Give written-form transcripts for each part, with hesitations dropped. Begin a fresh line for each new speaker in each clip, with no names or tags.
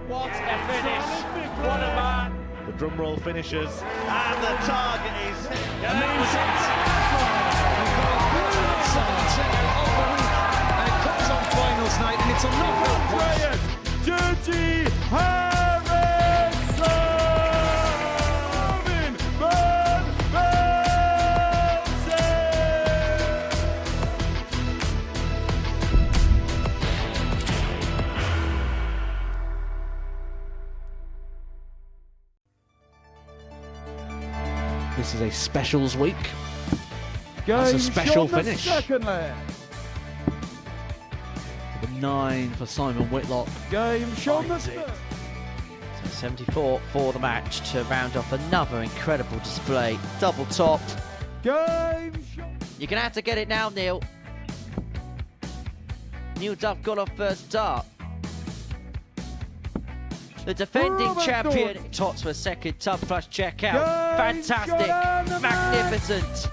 What a finish! What a man!
The drum roll finishes, and the target is...
And it comes on finals night, and it's another
Andreas Dirty Harrison!
This is a specials week. That's a special finish.
Second leg.
The 9 for Simon Whitlock.
Game shown the
Finds it.
So 74 for the match to round off another incredible display. Double top.
Game shown.
You're going to have to get it now, Neil. Neil Duff got off first dart. The defending
Robert
champion
Thornton.
tots for a second tub plus checkout.
Game
Fantastic.
showdown the
Magnificent.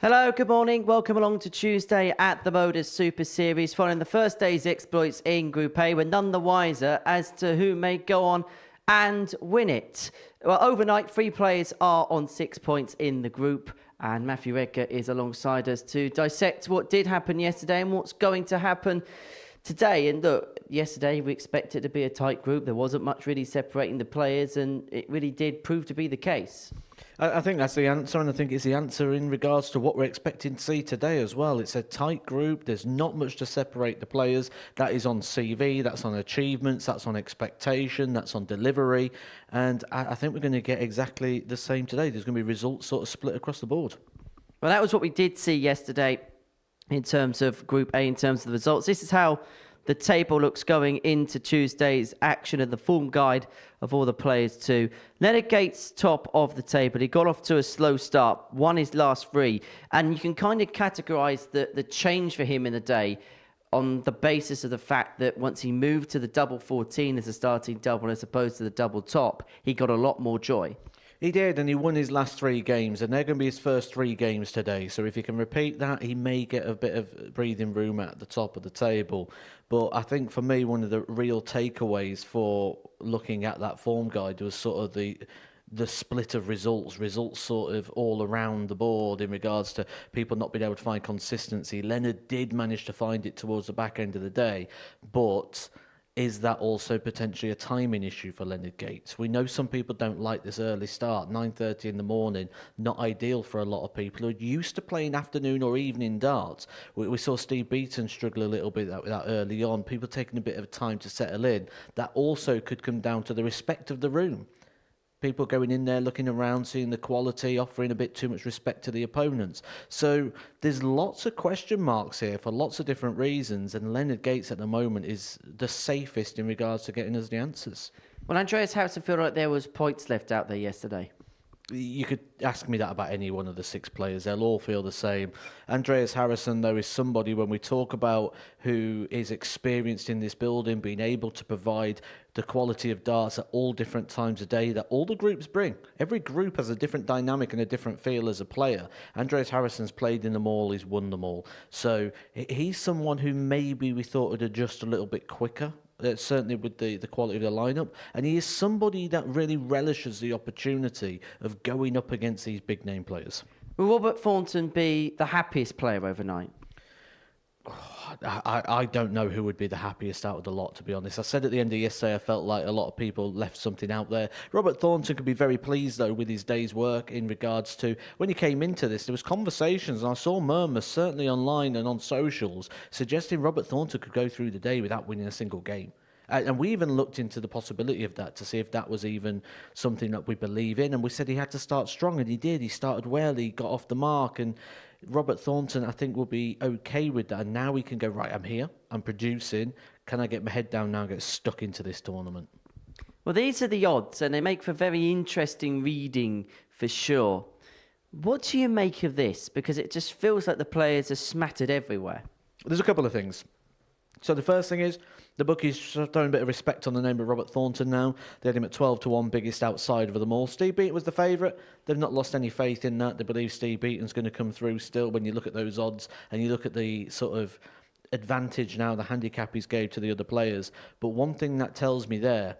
Hello, good morning. Welcome along to Tuesday at the Modus Super Series. Following the first day's exploits in Group A, we're none the wiser as to who may go on and win it. Well, overnight, 3 players are on 6 points in the group, and Matthew Redger is alongside us to dissect what did happen yesterday and what's going to happen today. And look, yesterday we expected it to be a tight group. There wasn't much really separating the players, and it really did prove to be the case.
I think that's the answer, and I think it's the answer in regards to what we're expecting to see today as well. It's a tight group. There's not much to separate the players. That is on CV, that's on achievements, that's on expectation, that's on delivery. And I think we're going to get exactly the same today. There's going to be results sort of split across the board.
Well, that was what we did see yesterday in terms of Group A, in terms of the results. This is how the table looks going into Tuesday's action, and the form guide of all the players too. Leonard Gates, top of the table. He got off to a slow start, won his last 3, and you can kind of categorise the change for him in the day on the basis of the fact that once he moved to the double 14 as a starting double as opposed to the double top, he got a lot more joy.
He did, and he won his last 3 games, and they're going to be his first 3 games today. So if he can repeat that, he may get a bit of breathing room at the top of the table. But I think for me, one of the real takeaways for looking at that form guide was sort of the split of results sort of all around the board in regards to people not being able to find consistency. Leonard did manage to find it towards the back end of the day, but is that also potentially a timing issue for Leonard Gates? We know some people don't like this early start, 9:30 in the morning, not ideal for a lot of people who are used to playing afternoon or evening darts. We saw Steve Beaton struggle a little bit with that early on, people taking a bit of time to settle in. That also could come down to the respect of the room. People going in there, looking around, seeing the quality, offering a bit too much respect to the opponents. So there's lots of question marks here for lots of different reasons, and Leonard Gates at the moment is the safest in regards to getting us the answers.
Well, Andreas Harrison feel like there was points left out there yesterday.
You could ask me that about any one of the 6 players. They'll all feel the same. Andreas Harrison, though, is somebody when we talk about who is experienced in this building, being able to provide the quality of darts at all different times of day that all the groups bring. Every group has a different dynamic and a different feel as a player. Andreas Harrison's played in them all, he's won them all. So he's someone who maybe we thought would adjust a little bit quicker. Certainly with the quality of the lineup, and he is somebody that really relishes the opportunity of going up against these big name players.
Will Robert Thornton be the happiest player overnight?
I don't know who would be the happiest out of the lot, to be honest. I said at the end of yesterday, I felt like a lot of people left something out there. Robert Thornton could be very pleased, though, with his day's work in regards to when he came into this, there was conversations, and I saw murmurs, certainly online and on socials, suggesting Robert Thornton could go through the day without winning a single game. And we even looked into the possibility of that to see if that was even something that we believe in. And we said he had to start strong, and he did. He started well, he got off the mark. And Robert Thornton, I think, will be okay with that. And now he can go, right, I'm here, I'm producing. Can I get my head down now and get stuck into this tournament?
Well, these are the odds, and they make for very interesting reading for sure. What do you make of this? Because it just feels like the players are smattered everywhere.
There's a couple of things. So the first thing is, the bookies throwing a bit of respect on the name of Robert Thornton now. They had him at 12-1, biggest outside of them all. Steve Beaton was the favourite. They've not lost any faith in that. They believe Steve Beaton's going to come through still when you look at those odds and you look at the sort of advantage now, the handicap he's gave to the other players. But one thing that tells me there,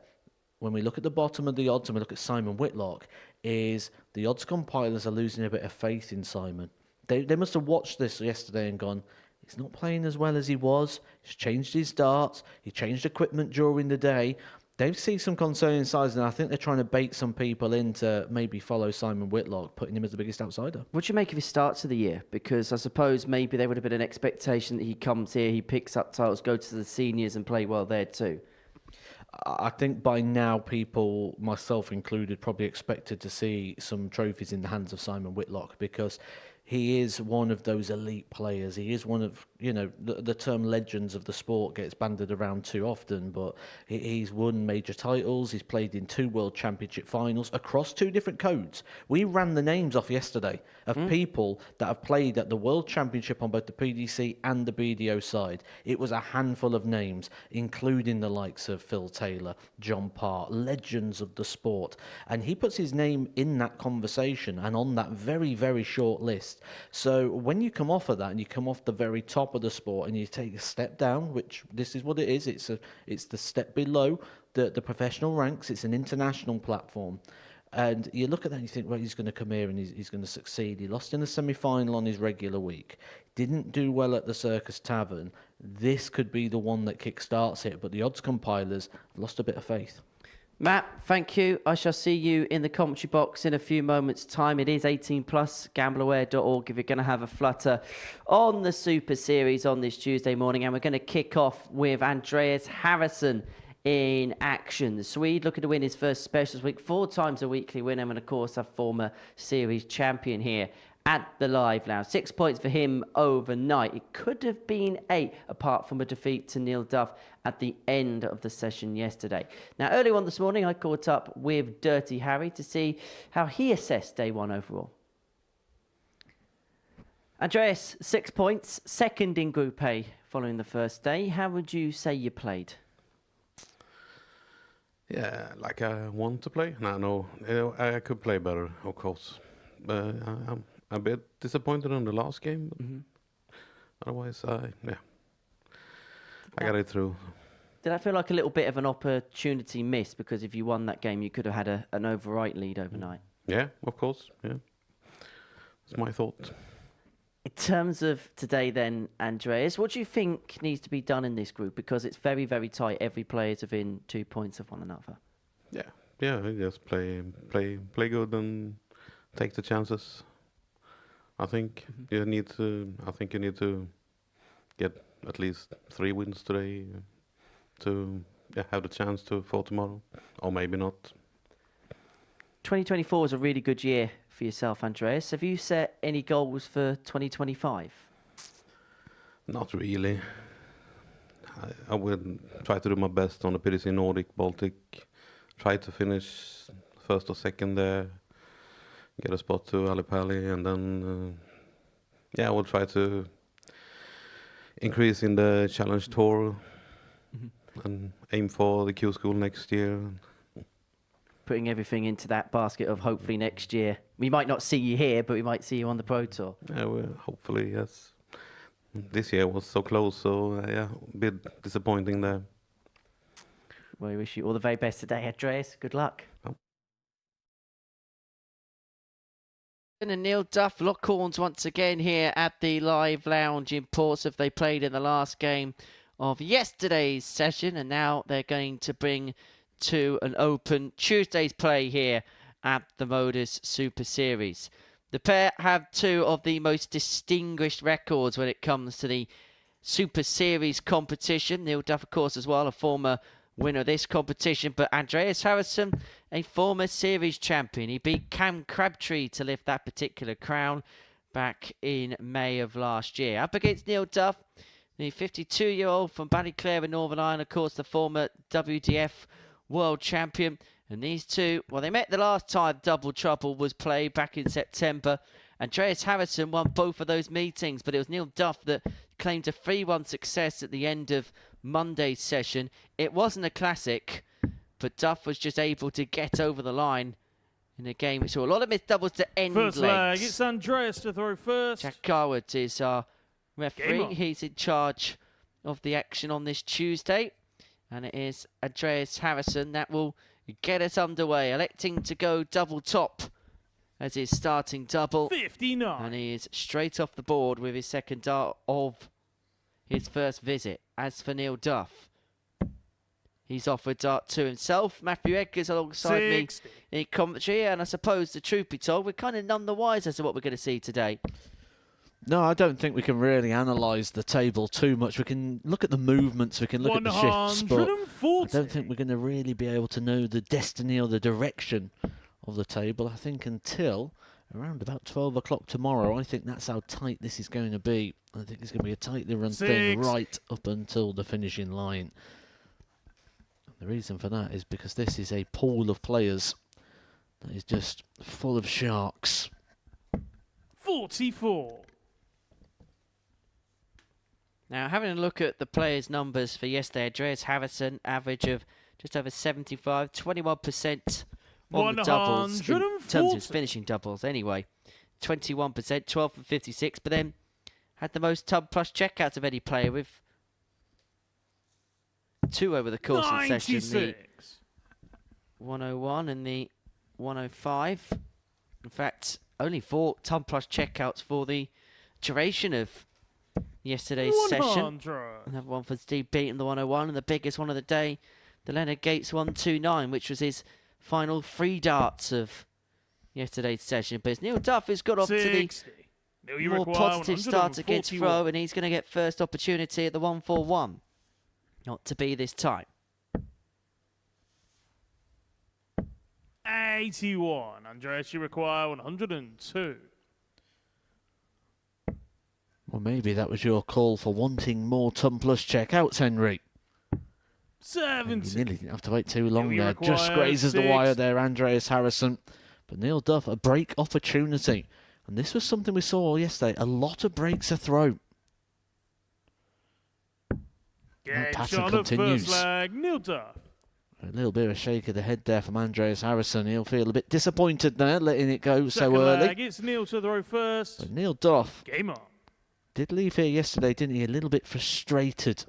when we look at the bottom of the odds and we look at Simon Whitlock, is the odds compilers are losing a bit of faith in Simon. They must have watched this yesterday and gone, he's not playing as well as he was. He's changed his darts. He changed equipment during the day. They see some concerning signs, and I think they're trying to bait some people into maybe follow Simon Whitlock, putting him as the biggest outsider.
What do you make of his starts of the year? Because I suppose maybe there would have been an expectation that he comes here, he picks up titles, go to the seniors and play well there too.
I think by now people, myself included, probably expected to see some trophies in the hands of Simon Whitlock, because he is one of those elite players. He is one of, the term legends of the sport gets bandied around too often, but he's won major titles. He's played in 2 World Championship finals across 2 different codes. We ran the names off yesterday of people that have played at the World Championship on both the PDC and the BDO side. It was a handful of names, including the likes of Phil Taylor, John Parr, legends of the sport. And he puts his name in that conversation and on that very, very short list. So when you come off of that and you come off the very top of the sport and you take a step down, which this is what it is, it's the step below the professional ranks, it's an international platform. And you look at that and you think, well, he's going to come here and he's going to succeed. He lost in the semi-final on his regular week. Didn't do well at the Circus Tavern. This could be the one that kick-starts it, but the odds compilers have lost a bit of faith.
Matt, thank you. I shall see you in the commentary box in a few moments' time. It is 18+, gambleaware.org if you're going to have a flutter on the Super Series on this Tuesday morning. And we're going to kick off with Andreas Harrison in action. The Swede looking to win his first Specials week, 4 times a weekly winner, and of course a former series champion here at the Live Lounge. 6 points for him overnight. It could have been 8 apart from a defeat to Neil Duff at the end of the session yesterday. Now, earlier on this morning, I caught up with Dirty Harry to see how he assessed day 1 overall. Andreas, 6 points, second in Group A following the first day. How would you say you played?
Yeah, like I want to play. No, I could play better, of course. But I'm a bit disappointed in the last game. Otherwise, I got it through.
Did that feel like a little bit of an opportunity missed? Because if you won that game, you could have had an overright lead overnight.
Yeah, of course. Yeah, that's my thought.
In terms of today then, Andreas, what do you think needs to be done in this group? Because it's very, very tight. Every player is within 2 points of one another.
Yeah, just play good and take the chances. I think you need to get at least 3 wins today to have the chance for tomorrow, or maybe not.
2024 was a really good year for yourself, Andreas. Have you set any goals for 2025?
Not really. I will try to do my best on the PDC Nordic, Baltic. Try to finish first or second there. Get a spot to Alipali, and then I will try to increase in the Challenge Tour and aim for the Q School next year.
Putting everything into that basket of hopefully next year. We might not see you here, but we might see you on the Pro Tour.
Yeah, well, hopefully, yes. This year was so close, so a bit disappointing there.
Well, we wish you all the very best today, Andreas. Good luck.
Oh.
And Neil Duff, lock horns once again here at the Live Lounge in Portsmouth. They played in the last game of yesterday's session, and now they're going to bring to an open Tuesday's play here at the Modus Super Series. The pair have 2 of the most distinguished records when it comes to the Super Series competition. Neil Duff, of course, as well, a former winner of this competition, but Andreas Harrison, a former series champion. He beat Cam Crabtree to lift that particular crown back in May of last year. Up against Neil Duff, the 52-year-old from Ballyclare in Northern Ireland, of course, the former WDF world champion. And these two, well, they met the last time Double Trouble was played back in September. Andreas Harrison won both of those meetings, but it was Neil Duff that claimed a 3-1 success at the end of Monday's session. It wasn't a classic, but Duff was just able to get over the line in a game which saw a lot of missed doubles to end
First
legs.
leg, it's Andreas to throw first.
Jack Garwood is our referee. He's in charge of the action on this Tuesday. And it is Andreas Harrison that will get us underway, electing to go double top as his starting double.
59.
And he is straight off the board with his second dart of his first visit. As for Neil Duff, he's offered dart 2 himself. Matthew Edgar's alongside
60.
me in commentary, and I suppose the truth be told, we're kind of none the wiser as to what we're going to see today.
No, I don't think we can really analyse the table too much. We can look at the movements, we can look at the shifts, but I don't think we're going to really be able to know the destiny or the direction of the table. I think until around about 12 o'clock tomorrow, I think that's how tight this is going to be. I think it's going to be a tightly run thing right up until the finishing line. The reason for that is because this is a pool of players that is just full of sharks.
44.
Now, having a look at the players' numbers for yesterday, Andreas Harrison, average of just over 75, 21% on the doubles, in terms of his finishing doubles anyway. 21%, 12 from 56, but then had the most tub plus checkouts of any player with 2 over the course of the session. The 101 and the 105. In fact, only 4 tub plus checkouts for the duration of yesterday's session. Another one for Steve Beaton, the 101, and the biggest one of the day, the Leonard Gates 129, which was his final 3 darts of yesterday's session. But it's Neil Duff who's got off to the more positive start against throw, and he's going to get first opportunity at the 141. Not to be this time.
81. Andreas, you require 102.
Well, maybe that was your call for wanting more ton plus checkouts, Henry.
70.
You nearly didn't have to wait too long
You
there. Just
require
grazes the
6.
wire there, Andreas Harrison. But Neil Duff, a break opportunity. And this was something we saw yesterday. A lot of breaks a throw. That pattern continues.
First leg, Neil Duff.
A little bit of a shake of the head there from Andreas Harrison. He'll feel a bit disappointed there, letting it go so early.
Leg, it's Neil to throw first.
But Neil Duff
Game on.
did leave here yesterday, didn't he? A little bit frustrated.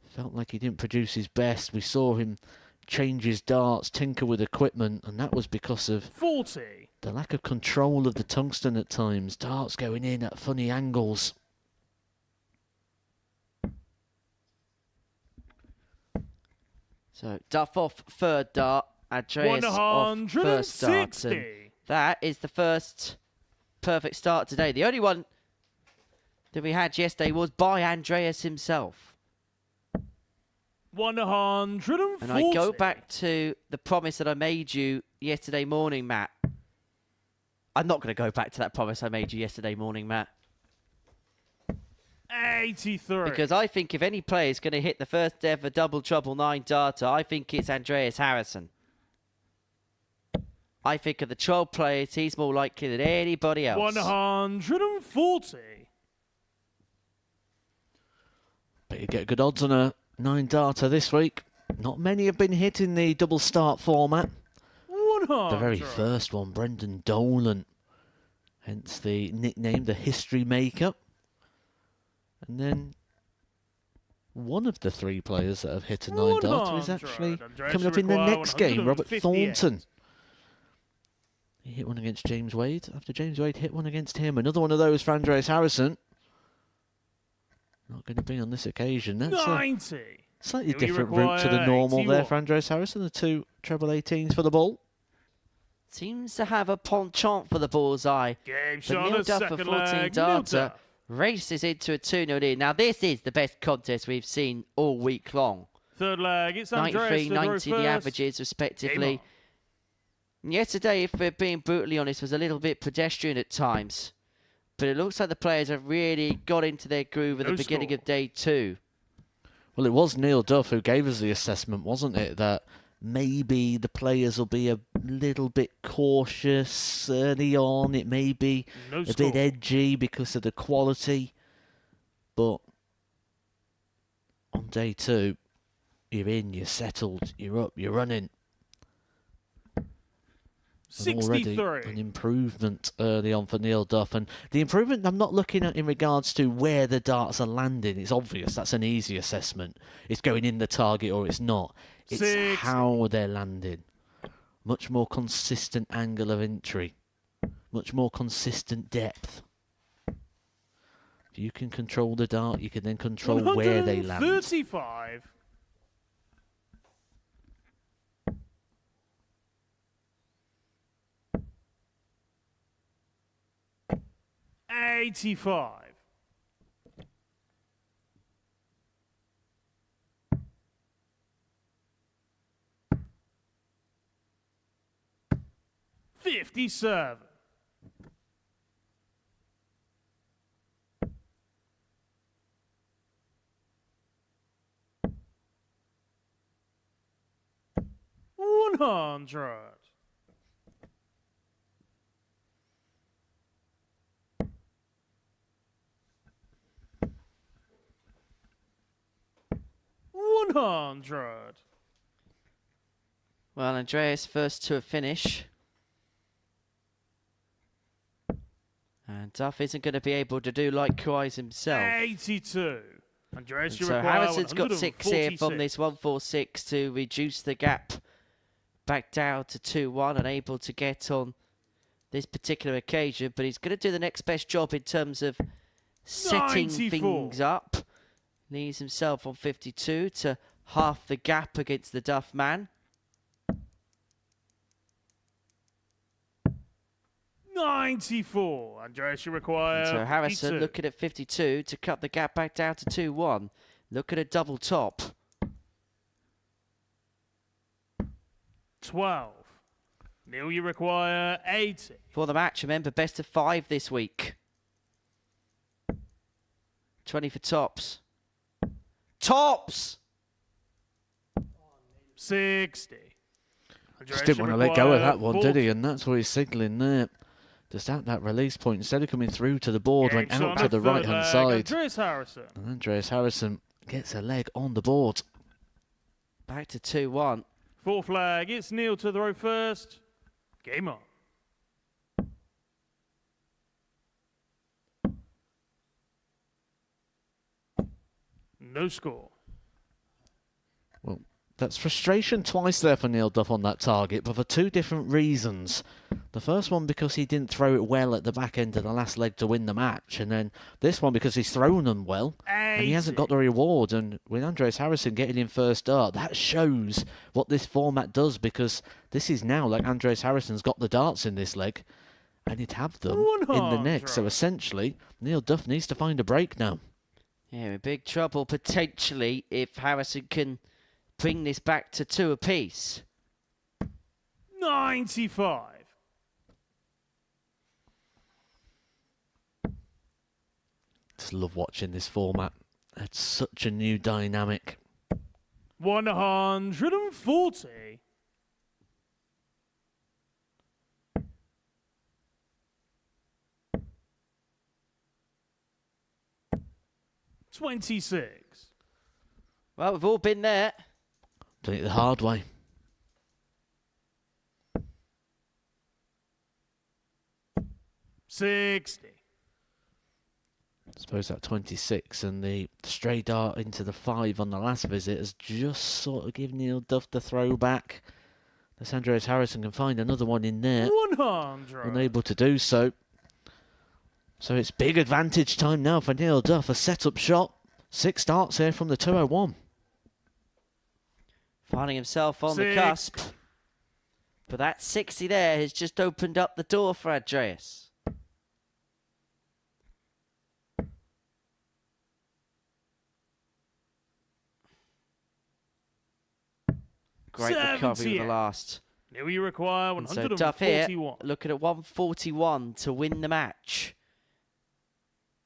Felt like he didn't produce his best. We saw him change his darts, tinker with equipment, and that was because of
40.
the lack of control of the tungsten at times. Darts going in at funny angles.
So Duff off third dart, Andreas off first dart. And that is the first perfect start today. The only one that we had yesterday was by Andreas himself.
140.
And I go back to the promise that I made you yesterday morning, Matt. I'm not going to go back to that promise I made you yesterday morning, Matt.
83.
Because I think if any player is going to hit the first ever double trouble 9 darter, I think it's Andreas Harrison. I think of the 12 players, he's more likely than anybody else.
140.
But you get good odds on a 9 darter this week. Not many have been hit in the double start format.
100.
The very first one, Brendan Dolan. Hence the nickname, the history maker. And then one of the 3 players that have hit a 9 darter is actually coming up in the next game, Robert Thornton. He hit one against James Wade. After James Wade hit one against him. Another one of those for Andreas Harrison. Not going to be on this occasion. That's
90.
a slightly different route to the normal there for Andreas Harrison. The 2 treble 18s for the ball.
Seems to have a penchant for the bullseye.
Game
But
shot,
Neil
the
Duff, a
second
14
leg, Neil
darter,
Duff.
races into a 2-0 lead. Now, this is the best contest we've seen all week long.
Third leg, it's Andreas
93,
to throw
90 the
first.
averages, respectively. Yesterday, if we're being brutally honest, was a little bit pedestrian at times. But it looks like the players have really got into their groove at the beginning of day 2.
Well, it was Neil Duff who gave us the assessment, wasn't it? That maybe the players will be a little bit cautious early on. It may be a bit edgy because of the quality. But on day 2, you're in, you're settled, you're up, you're running. And already
63.
an improvement early on for Neil Duff. And the improvement I'm not looking at in regards to where the darts are landing. It's obvious. That's an easy assessment. It's going in the target or it's not. It's
60.
how they're landing. Much more consistent angle of entry. Much more consistent depth. If you can control the dart, you can then control where they land.
135. 85. 57. 100. 100.
Well, Andreas first to a finish. And Duff isn't going to be able to do likewise himself.
82. Andreas,
And
you
so
require
Harrison's got 6 here from
146.
this 146 to reduce the gap back down to 2-1, and able to get on this particular occasion. But he's going to do the next best job in terms of setting
94.
things up. Leaves himself on 52 to half the gap against the Duff man.
94. Andreas, you require
And so Harrison
52.
looking at 52 to cut the gap back down to 2-1. Look at a double top.
12. Neil, you require 80.
For the match, remember, best of 5 this week. 20 for tops. Tops!
60. Andreas,
Just didn't
you
want to let go of
require
that one,
40.
did he? And that's what he's signalling there. Just at that release point, instead of coming through to the board, went
Games
out
on
to
a
the
third
right-hand
leg.
side.
Andreas Harrison.
And Andreas Harrison gets a leg on the board.
Back to 2-1.
Fourth flag. It's Neil to the row first. Game on. No score.
Well, that's frustration twice there for Neil Duff on that target, but for 2 different reasons. The first one because he didn't throw it well at the back end of the last leg to win the match, and then this one because he's thrown them well, and he hasn't got the reward. And with Andreas Harrison getting in first dart, that shows what this format does, because this is now like Andreas Harrison's got the darts in this leg, and he'd have them in the next. So essentially, Neil Duff needs to find a break now.
Yeah, in big trouble potentially if Harrison can bring this back to 2 apiece.
95.
Just love watching this format. It's such a new dynamic.
140. 26.
Well, we've all been there.
Done it the hard way.
$60.
I suppose that 26 and the stray dart into the 5 on the last visit has just sort of given Neil Duff the throwback. This Andreas Harrison can find another one in there.
100.
Unable to do so. So it's big advantage time now for Neil Duff. A set-up shot. 6 darts here from the 201.
Finding himself on the cusp. But that 60 there has just opened up the door for Andreas. Great recovery with
78.
the last.
Now you require
And so Duff here
141.
looking at 141 to win the match.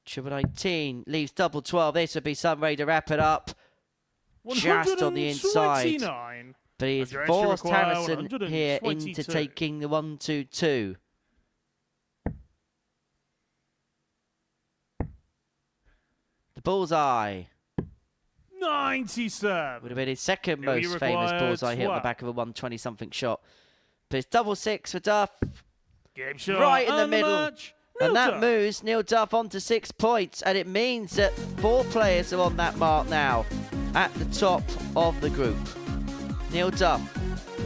Triple 19 leaves double 12. This would be some way to wrap it up. Just on the inside.
129.
But he has
Andreas, you
forced
require
Harrison here
122.
into taking the 1-2-2. The bullseye
97.
would have been his second
Now you
most famous
require
bullseye hit on the
12.
back of a 120-something shot. But it's double six for Duff.
Game shot.
Right in the
and
middle.
match. Neil
And that
Duff.
moves Neil Duff on to 6 points. And it means that 4 players are on that mark now at the top of the group. Neil Duff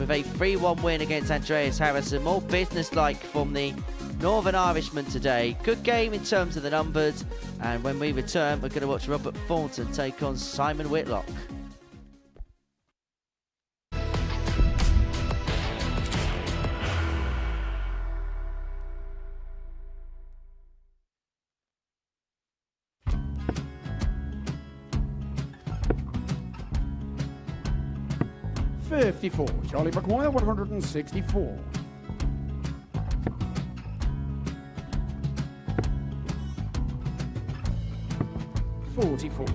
with a 3-1 win against Andreas Harrison. More business-like from the Northern Irishman today. Good game in terms of the numbers. And when we return, we're going to watch Robert Thornton take on Simon Whitlock.
$54. Charlie McGuire, 164. $44.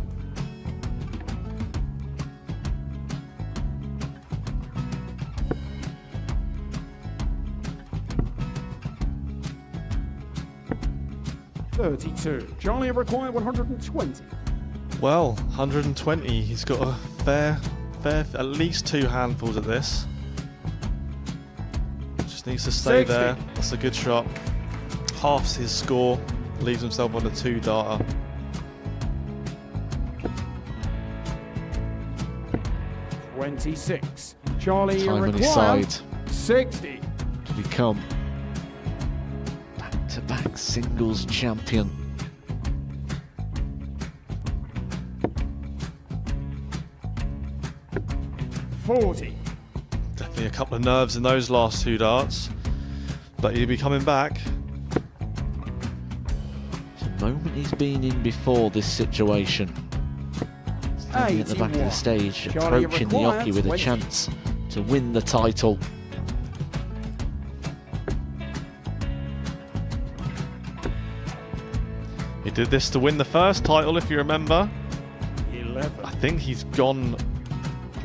$32. Charlie require 120.
Well, 120. He's got a fair, at least 2 handfuls of this. Just needs to stay
60.
there. That's a good shot. Halves his score. Leaves himself on a 2-darter.
$26. Charlie
Time on his
require
side
60.
to become back-to-back singles champion.
$40.
Definitely a couple of nerves in those last 2 darts. But he'll be coming back.
It's a moment he's been in before this situation. Standing at the back of the
81.
stage,
Charlie
approaching the
require
hockey with a
20.
chance to win the title.
He did this to win the first title, if you remember.
11.
I think he's gone.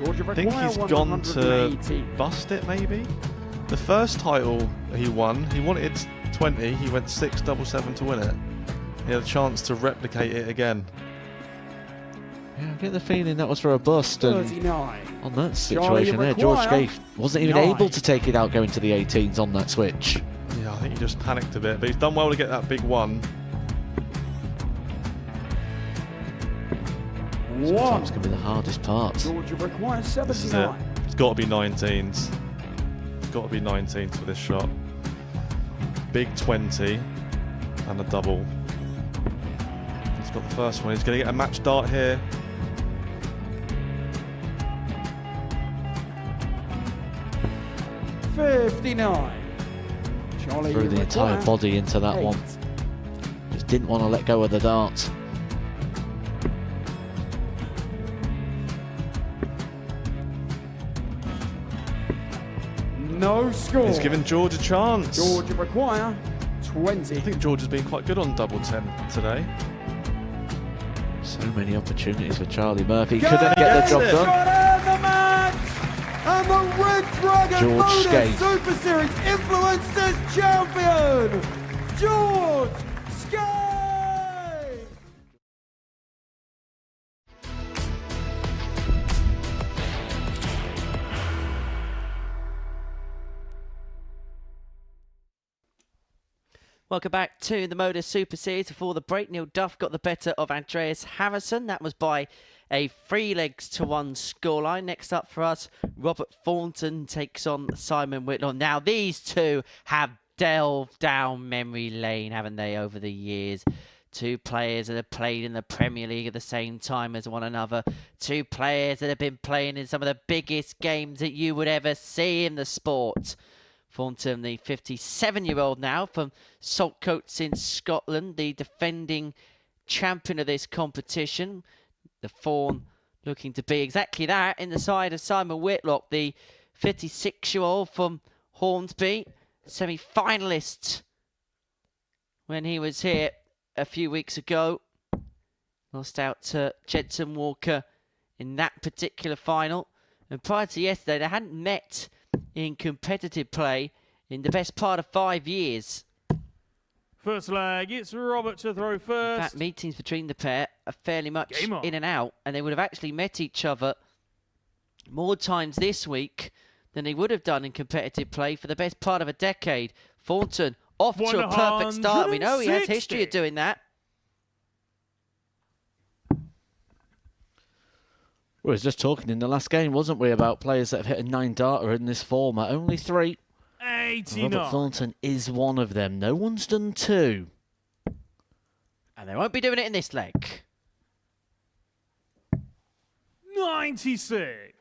Georgia
I think
require
he's gone to
180.
bust it, maybe. The first title he won, he wanted 20. He went 6-7-7 to win it. He had a chance to replicate it again.
Yeah, I get the feeling that was for a bust, and
39.
on that
Charlie
situation there, George
require
Gay wasn't even
9.
able to take it out going to the 18s on that switch.
Yeah, I think he just panicked a bit, but he's done well to get that big one.
Sometimes can be the hardest part.
Georgia require
This is it.
79.
It's got to be 19s. It's got to be 19s for this shot. Big 20 and a double. He's got the first one. He's going to get a match dart here.
$59. Charlie
Threw the entire
require
body into that
8.
one. Just didn't want to let go of the dart.
No score.
He's given George a chance.
Georgia require 20.
I think George has been quite good on double 10 today.
So many opportunities for Charlie Murphy.
Got
Couldn't get the job
it.
done.
Got in the match! And the Red Dragon
George
Modus
Skate.
Super Series Influencers Champion, George Skate!
Welcome back to the Modus Super Series. Before the break, Neil Duff got the better of Andreas Harrison. That was by a 3-1 scoreline. Next up for us, Robert Thornton takes on Simon Whitlock. Now, these two have delved down memory lane, haven't they, over the years? 2 players that have played in the Premier League at the same time as one another. 2 players that have been playing in some of the biggest games that you would ever see in the sport. Thornton, the 57-year-old now from Saltcoats in Scotland, the defending champion of this competition. The Fawn looking to be exactly that in the side of Simon Whitlock, the 56-year-old from Hornsby, semi-finalist when he was here a few weeks ago. Lost out to Jensen Walker in that particular final. And prior to yesterday, they hadn't met in competitive play in the best part of 5 years.
First leg, it's Robert to throw
In
first.
fact, meetings between the pair are fairly much
Game on.
in and out, and they would have actually met each other more times this week than he would have done in competitive play for the best part of a decade. Thornton off to a perfect start. We know he has history of doing that.
We was just talking in the last game, wasn't we, about players that have hit a 9 darter in this format. Only 3.
89.
Robert Thornton is one of them. No one's done 2.
And they won't be doing it in this leg.
96.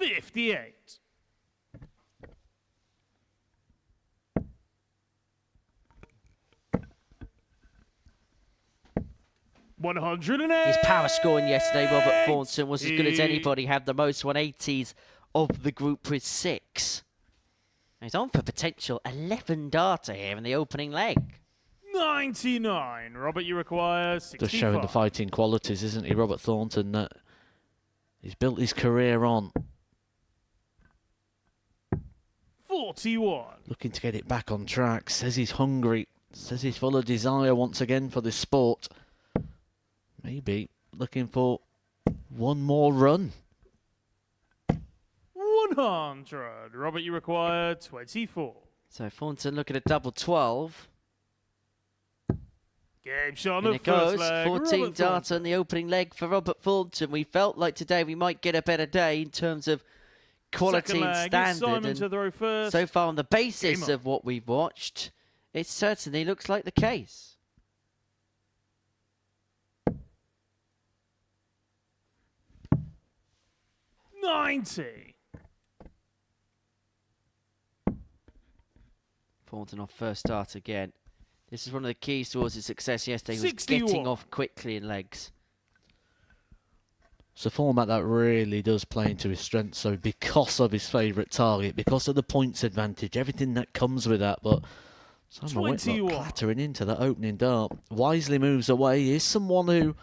$58. 108.
His power scoring yesterday, Robert Thornton, was as good as anybody. Had the most 180s of the group with 6. He's on for potential 11 darter here in the opening leg.
99. Robert, you require 65.
Just showing the fighting qualities, isn't he, Robert Thornton, that he's built his career on.
41.
Looking to get it back on track. Says he's hungry. Says he's full of desire once again for this sport. Maybe looking for one more run.
100. Robert, you require 24.
So Thornton looking at double 12.
Game shot on
And
the
it
first
goes,
leg.
14
Robert
darter
Thornton.
in the opening leg for Robert Thornton. We felt like today we might get a better day in terms of quality
Second
and
leg, it's
standard.
Simon
And
to throw first.
so far on the basis
Game on.
of what we've watched, it certainly looks like the case.
$90.
Thornton off first start again. This is one of the keys towards his success yesterday. He was
61.
getting off quickly in legs.
It's a format that really does play into his strengths, so because of his favourite target, because of the points advantage, everything that comes with that, but Simon Whitlock
21.
clattering into that opening dart. Wisely moves away. He is someone who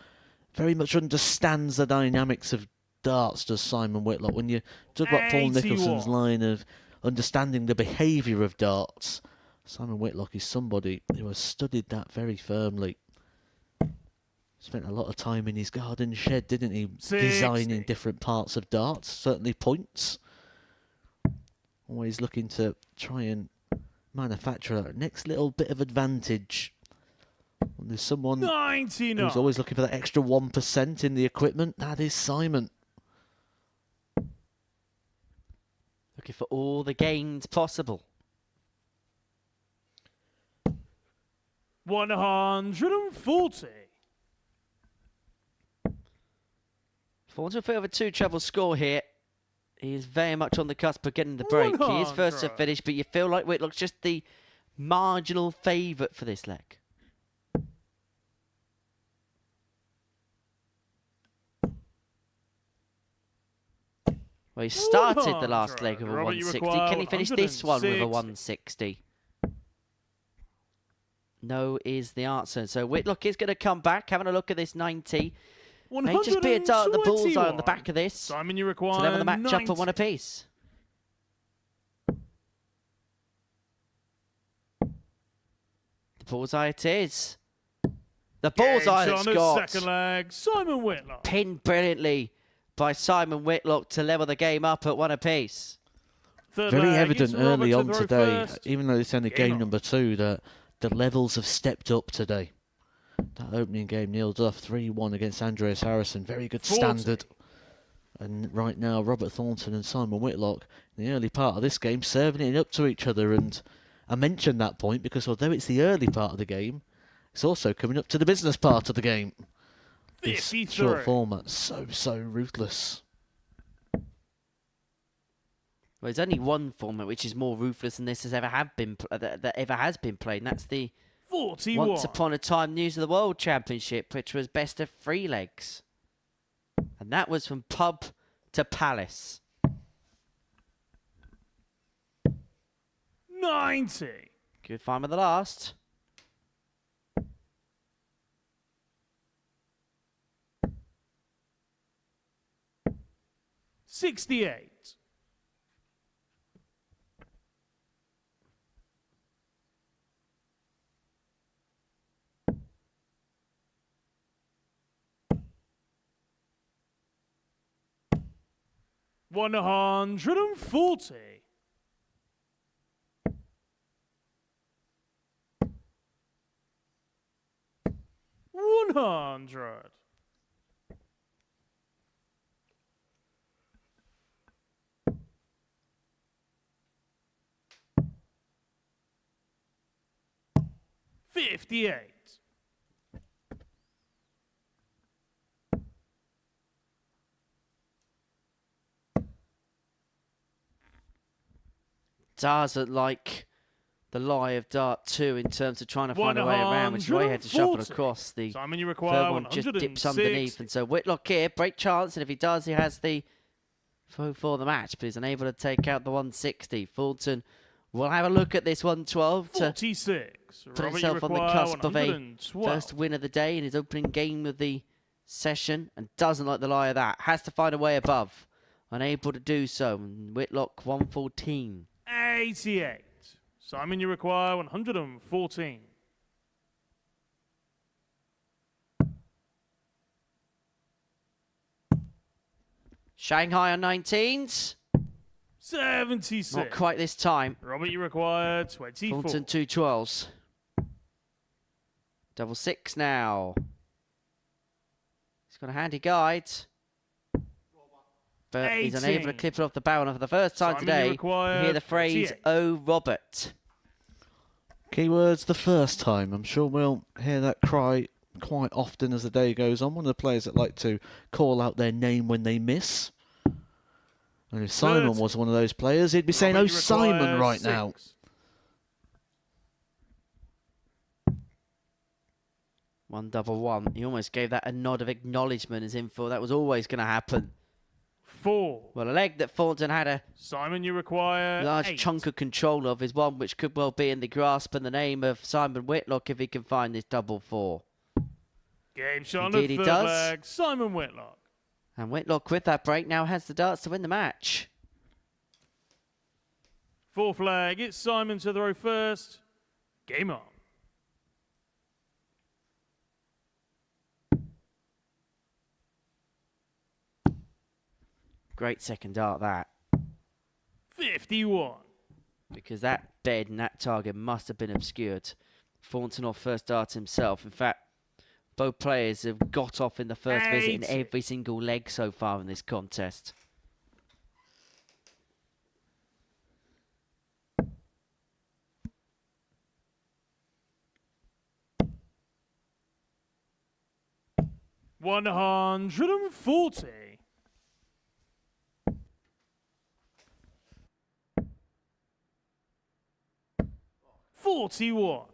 very much understands the dynamics of darts, does Simon Whitlock. When you talk about Paul
81.
Nicholson's line of understanding the behaviour of darts, Simon Whitlock is somebody who has studied that very firmly. Spent a lot of time in his garden shed, didn't he?
60.
Designing different parts of darts, certainly points. Always looking to try and manufacture that next little bit of advantage. When there's someone
99.
who's always looking for that extra 1% in the equipment, that is Simon.
Looking for all the gains possible.
140.
Thornton for over 2 treble score here. He is very much on the cusp of getting the break. He is first to
100.
finish, but you feel like Whitlock's just the marginal favourite for this leg. Well, he started the last leg with a
Robert, you
160.
require
Can he finish this one with a
160?
160? No is the answer. So Whitlock is going to come back, having a look at this 90. May just be a dart at the bullseye on the back of this
Simon, you
to
require
level the match
90.
up at 1 apiece. The bullseye it is. The bullseye
Game
that's
shot on the
got
second leg. Simon Whitlock.
pinned brilliantly by Simon Whitlock to level the game up at 1 apiece.
Third
Very
leg,
evident
it's
early
Robert
on
to throw
today,
first.
even though it's only
Game
game
on.
number 2, that the levels have stepped up today. That opening game, Neil Duff 3-1 against Andreas Harrison. Very good
40.
standard. And right now, Robert Thornton and Simon Whitlock, in the early part of this game, serving it up to each other. And I mentioned that point because although it's the early part of the game, it's also coming up to the business part of the game. This
53.
short format, so ruthless.
Well, there's only one format which is more ruthless than this has ever have been that ever has been played, and that's the
41.
Once Upon a Time News of the World Championship, which was best of 3 legs. And that was from pub to palace.
90.
Good find with the last.
$68. 140. 100. 58.
'Doesn't like the lie of Dart 2 in terms of trying to find a way around, which way had to shuffle
140.
across. The
Simon, you
third
require
one just dips
160.
underneath, and so Whitlock here, break chance, and if he does, he has the for the match, but he's unable to take out the 160. Thornton will have a look at this 112 to
46.
put
Robert, you
himself on the
require
cusp of a
112.
first win of the day in his opening game of the session, and doesn't like the lie of that. Has to find a way above. Unable to do so. And Whitlock 114.
88. Simon, you require 114.
Shanghai on 19s.
76.
Not quite this time.
Robert, you require 24.
Thornton 212s. Double six now. He's got a handy guide. But he's unable to
18.
clip it off the barrel. And for the first time
Simon, you
today, you
require
hear the phrase,
48.
"Oh, Robert."
Keywords the first time. I'm sure we'll hear that cry quite often as the day goes on. One of the players that like to call out their name when they miss. And if Simon
30.
was one of those players, he'd be saying,
Robert,
"Oh,
you require
Simon," right now.
6.
One double one. He almost gave that a nod of acknowledgement as in for that was always going to happen.
4.
Well, a leg that Thornton had a
Simon, you require
large
8.
chunk of control of is one which could well be in the grasp and the name of Simon Whitlock if he can find this double four.
Game shot on
Indeed
the
he
third
does.
leg. Simon Whitlock.
And Whitlock with that break now has the darts to win the match.
Fourth leg. It's Simon to throw first. Game on.
Great second dart that.
51.
Because that bed and that target must have been obscured. Thornton off first dart himself. In fact, both players have got off in the first visit in
80.
every single leg so far in this contest.
$140. 41.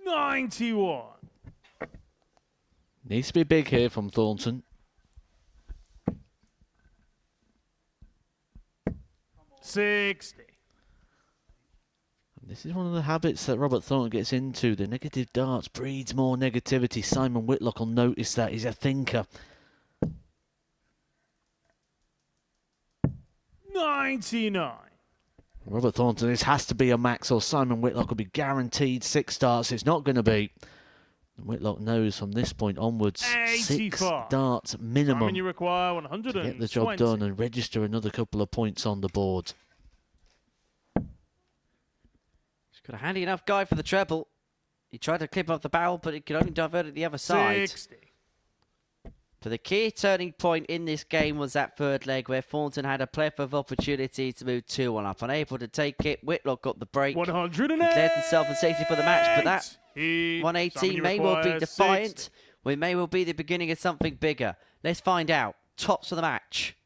91.
Needs to be big here from Thornton.
60.
This is one of the habits that Robert Thornton gets into. The negative darts breeds more negativity. Simon Whitlock will notice that. He's a thinker.
99.
Robert Thornton, this has to be a max or Simon Whitlock will be guaranteed 6 darts. It's not going to be. And Whitlock knows from this point onwards, 6
85.
darts minimum
Simon, you require
to
120.
get the job done and register another couple of points on the board.
He's got a handy enough guy for the treble. He tried to clip off the barrel, but it could only divert it the other side.
60.
But the key turning point in this game was that third leg where Thornton had a plethora of opportunities to move 2-1 up. Unable to take it, Whitlock got the break.
108.
Declared himself in safety for the match, but that
Simon,
118
you
may well be
require
defiant.
60.
We may well be the beginning of something bigger. Let's find out. Tops of the match.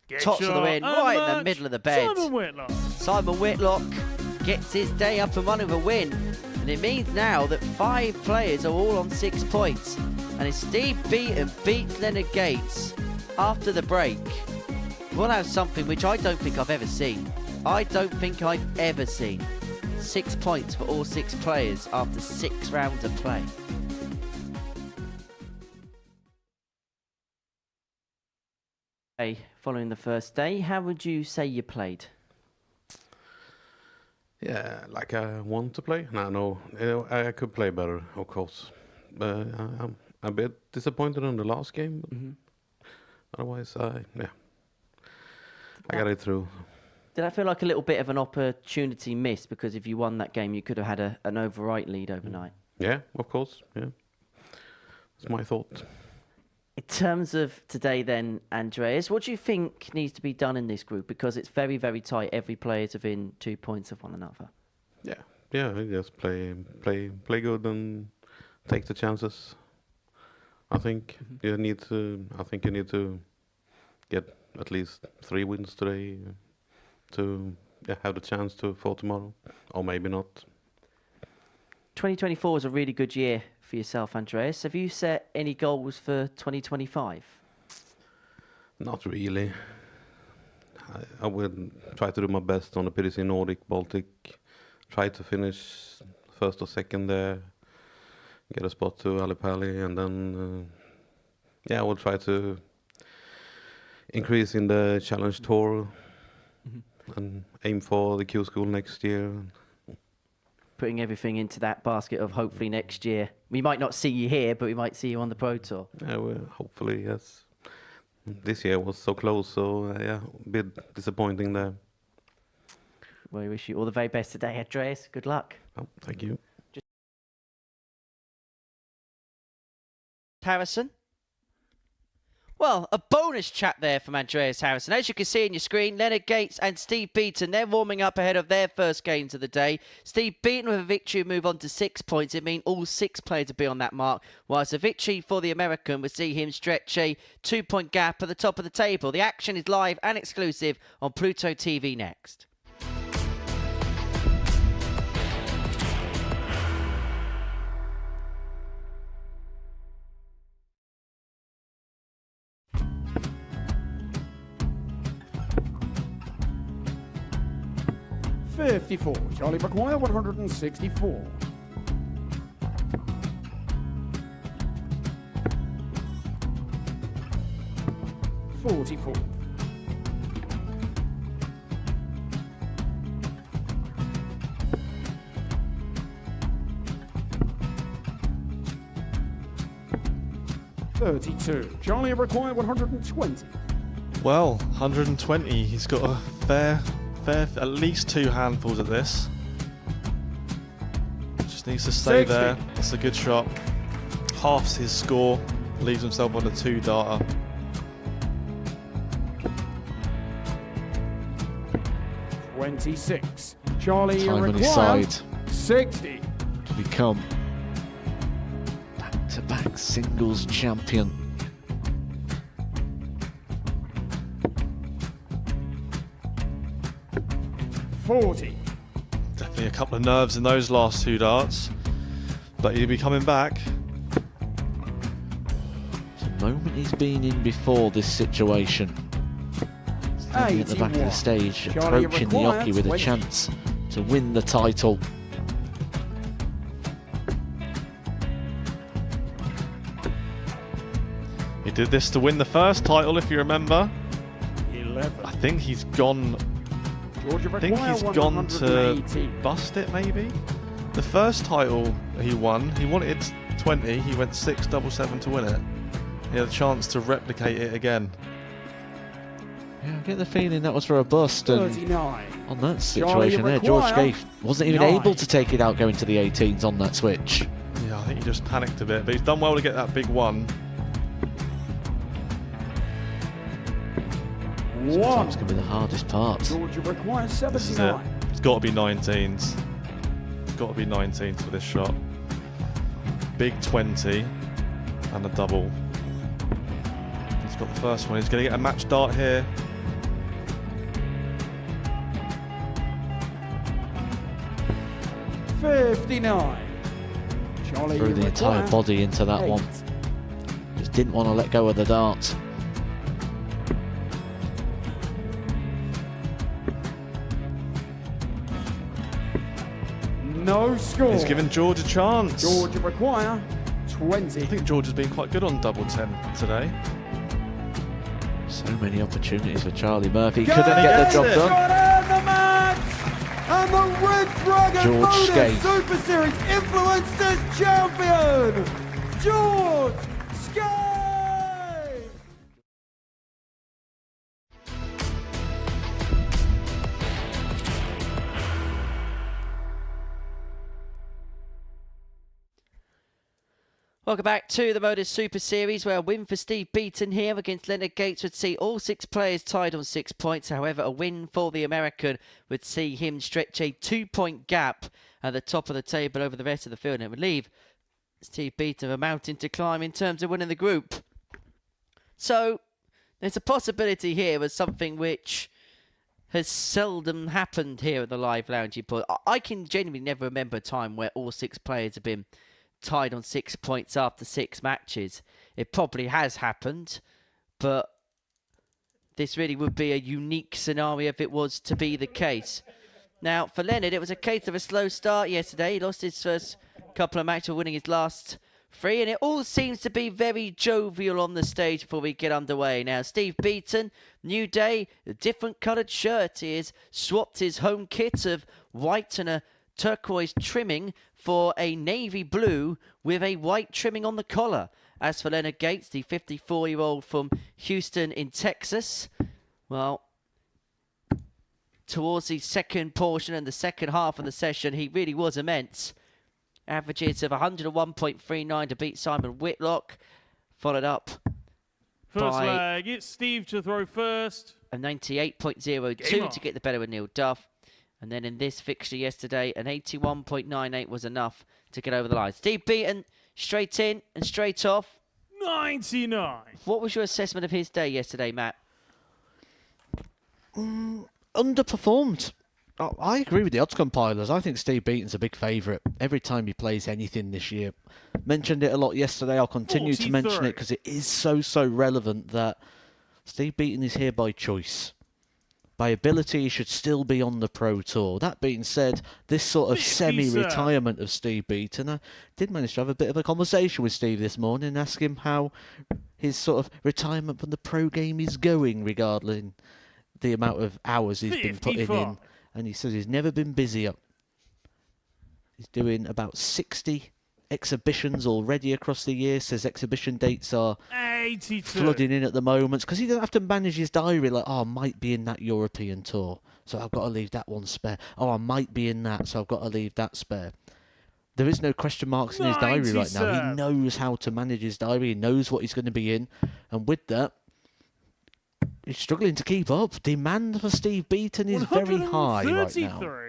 Game
Tops of the
shot
win,
and
right in the
match.
middle of the bed.
Simon Whitlock.
Simon Whitlock gets his day up and running with a win. And it means now that 5 players are all on 6 points. And if Steve Beaton beats Leonard Gates after the break, we'll have something which I don't think I've ever seen. I don't think I've ever seen. 6 points for all 6 players after 6 rounds of play. Hey, following the first day, how would you say you played?
Yeah, like I want to play. No, I could play better, of course. But I'm a bit disappointed in the last game. But otherwise, I got it through.
Did that feel like a little bit of an opportunity missed? Because if you won that game, you could have had an overright lead overnight.
Yeah, of course. Yeah, that's my thought.
In terms of today then, Andreas, what do you think needs to be done in this group? Because it's very, very tight. Every player is within 2 points of one another.
Yeah, just play good and take the chances. I think you need to get at least 3 wins today to have the chance for tomorrow, or maybe not.
2024 was a really good year for yourself, Andreas. Have you set any goals for 2025?
Not really. I will try to do my best on the PDC Nordic, Baltic. Try to finish first or second there. Get a spot to Alipali, and then I will try to increase in the Challenge Tour and aim for the Q School next year.
Putting everything into that basket of hopefully next year. We might not see you here, but we might see you on the Pro Tour.
Yeah, well, hopefully, yes. This year was so close, so a bit disappointing there.
Well, we wish you all the very best today, Andreas. Good luck.
Oh, thank you.
Harrison? Well, a bonus chat there from Andreas Harrison. As you can see on your screen, Leonard Gates and Steve Beaton, they're warming up ahead of their first games of the day. Steve Beaton with a victory move on to 6 points. It means all 6 players will be on that mark, whilst a victory for the American will see him stretch a 2-point gap at the top of the table. The action is live and exclusive on Pluto TV next.
$54. Charlie McGuire, 164. $44. $32. Charlie McGuire, 120.
Well, 120. He's got a fair, at least 2 handfuls at this. Just needs to stay
60.
there. That's a good shot. Halves his score. Leaves himself on a 2-darter.
$26. Charlie
Time on his
McGuire,
side
60.
to become back-to-back singles champion.
$40.
Definitely a couple of nerves in those last 2 darts. But he'll be coming back.
It's a moment he's been in before this situation. Standing at the back of the stage,
Charlie
approaching the
McGuire,
jockey with a
20.
chance to win the title.
He did this to win the first title, if you remember.
11.
I think he's gone.
Georgia
I think
McGuire,
he's gone to
118.
bust it, maybe. The first title he won, he wanted 20. He went 6-7-7 to win it. He had a chance to replicate it again.
Yeah, I get the feeling that was for a bust, and
39.
on that situation there,
McGuire,
George Scaife wasn't even
9.
able to take it out going to the 18s on that switch.
Yeah, I think he just panicked a bit, but he's done well to get that big one.
Sometimes can be the hardest part.
Georgia McGuire,
This is it.
79.
It's got to be 19s. It's got to be 19s for this shot. Big 20 and a double. He's got the first one. He's going to get a match dart here.
$59. Charlie
Threw the entire
McGuire,
body into that
8.
one. Just didn't want to let go of the dart.
No score.
He's given George a chance.
Georgia McGuire, 20.
I think George has been quite good on double 10 today.
So many opportunities for Charlie Murphy. Couldn't get the job done.
Got in the match. and the Red Dragon
George
Modus
Skate.
Super Series Influencers Champion, George Skate!
Welcome back to the Modus Super Series, where a win for Steve Beaton here against Leonard Gates would see all 6 players tied on 6 points. However, a win for the American would see him stretch a 2-point gap at the top of the table over the rest of the field, and it would leave Steve Beaton a mountain to climb in terms of winning the group. So there's a possibility here of something which has seldom happened here at the Live Lounge Report. I can genuinely never remember a time where all 6 players have been tied on 6 points after 6 matches. It probably has happened, but this really would be a unique scenario if it was to be the case. Now, for Leonard, it was a case of a slow start yesterday. He lost his first couple of matches, winning his last 3, and it all seems to be very jovial on the stage before we get underway. Now, Steve Beaton, new day, a different coloured shirt. He has swapped his home kit of white and a turquoise trimming for a navy blue with a white trimming on the collar. As for Leonard Gates, the 54-year-old from Houston in Texas, well, towards the second portion and the second half of the session, he really was immense. Averages of 101.39 to beat Simon Whitlock, followed up
First
by
leg, it's Steve to throw first.
a 98.02 to get the better with Neil Duff. And then in this fixture yesterday, an 81.98 was enough to get over the line. Steve Beaton, straight in and straight off.
99.
What was your assessment of his day yesterday, Matt?
Underperformed. I agree with the odds compilers. I think Steve Beaton's a big favourite every time he plays anything this year. Mentioned it a lot yesterday. I'll continue to mention it because it is so relevant that Steve Beaton is here by choice. By ability, he should still be on the Pro Tour. That being said, this sort of semi-retirement of Steve Beaton, I did manage to have a bit of a conversation with Steve this morning and ask him how his sort of retirement from the pro game is going, regarding the amount of hours he's been putting in. And he says he's never been busier. He's doing about 60 exhibitions already across the year. Says exhibition dates are
82.
flooding in at the moment because he doesn't have to manage his diary like, oh, I might be in that European tour, so I've got to leave that one spare. Oh, I might be in that, so I've got to leave that spare. There is no question marks in his diary right now. He knows how to manage his diary. He knows what he's going to be in, and with that, he's struggling to keep up. Demand for Steve Beaton is very high right now.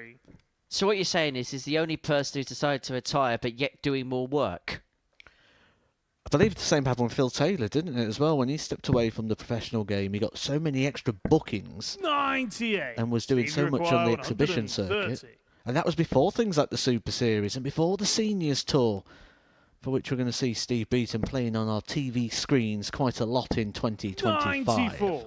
So what you're saying is he's the only person who's decided to retire but yet doing more work?
I believe the same happened with Phil Taylor, didn't it, as well? When he stepped away from the professional game, he got so many extra bookings
98.
and was doing so much on the exhibition circuit. And that was before things like the Super Series and before the Seniors Tour, for which we're going to see Steve Beaton playing on our TV screens quite a lot in 2025.
94.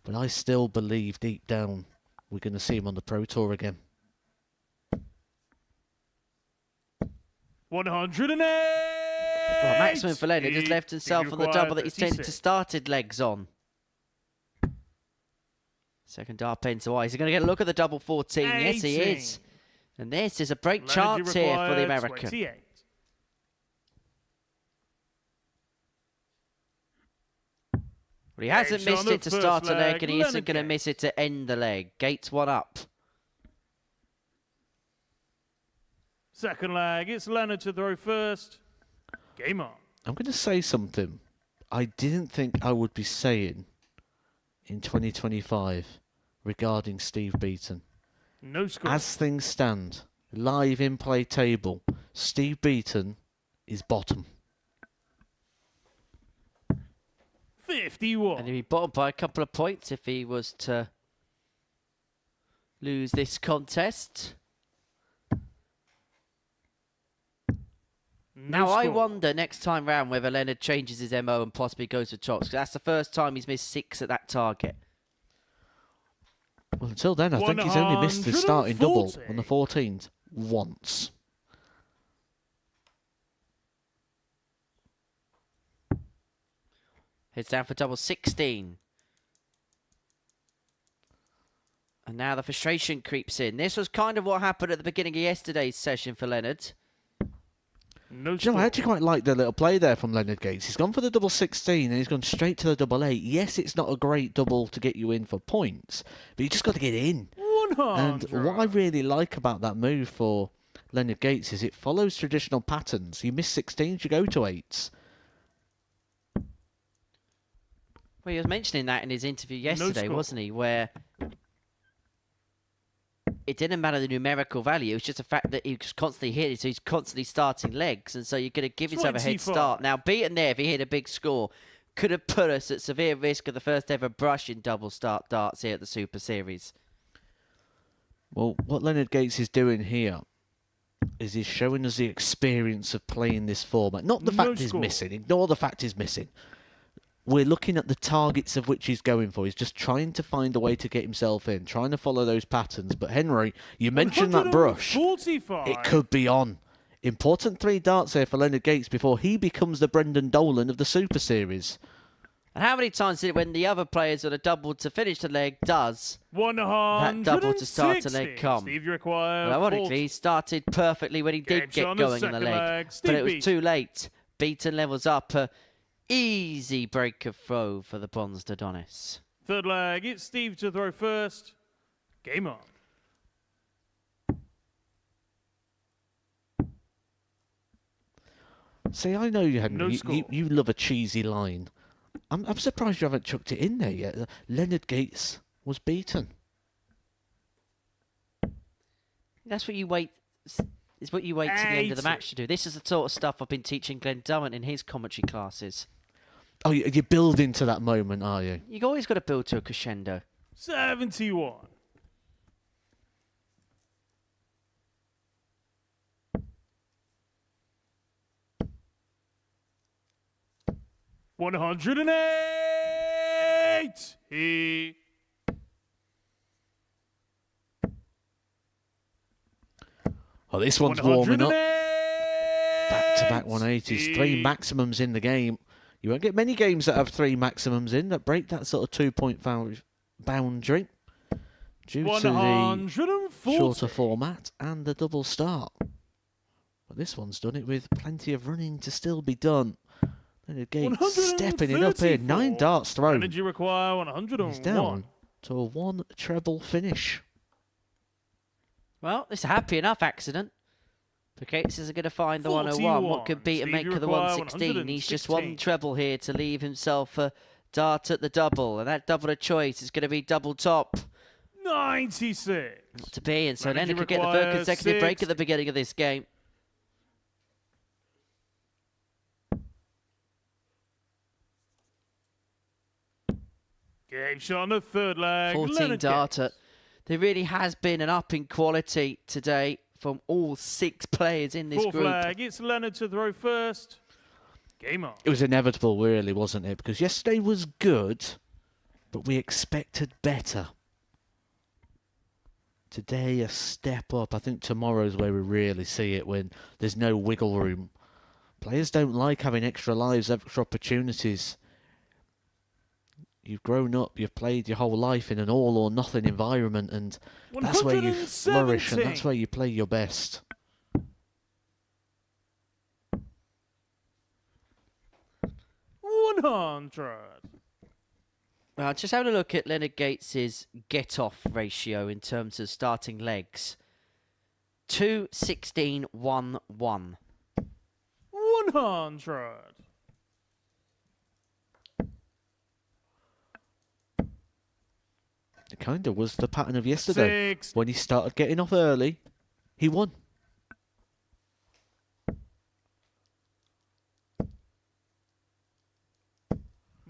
But I still believe deep down we're going to see him on the Pro Tour again.
108.
Well, Maximum for Leonard has left himself on the double that he's tended to started legs on. Second dart pen to eye. Is he going to get a look at the double 14? 18. Yes, he is. And this is a break chance here for the American.
28.
But he hasn't missed it to start a leg, and he isn't going to miss it to end the leg. Gates one up.
Second leg, it's Leonard to throw first. Game on.
I'm going to say something I didn't think I would be saying in 2025 regarding Steve Beaton.
No score.
As things stand, live in play table, Steve Beaton is bottom.
51.
And he'd be bottom by a couple of points if he was to lose this contest. Now, I wonder next time round whether Leonard changes his MO and possibly goes for chops, because that's the first time he's missed 6 at that target.
Well, until then, I think he's only missed the starting double on the 14th once.
Heads down for double 16. And now the frustration creeps in. This was kind of what happened at the beginning of yesterday's session for Leonard.
No
Do you know, I
score.
actually quite like the little play there from Leonard Gates. He's gone for the double 16 and he's gone straight to the double 8. Yes, it's not a great double to get you in for points, but you just got to get in.
100.
And what I really like about that move for Leonard Gates is it follows traditional patterns. You miss 16s, you go to 8s.
Well, he was mentioning that in his interview yesterday,
score.
wasn't he? Where it didn't matter the numerical value. It was just the fact that he was constantly hitting, so he's constantly starting legs. And so you're going to give yourself a head
25.
start. Now, Beaton there, if he hit a big score, could have put us at severe risk of the first ever brush in double start darts here at the Super Series.
Well, what Leonard Gates is doing here is he's showing us the experience of playing this format. Not the
No
fact he's
score.
missing. Ignore the fact he's missing. We're looking at the targets of which he's going for. He's just trying to find a way to get himself in, trying to follow those patterns. But Henry, you mentioned that brush.
145.
It could be on. Important 3 darts here for Leonard Gates before he becomes the Brendan Dolan of the Super Series.
And how many times did it when the other players would have doubled to finish the leg does
160.
that double to start the leg come?
Steve, you require
Well, ironically, he started perfectly when he did
Gates
get
on the
going in the
second
leg.
leg.
But
Steve
it was
Beaton.
too late. Beaton levels up. Easy break of throw for the bronzed Adonis.
Third leg, it's Steve to throw first. Game on.
See, I know you, Henry.
No
You,
score.
you love a cheesy line. I'm surprised you haven't chucked it in there yet. Leonard Gates was beaten.
That's what you wait. It's what you wait to the end of the
80.
match to do. This is the sort of stuff I've been teaching Glenn Drummond in his commentary classes.
Oh, you build into that moment, are you?
You always got to build to a crescendo.
71. $108.
Oh, this one's warming up.
108.
Back-to-back 180s. 3 maximums in the game. You won't get many games that have 3 maximums in that break that sort of 2-point boundary due to the
140.
shorter format and the double start. But this one's done it with plenty of running to still be done. Leonard Gates stepping it up here. 9 darts thrown.
Energy require 101.
He's down to a 1 treble finish.
Well, it's a happy enough accident. The Gates are going to find the 101. What could beat and
Steve,
make
you
of the
require
116? He's just 1
116.
treble here to leave himself a dart at the double. And that double of choice is going to be double top
96.
to be. And so
Energy
Leonard could get the third
requires
consecutive break
6.
at the beginning of this game.
Game shot on the third leg.
14
Leonard
darter.
Gates.
There really has been an up in quality today from all 6 players in this
Fourth
group.
leg, it's Leonard to throw first. Game on.
It was inevitable, really, wasn't it? Because yesterday was good, but we expected better. Today, a step up. I think tomorrow's where we really see it, when there's no wiggle room. Players don't like having extra lives, extra opportunities. You've grown up, you've played your whole life in an all-or-nothing environment, and that's where you flourish, and that's
117.
where you play your best.
Well, just having a look at Leonard Gates' get-off ratio in terms of starting legs. 2-16-1-1.
100.
It kind of was the pattern of yesterday.
6.
When he started getting off early, he won.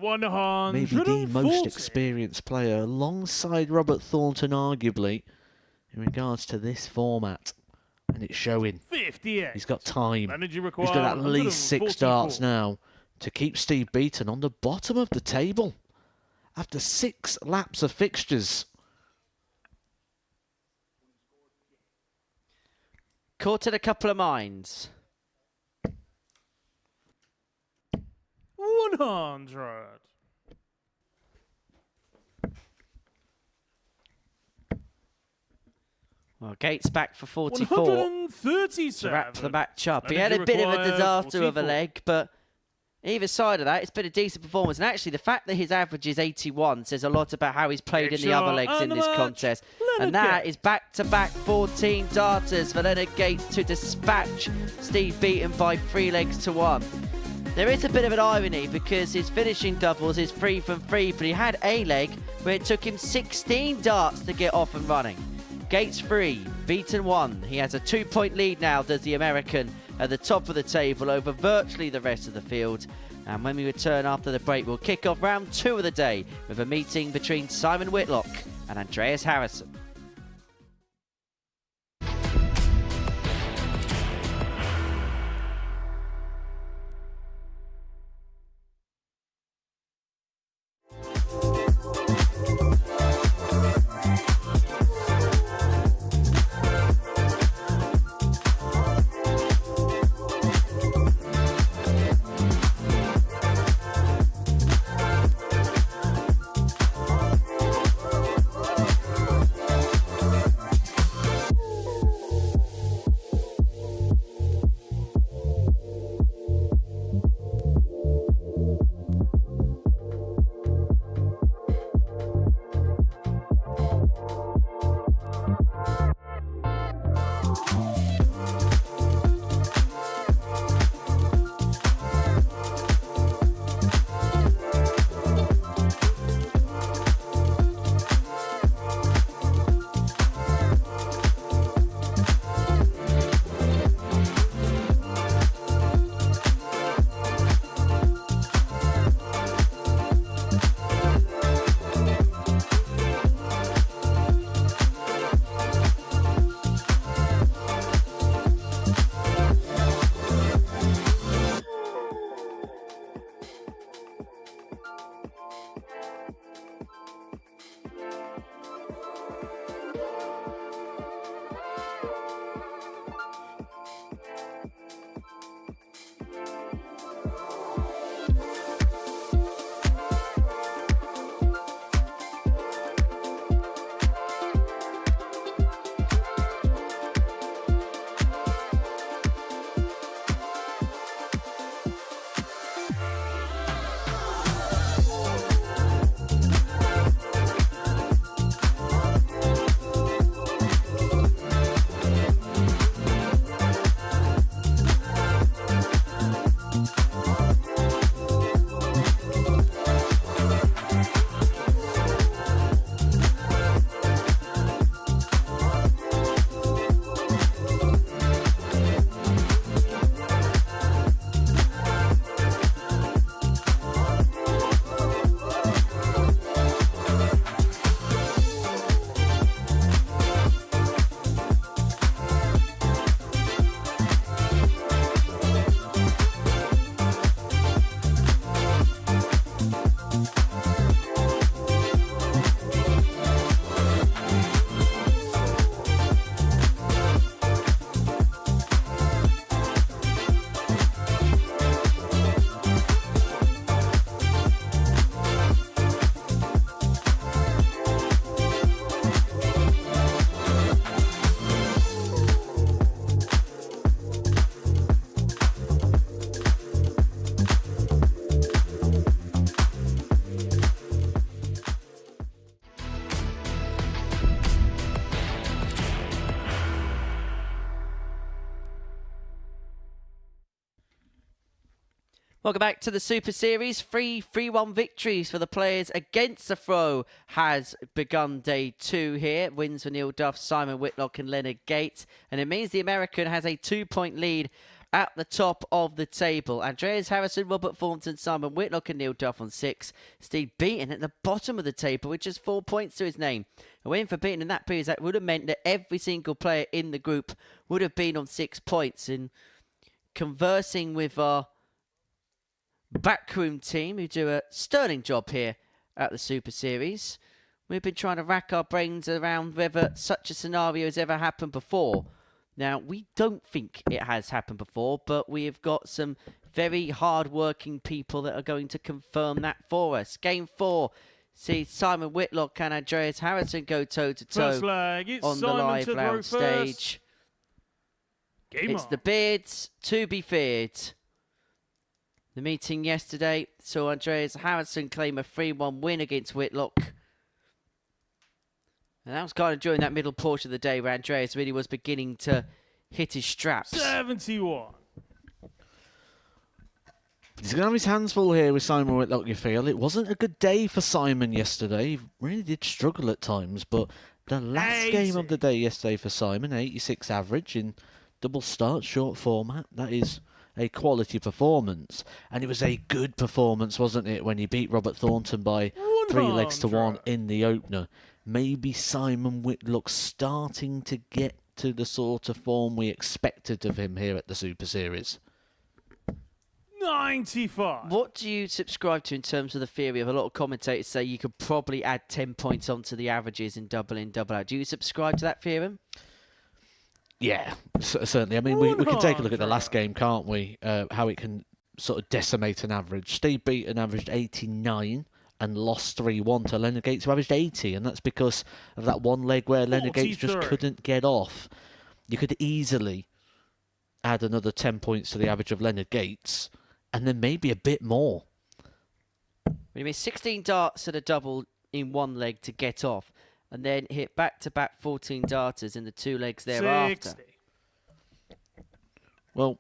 Maybe the most experienced player alongside Robert Thornton, arguably, in regards to this format. And it's showing.
58.
He's got time.
Energy
He's
required
got at least 6 darts
144.
now to keep Steve Beaton on the bottom of the table after 6 laps of fixtures.
Caught in a couple of minds.
100.
Well, Gates back for 44 to
137.
wrap the match up. He
Energy
had a bit of a
required,
disaster of a
44.
leg, but either side of that, it's been a decent performance. And actually, the fact that his average is 81 says a lot about how he's played
Big
in the other
shot
legs in
and the
this
match,
contest.
Leonard
And that
Gates.
is back-to-back 14 darters for Leonard Gates to dispatch Steve Beaton by 3 legs to 1. There is a bit of an irony because his finishing doubles is 3 from 3, but he had a leg where it took him 16 darts to get off and running. Gates 3, Beaton 1. He has a 2-point lead now, does the American, at the top of the table over virtually the rest of the field. And when we return after the break, we'll kick off round 2 of the day with a meeting between Simon Whitlock and Andreas Harrison. Welcome back to the Super Series. 3-1 victories for the players against the throw has begun day 2 here. Wins for Neil Duff, Simon Whitlock and Leonard Gates. And it means the American has a 2-point lead at the top of the table. Andreas Harrison, Robert Thornton, Simon Whitlock and Neil Duff on 6. Steve Beaton at the bottom of the table with just 4 points to his name. A win for Beaton in that period, that would have meant that every single player in the group would have been on 6 points. And conversing with our backroom team who do a sterling job here at the Super Series, we've been trying to rack our brains around whether such a scenario has ever happened before. Now, we don't think it has happened before, but we have got some very hard-working people that are going to confirm that for us. Game 4 see Simon Whitlock and Andreas Harrison go toe-to-toe
First leg, it's
on the
Simon
live
to throw
lounge
first.
stage.
Game
It's
on.
the Beards to be feared. The meeting yesterday saw Andreas Harrison claim a 3-1 win against Whitlock. And that was kind of during that middle portion of the day where Andreas really was beginning to hit his straps.
71.
He's going to have his hands full here with Simon Whitlock, you feel. It wasn't a good day for Simon yesterday. He really did struggle at times, but the last game of the day yesterday for Simon, 86 average in double start, short format, that is a quality performance. And it was a good performance, wasn't it, when he beat Robert Thornton by 3 legs to 1 in the opener. Maybe Simon Whitlock starting to get to the sort of form we expected of him here at the Super Series.
95.
What do you subscribe to in terms of the theory of a lot of commentators say you could probably add 10 points onto the averages in double in, double out? Do you subscribe to that theorem?
Yeah, certainly. I mean, we can take a look at the last game, can't we? How it can sort of decimate an average. Steve Beaton averaged 89 and lost 3-1 to Leonard Gates, who averaged 80, and that's because of that one leg where Leonard Gates just
43.
couldn't get off. You could easily add another 10 points to the average of Leonard Gates, and then maybe a bit more.
You mean 16 darts at a double in one leg to get off, and then hit back-to-back 14 darters in the 2 legs thereafter.
60.
Well,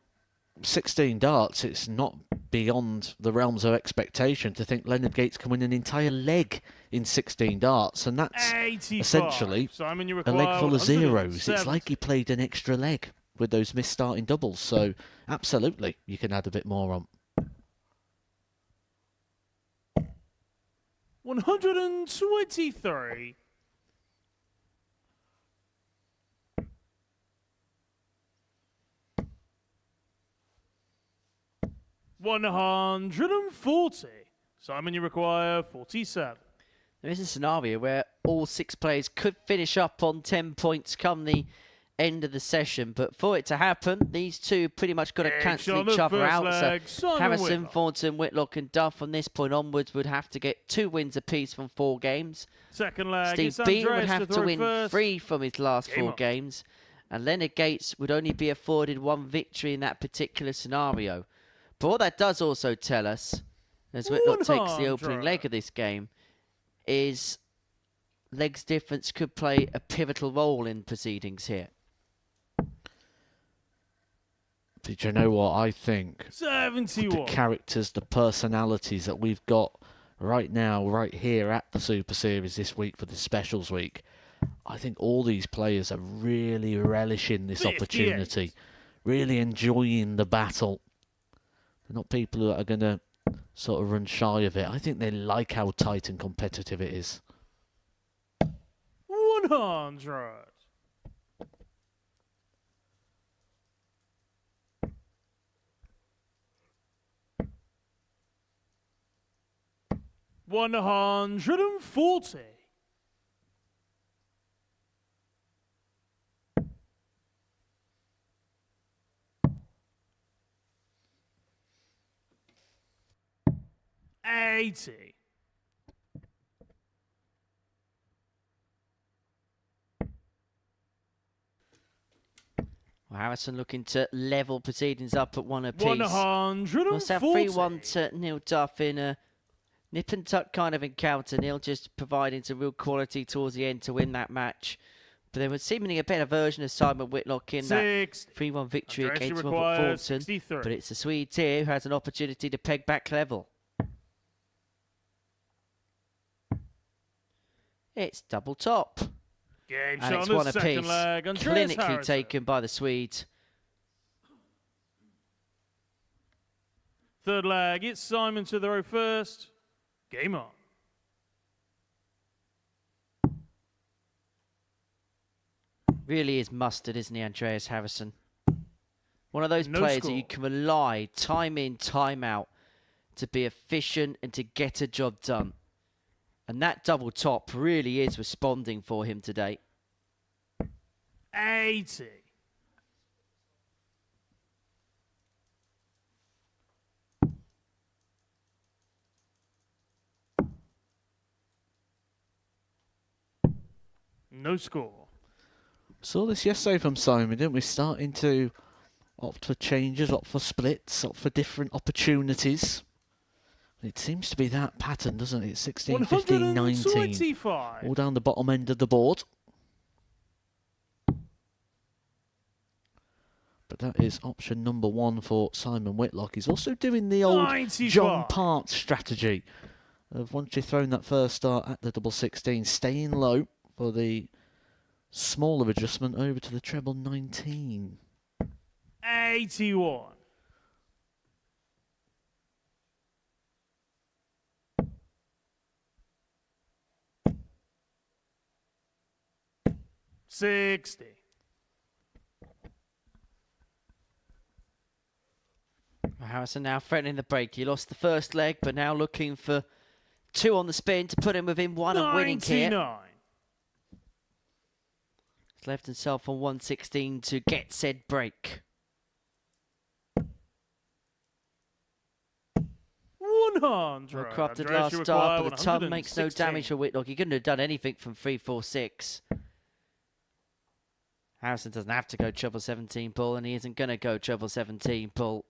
16 darts, it's not beyond the realms of expectation to think Leonard Gates can win an entire leg in 16 darts, and that's
85.
essentially
Simon, you
a
require
leg full of zeros. It's
170.
like he played an extra leg with those missed starting doubles, so absolutely you can add a bit more on.
123. $140. Simon, you require 47.
There is a scenario where all 6 players could finish up on 10 points come the end of the session, but for it to happen, these two pretty much got to cancel
on
each
the
other
first
out.
leg,
So
Simon
Harrison,
Whitlock.
Thornton, Whitlock and Duff from this point onwards would have to get 2 wins apiece from 4 games.
Second leg,
Steve
it's
Beaton would
Andreas
have to
throw
win
first.
3 from his last
Game
4
on.
games, and Leonard Gates would only be afforded 1 victory in that particular scenario. But what that does also tell us, as Whitlock takes the opening
100.
leg of this game, is legs difference could play a pivotal role in proceedings here.
Did you know what I think?
71.
The characters, the personalities that we've got right now, right here at the Super Series this week for the Specials Week, I think all these players are really relishing this
58.
opportunity, really enjoying the battle. They're not people that are going to sort of run shy of it. I think they like how tight and competitive it is.
100. $140. $80.
Well, Harrison looking to level proceedings up at 1 apiece.
140.
Must have 3-1 to Neil Duff in a nip and tuck kind of encounter. Neil just providing some real quality towards the end to win that match. But there was seemingly a better version of Simon Whitlock in that
60.
3-1 victory
Andreas,
against
you
Robert
require
Thornton.
63.
But it's the Swede here who has an opportunity to peg back level. It's double top.
Game
And
shot
it's
on
1
the second
apiece.
leg. Andreas
Clinically
Harrison.
taken by the Swedes.
Third leg, it's Simon to throw first. Game on.
Really is mustard, isn't he, Andreas Harrison? One of those
No
players that
score.
you can rely time in, time out to be efficient and to get a job done. And that double top really is responding for him today.
80. No score.
Saw this yesterday from Simon, didn't we? Starting to opt for changes, opt for splits, opt for different opportunities. It seems to be that pattern, doesn't it? 16, 15, 19.
125.
All down the bottom end of the board. But that is option number 1 for Simon Whitlock. He's also doing the old
95.
John Part strategy of once you've thrown that first start at the double 16, staying low for the smaller adjustment over to the treble 19.
81. $60.
Harrison now threatening the break. He lost the first leg, but now looking for 2 on the spin to put him within 1 of winning here.
99.
He's left himself on 116 to get said break.
100.
Well crafted
Andreas,
last
you
start,
require
but the ton makes no
116.
damage for Whitlock. He couldn't have done anything from 3-4-6. Harrison doesn't have to go treble 17 pull, and he isn't going to go treble 17 pull.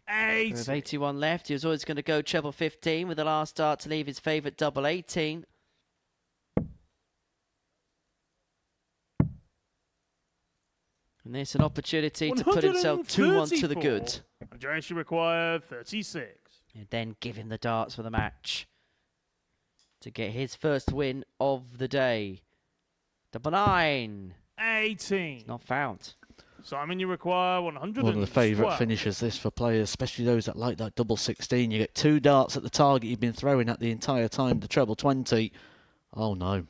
80.
With 81 left, he was always going to go treble 15 with the last start to leave his favourite double 18. And there's an opportunity to put himself 2-1 to the good.
Andreas, you require 36.
And then give him the darts for the match to get his first win of the day. Double 9.
18.
Not found.
Simon, you require 100.
One of the favourite finishers, this, for players, especially those that like that double 16. You get 2 darts at the target you've been throwing at the entire time, the treble 20. Oh no.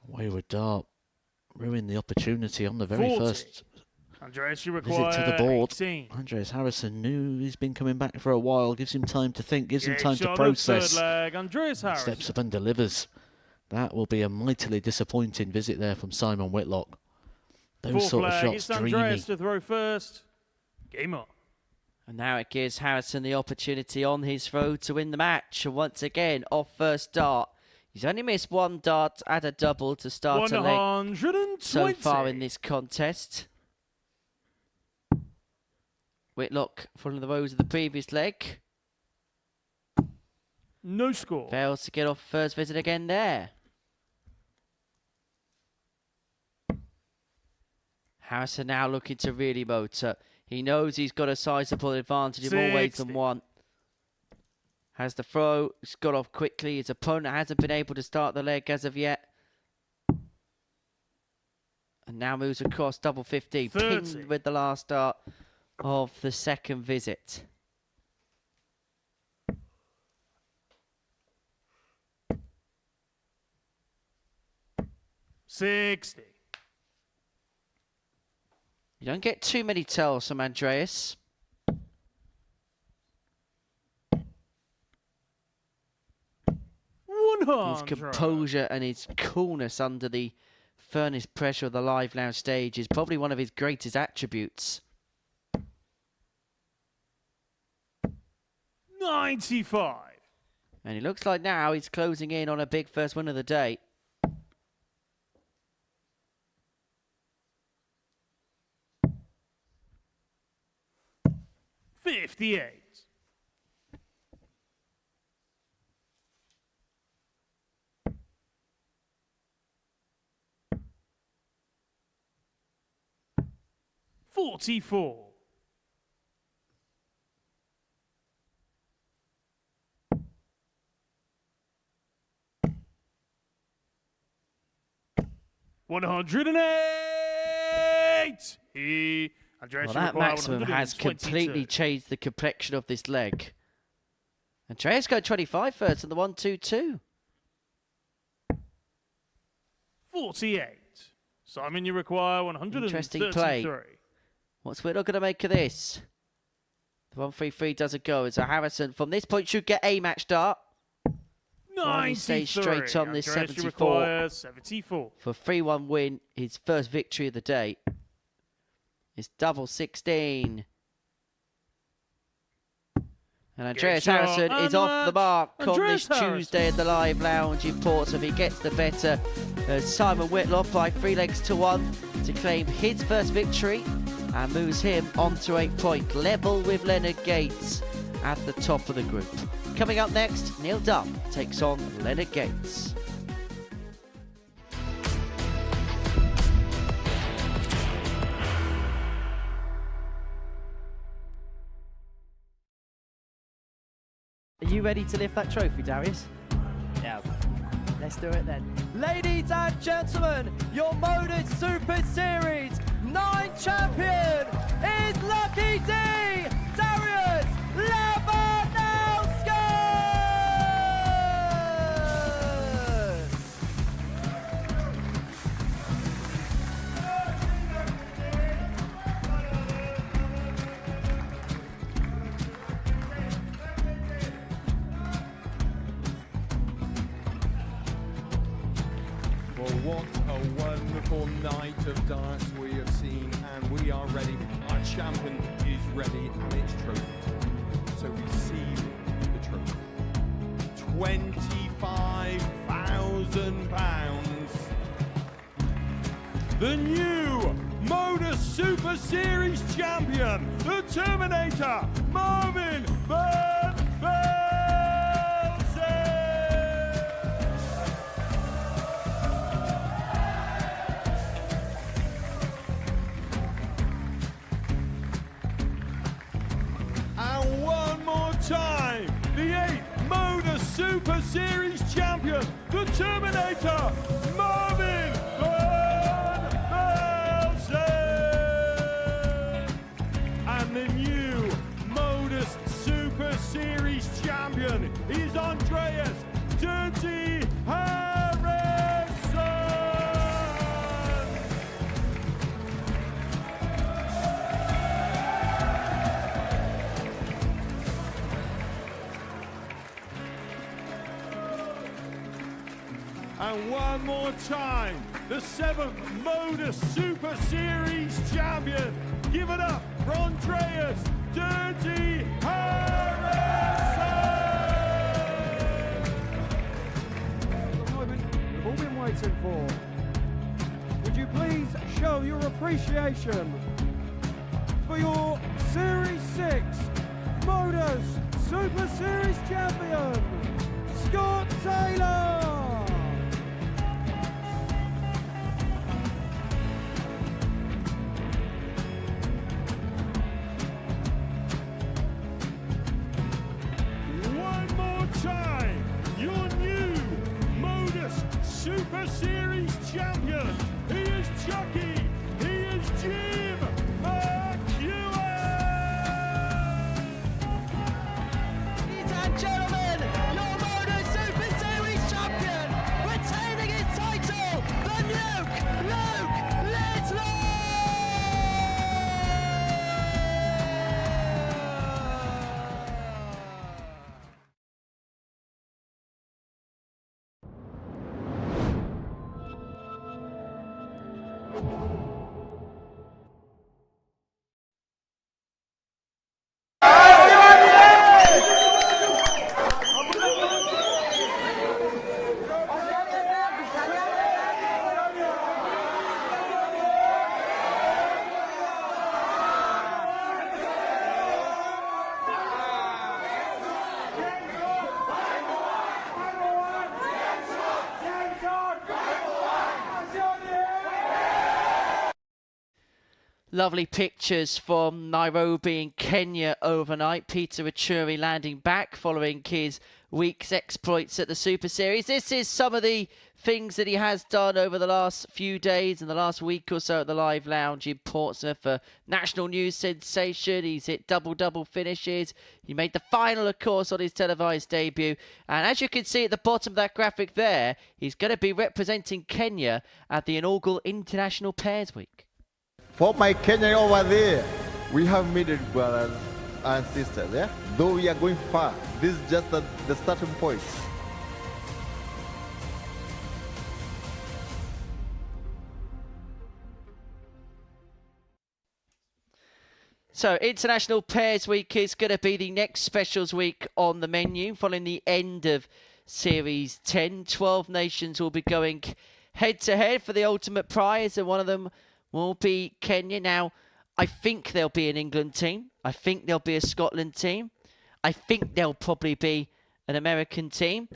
Wayward dart. Ruined the opportunity on the very
40.
first
Andreas, you
visit
require
to the board.
18.
Andreas Harrison knew he's been coming back for a while, gives him time to think, gives him
Yeah,
time to
shot on
process.
third leg. Andreas Harrison.
Steps up and delivers. That will be a mightily disappointing visit there from Simon Whitlock. Those
Fourth
sort of
leg,
shots,
it's
dreamy.
Andreas to throw first. Game on.
And now it gives Harrison the opportunity on his throw to win the match. And once again, off first dart. He's only missed 1 dart at a double to start a leg
120.
so far in this contest. Whitlock following the woes of the previous leg.
No score.
Fails to get off first visit again there. Harrison now looking to really motor. He knows he's got a sizable advantage in more ways than
60.
one. Has the throw, he's got off quickly. His opponent hasn't been able to start the leg as of yet. And now moves across double 50,
30.
pinned with the last start of the second visit.
$60.
You don't get too many tells from Andreas. His
100.
composure and his coolness under the furnace pressure of the live lounge stage is probably one of his greatest attributes.
95.
And it looks like now he's closing in on a big first win of the day.
$58. $44. $108. Andreas,
Well,
you
that
require
maximum has
122.
completely changed the complexion of this leg. Andreas got 25 first on the 1-2-2.
48. Simon, you require 133.
Interesting play. What's Whitlock going to make of this? The 1-3-3 doesn't go. So Harrison, from this point, should get a match start. He stays
93.
straight on this
Andreas, you
74.
require 74.
For 3-1 win, his first victory of the day. It's double 16. And Andreas
Get your
Harrison is off the mark on
Andreas
this
Harrison.
Tuesday at the Live Lounge in Portsmouth. He gets the better Simon Whitlock by 3-1 to claim his first victory and moves him onto 8 points, level with Leonard Gates at the top of the group. Coming up next, Neil Duff takes on Leonard Gates. Are you ready to lift that trophy, Darius?
Yes.
Let's do it then. Ladies and gentlemen, your Modus Super Series 9 champion is Lucky D, Darius Labanowski!
Well, what a wonderful night of darts we have seen, and we are ready. Our champion is ready, and it's trophy time. So receive the trophy. £25,000. The new Modus Super Series champion, the Terminator, Marvin Van Velzen. And one more time, the 8th Modus Super Series champion, the Terminator, Marvin Van Velzen. And the new Modus Super Series champion is Andreas Dirty Harrison. And one more time, the 7th Modus Super Series champion. Give it up for Andreas Dirty Harrison!
The moment we've all been waiting for. Would you please show your appreciation for your Series 6 Modus Super Series champion, Scott Taylor!
One more time, your new Modus Super Series champion. He is Chucky. He is Jim McEwen.
Ladies and gentlemen, your Modus Super Series champion, retaining his title, the Nuke, Luke Whitlock! Lovely pictures from Nairobi in Kenya overnight. Peter Achuri landing back following his week's exploits at the Super Series. This is some of the things that he has done over the last few days and the last week or so at the Live Lounge in Portsmouth. A national news sensation. He's hit double-double finishes. He made the final, of course, on his televised debut. And as you can see at the bottom of that graphic there, he's going to be representing Kenya at the inaugural International Pairs Week.
For my Kenyan over there, we have made it, brothers and sisters, yeah? Though we are going far, this is just the starting point.
So, International Pairs Week is going to be the next specials week on the menu. Following the end of Series 10, 12 nations will be going head-to-head for the ultimate prize, and one of them will be Kenya. Now, I think there'll be an England team. I think there'll be a Scotland team. I think there'll probably be an American team.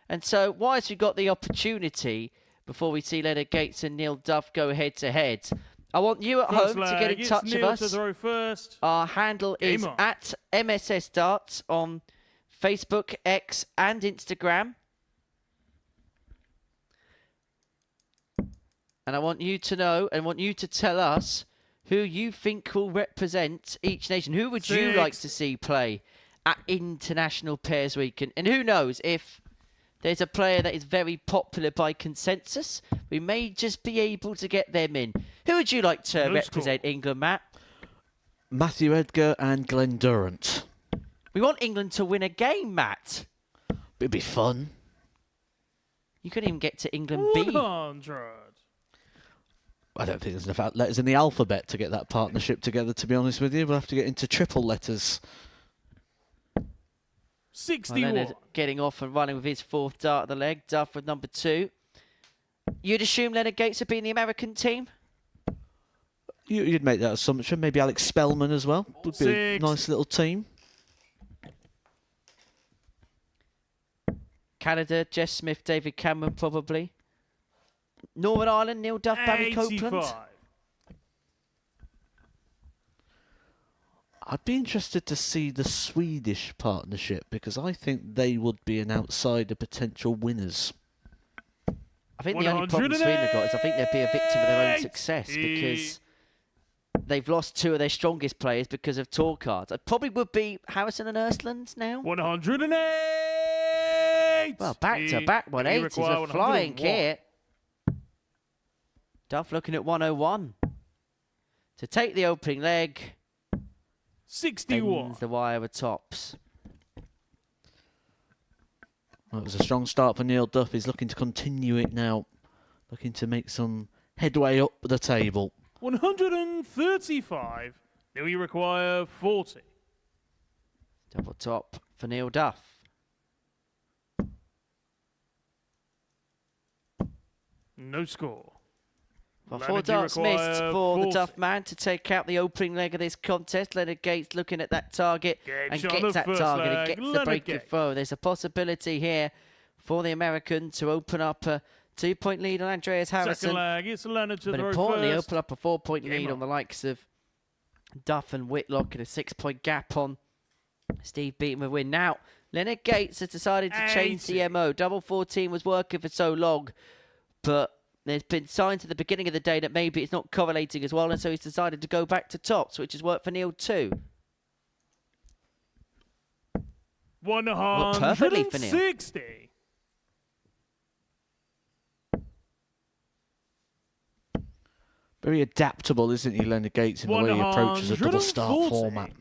And so, whilst we've got the opportunity, before we see Leonard Gates and Neil Duff go head-to-head, I want you at home to get in touch with us.
To throw first.
Our handle is at MSS Darts on Facebook, X and Instagram. And I want you to know and want you to tell us who you think will represent each nation. Who would you like to see play at International Pairs Week? And who knows, if there's a player that is very popular by consensus, we may just be able to get them in. Who would you like to represent England, Matt?
Matthew Edgar and Glenn Durrant.
We want England to win a game, Matt.
It'd be fun.
You couldn't even get to England B.
100.
I don't think there's enough letters in the alphabet to get that partnership together, to be honest with you. We'll have to get into triple letters.
61.
Leonard getting off and running with his fourth dart of the leg. Duff with number 2. You'd assume Leonard Gates would be in the American team?
You'd make that assumption. Maybe Alex Spellman as well. Would be a nice little team.
Canada, Jess Smith, David Cameron probably. Northern Ireland, Neil Duff, Barry Copeland.
I'd be interested to see the Swedish partnership, because I think they would be an outsider potential winners.
I think the only problem Sweden have got is I think they'd be a victim of their own success, because they've lost 2 of their strongest players because of tour cards. It probably would be Harrison and Erstland now.
108.
Well, back-to-back 180s is a flying kit. Duff looking at 101. To take the opening leg.
61.
The wire with tops.
Well, it was a strong start for Neil Duff. He's looking to continue it now. Looking to make some headway up the table.
135. Now you require 40.
Double top for Neil Duff.
No score.
Well, 4 darts missed for the Duff man to take out the opening leg of this contest. Leonard Gates looking at that target and gets that target and gets the breaking throw. There's a possibility here for the American to open up a 2-point lead on Andreas Harrison.
Second leg, it's Leonard to
but
throw
importantly,
first.
open up a 4-point lead on the likes of Duff and Whitlock, and a 6-point gap on Steve Beaton with win. Now, Leonard Gates has decided to change the MO. Double 14 was working for so long, but there's been signs at the beginning of the day that maybe it's not correlating as well, and so he's decided to go back to tops, which has worked for Neil too.
160.
Very adaptable, isn't he, Leonard Gates, in the way he approaches a double start format.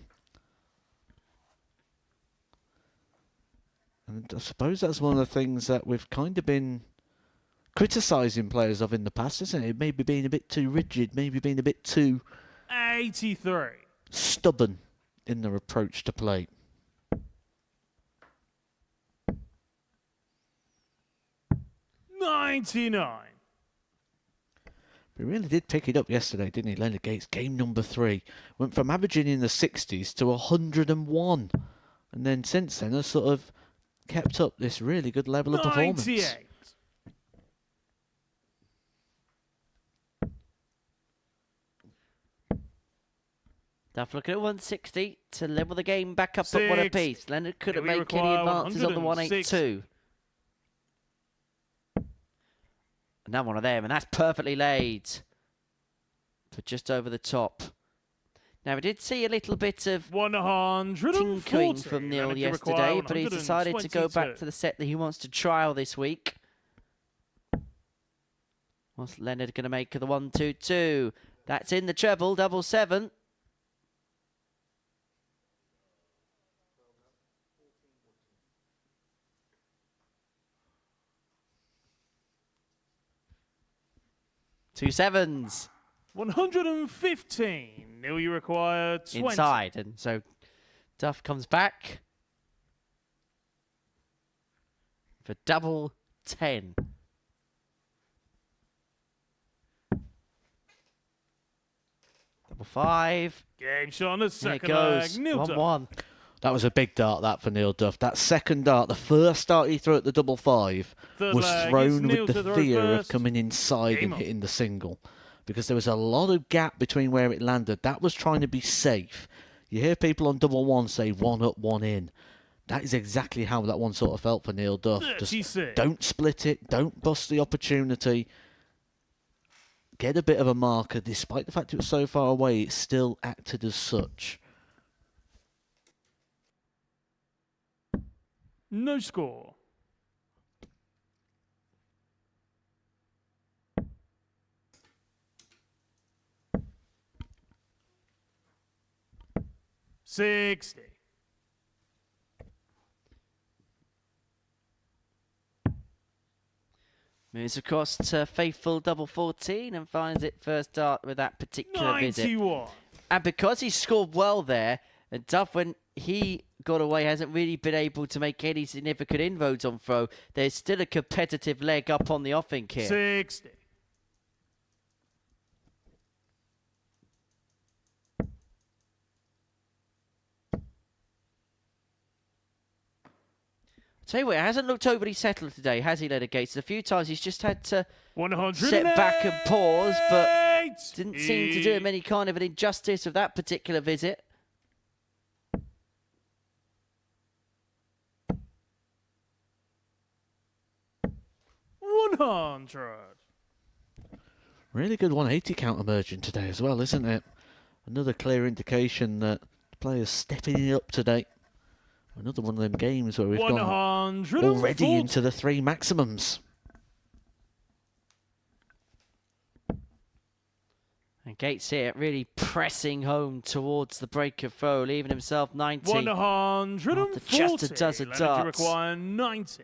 And I suppose that's one of the things that we've kind of been criticising players of in the past, isn't it? Maybe being a bit too rigid, maybe being a bit too
83.
Stubborn in their approach to play.
$99.
He really did pick it up yesterday, didn't he, Leonard Gates? Game number 3. Went from averaging in the 60s to 101. And then since then has sort of kept up this really good level of performance.
98.
Duff looking at 160 to level the game back up at 1 apiece. Leonard couldn't make any advances on the 182. Another one of them, and that's perfectly laid for just over the top. Now, we did see a little bit of tinkering from Neil yesterday, but he's decided to go back to the set that he wants to trial this week. What's Leonard going to make of the 1-2-2? That's in the treble, double 7. Two sevens.
115. Neil, you require 20.
inside. And so Duff comes back for double 10. Double 5.
Game shot on the
There it
second
goes.
leg. Neil Duff.
1-1.
That was a big dart, that, for Neil Duff. That second dart, the first dart he threw at the double 5,
Third
was
leg, it's
thrown
Neil
with
to
the
throw
fear of
first.
coming inside
Game
and
on.
hitting the single. Because there was a lot of gap between where it landed. That was trying to be safe. You hear people on double 1 say 1 up, 1 in. That is exactly how that one sort of felt for Neil Duff. Just
36.
don't split it. Don't bust the opportunity. Get a bit of a marker. Despite the fact it was so far away, it still acted as such.
No score. $60.
Moves across to faithful double 14 and finds it first dart with that particular visit.
91.
And because he scored well there, and Duff, when he got away, hasn't really been able to make any significant inroads on throw, there's still a competitive leg up on the offing here.
60.
Tell you what, it hasn't looked overly settled today, has he, Leonard Gates? A few times he's just had to
100.
set back and pause, but didn't seem to do him any kind of an injustice of that particular visit.
Really good 180 count emerging today as well, isn't it? Another clear indication that the players stepping it up today. Another one of them games where we've gone
140.
already into the 3 maximums.
And Gates here really pressing home towards the break of throw, leaving himself 90.
140.
Just a dozen
Leonard,
darts.
You require 90.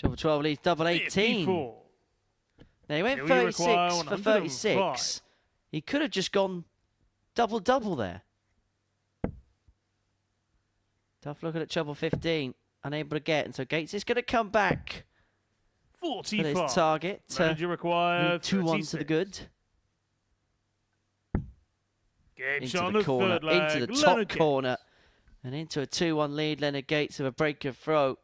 Double 12 leads double 18.
54.
Now he went
Neil, you
36
require
for
105.
36. He could have just gone double-double there. Tough looking at treble 15. Unable to get. And so Gates is going to come back for
45.
his target.
Leonard, you require
2-1 to the
36.
good.
Game
Into
shot on
the
the
corner.
third leg.
Into the top
Leonard Gates.
corner. And into a 2-1 lead. Leonard Gates of a break of throw.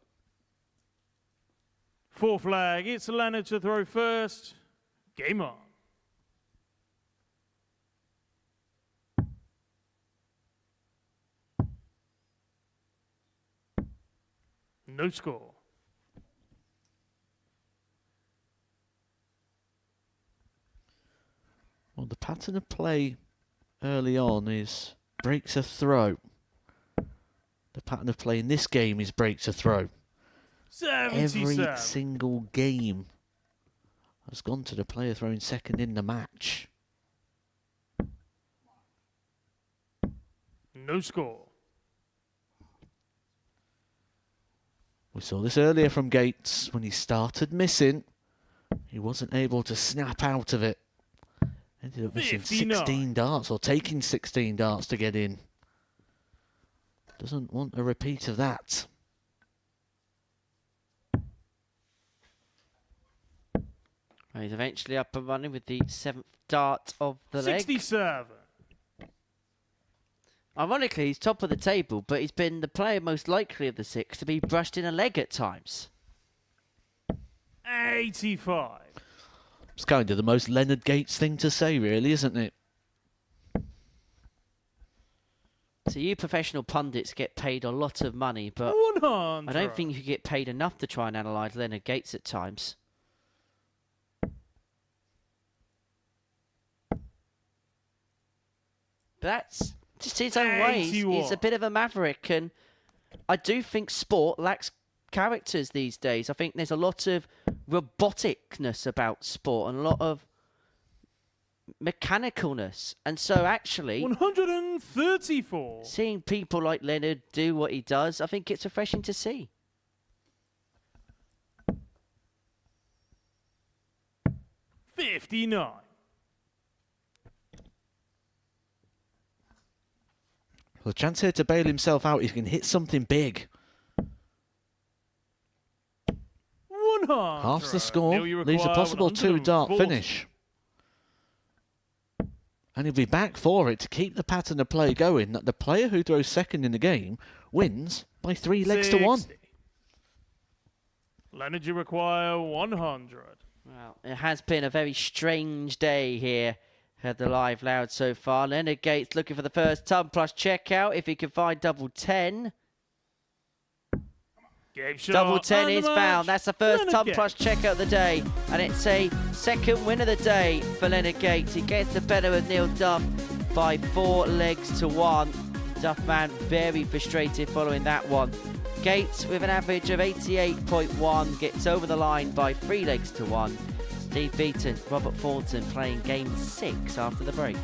Fourth leg. It's Leonard to throw first. Game on. No score.
Well, the pattern of play early on is breaks a throw. The pattern of play in this game is breaks a throw.
77.
Every single game has gone to the player throwing second in the match.
No score.
We saw this earlier from Gates. When he started missing, he wasn't able to snap out of it. Ended up missing
59.
16 darts, or taking 16 darts to get in. Doesn't want a repeat of that.
He's eventually up and running with the 7th dart of the leg.
67.
Ironically, he's top of the table, but he's been the player most likely of the 6 to be brushed in a leg at times.
85.
It's kind of the most Leonard Gates thing to say, really, isn't it?
So you professional pundits get paid a lot of money, but
100.
I don't think you get paid enough to try and analyse Leonard Gates at times. But that's just his own way. He's a bit of a maverick, and I do think sport lacks characters these days. I think there's a lot of roboticness about sport and a lot of mechanicalness. And so actually,
134.
seeing people like Leonard do what he does, I think it's refreshing to see.
$59.
Well, a chance here to bail himself out. He can hit something big.
100.
Half the score
Neil, you
leaves a
require
possible 2-dart
140.
finish. And he'll be back for it to keep the pattern of play going, that the player who throws second in the game wins by 3 legs to 1.
60. Leonard, you require 100.
Well, it has been a very strange day here at the Live Loud so far. Leonard Gates looking for the first ton plus checkout if he can find double 10.
Game shot.
Double 10
and the
is
match.
found. That's the first
Leonard
ton
Gates.
plus checkout of the day. And it's a second win of the day for Leonard Gates. He gets the better of Neil Duff by 4 legs to 1. Duff man very frustrated following that one. Gates with an average of 88.1 gets over the line by 3 legs to 1. Steve Beaton, Robert Thornton playing game 6 after the break.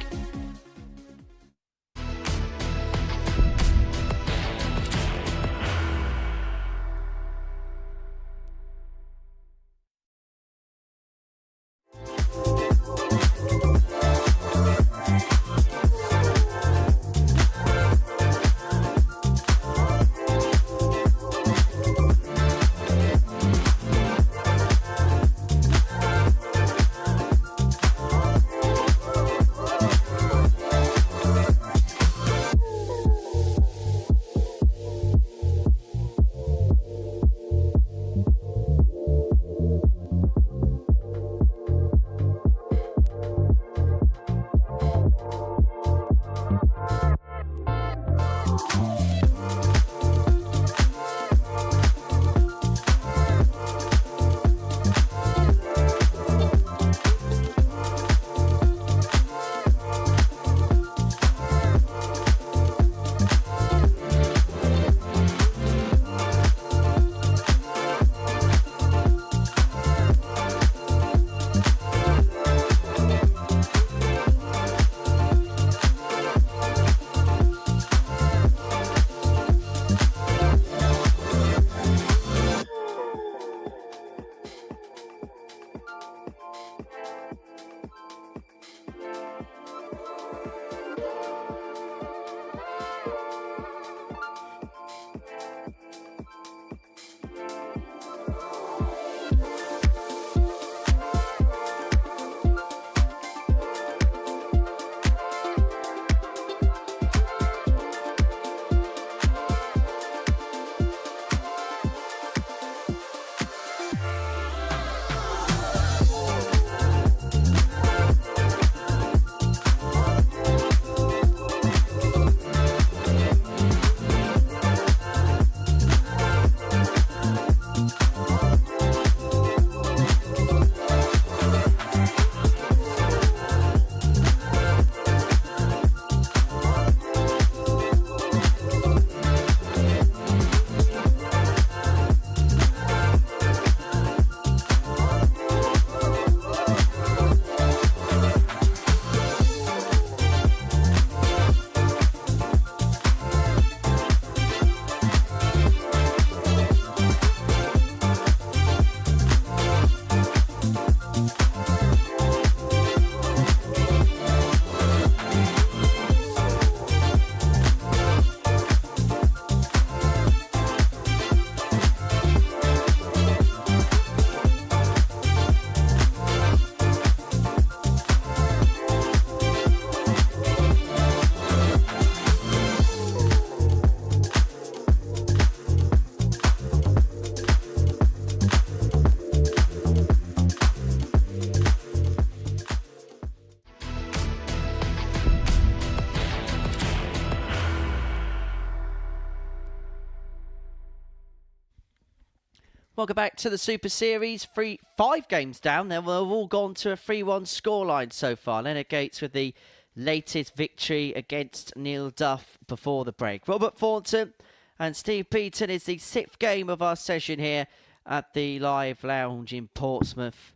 Welcome back to the Super Series. 5 games down. Then we've all gone to a 3-1 scoreline so far. Leonard Gates with the latest victory against Neil Duff before the break. Robert Thornton and Steve Beaton is the 6th game of our session here at the Live Lounge in Portsmouth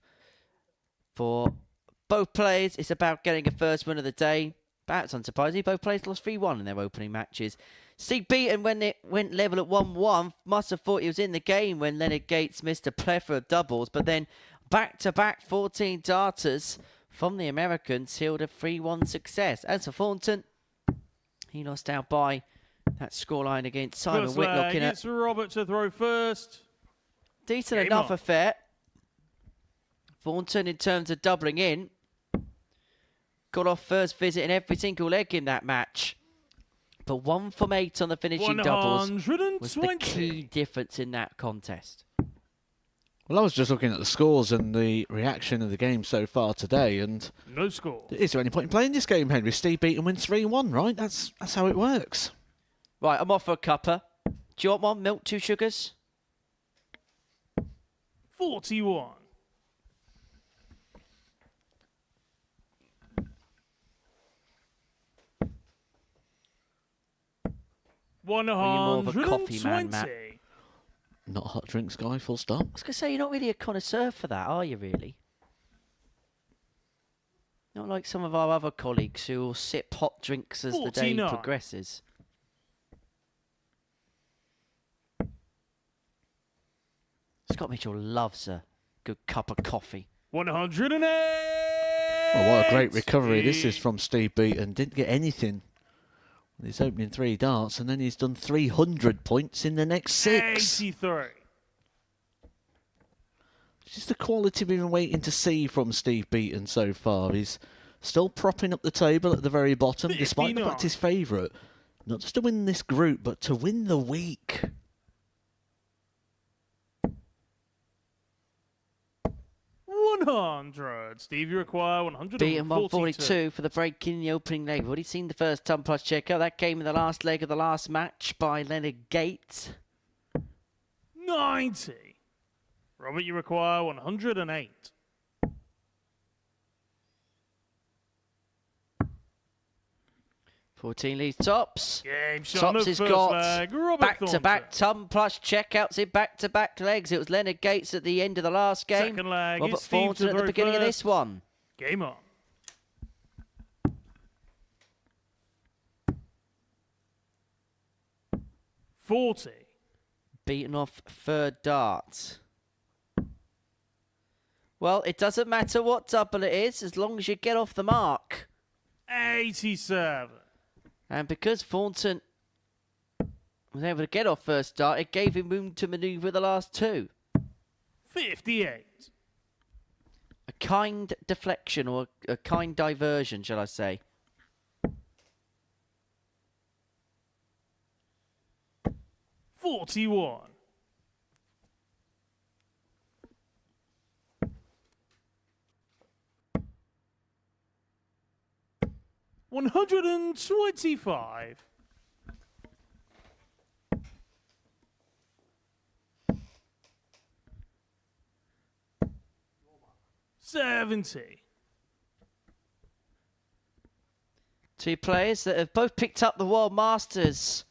for both players, it's about getting a first win of the day. Perhaps unsurprisingly, both players lost 3-1 in their opening matches. Steve Beaton, when it went level at 1-1, must have thought he was in the game when Leonard Gates missed a plethora of doubles, but then back-to-back 14 darters from the Americans sealed a 3-1 success. As for Thornton, he lost out by that scoreline against Simon
First
Whitlock
leg,
in a
it's Robert to throw first.
decent
Game
enough
on.
affair. Thornton, in terms of doubling in, got off first visit in every single leg in that match. But 1 from 8 on the finishing doubles was the
120.
key difference in that contest.
Well, I was just looking at the scores and the reaction of the game so far today, and
No score.
is there any point in playing this game, Henry? Steve Beaton wins 3-1, right? That's how it works.
Right, I'm off for a cuppa. Do you want one? Milk, 2 sugars?
41.
you more of a coffee man, Matt?
120.
Not a hot drinks guy, full stop.
I was going to say, you're not really a connoisseur for that, are you, really? Not like some of our other colleagues who will sip hot drinks as the day
49.
progresses. Scott Mitchell loves a good cup of coffee.
108.
Oh, what a great recovery this is from Steve Beaton. Didn't get anything with his opening 3 darts, and then he's done 300 points in the next 6.
83.
Just the quality we've been waiting to see from Steve Beaton so far. He's still propping up the table at the very bottom, despite the
59.
fact his favourite. Not just to win this group, but to win the week.
100. Steve, you require 142.
Beaton 142 for the break in the opening leg. We've already seen the first ton plus checkout. That came in the last leg of the last match by Leonard Gates.
90. Robert, you require 108.
$14 leads Tops.
Game shot
Tops
on the
has
first
got
leg. Robert
back-to-back
Thornton.
ton plus checkouts in back-to-back legs. It was Leonard Gates at the end of the last game.
Second leg,
Robert
it's Steve
Thornton
to
at the
throw
beginning of
first.
this one.
Game on. 40.
Beaten off third dart. Well, it doesn't matter what double it is, as long as you get off the mark.
87.
And because Thornton was able to get off first dart, it gave him room to manoeuvre the last 2.
58.
A kind deflection, or a kind diversion, shall I say.
41. 125. 70.
2 players that have both picked up the World Masters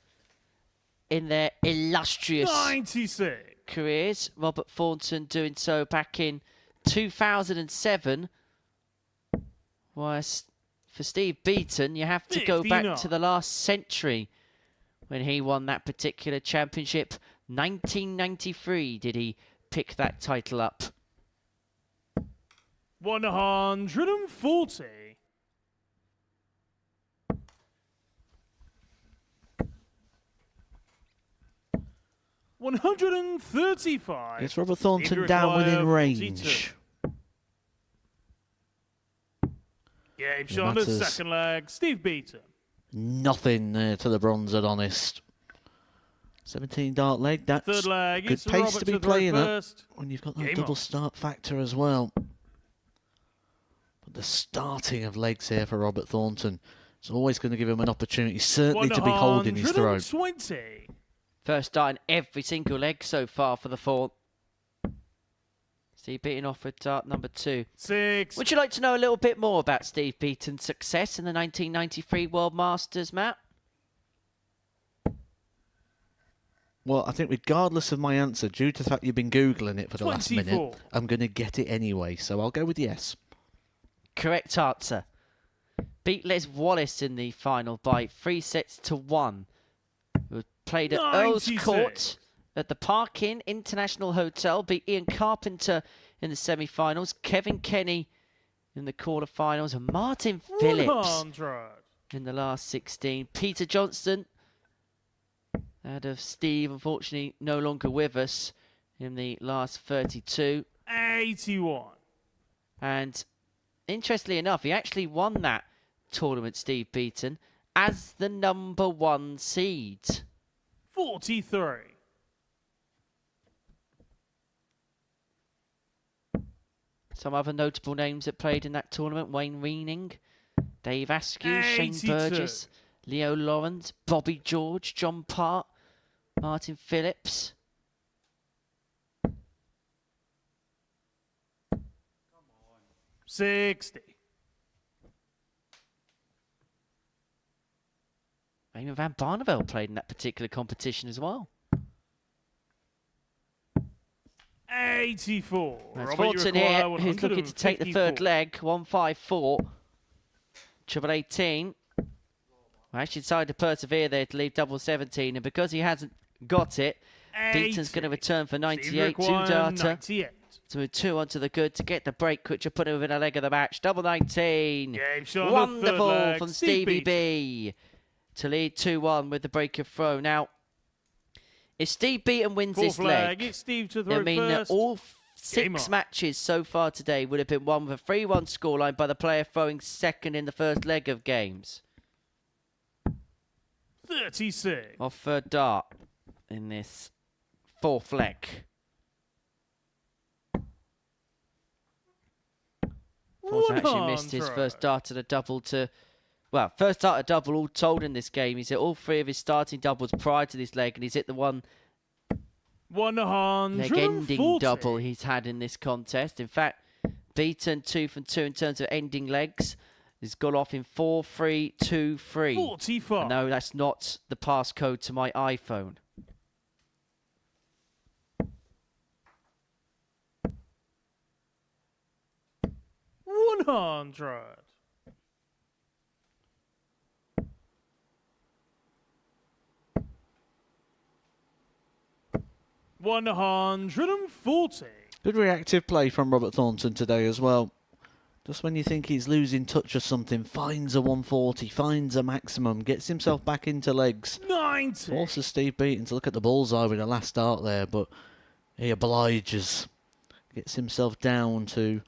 in their illustrious
96.
careers. Robert Thornton doing so back in 2007. Whilst for Steve Beaton, you have to go back
59.
to the last century when he won that particular championship. 1993 did he pick that title up.
140. 135.
It's Robert Thornton
Steve
down
require
within
42.
range.
Game shot on the
matters.
second leg. Steve Beaton.
Nothing there to the bronze adonis. 17 dart leg, that's
Third leg.
good
It's
pace
Robert
to be
throw
playing at
first.
when you've got that
Game
double
on.
start factor as well. But the starting of legs here for Robert Thornton is always going to give him an opportunity, certainly to be holding his throat.
120.
First dart in every single leg so far for the Thorn. Steve Beaton off with dart number 2.
6.
Would you like to know a little bit more about Steve Beaton's success in the 1993 World Masters, Matt?
Well, I think regardless of my answer, due to the fact you've been Googling it for the last
24.
minute, I'm going to get it anyway, so I'll go with yes.
correct answer. Beat Les Wallace in the final by 3-1. We played at Earl's
96.
Court at the Park Inn International Hotel. Beat Ian Carpenter in the semi-finals. Kevin Kenny in the quarter-finals. And Martin Phillips
100.
in the last 16. Peter Johnston, out of Steve, unfortunately no longer with us in the last 32.
81.
And interestingly enough, he actually won that tournament, Steve Beaton, as the #1 seed.
43.
Some other notable names that played in that tournament: Wayne Reening, Dave Askew, Shane
82.
Burgess, Leo Lawrence, Bobby George, John Part, Martin Phillips.
60.
Raymond Van Barneveld played in that particular competition as well.
84.
That's
Robert, you
Thornton
require
here, who's looking to take the third
154.
leg. 154. Triple 18. Well, actually decided to persevere there to leave double 17, and because he hasn't got it, Beaton's going to return for 98 to Data.
98.
To move 2 onto the good to get the break, which will put him within a leg of the match. Double 19.
Game shot on the third
Wonderful
leg.
from
Steve
Stevie
Beaton.
B to lead 2-1 with the break of throw. Now, if Steve Beaton wins
Fourth
this
leg.
leg,
It's Steve to throw
I mean that
first.
all
Game
6
on.
matches so far today would have been won with a 3-1 scoreline by the player throwing second in the first leg of games.
36.
Off third dart in this 4th leg. Thornton actually missed his
100.
first dart at a double to... Well, first dart at double all told in this game. He's hit all 3 of his starting doubles prior to this leg, and he's hit the one
140.
leg-ending double he's had in this contest. In fact, Beaton 2 from 2 in terms of ending legs. He's got off in 4-3-2-3.
45.
No, that's not the passcode to my iPhone.
$100. 140.
Good reactive play from Robert Thornton today as well. Just when you think he's losing touch or something, finds a 140, finds a maximum, gets himself back into legs.
90.
Forces Steve Beaton to look at the bullseye with the last dart there, but he obliges. Gets himself down to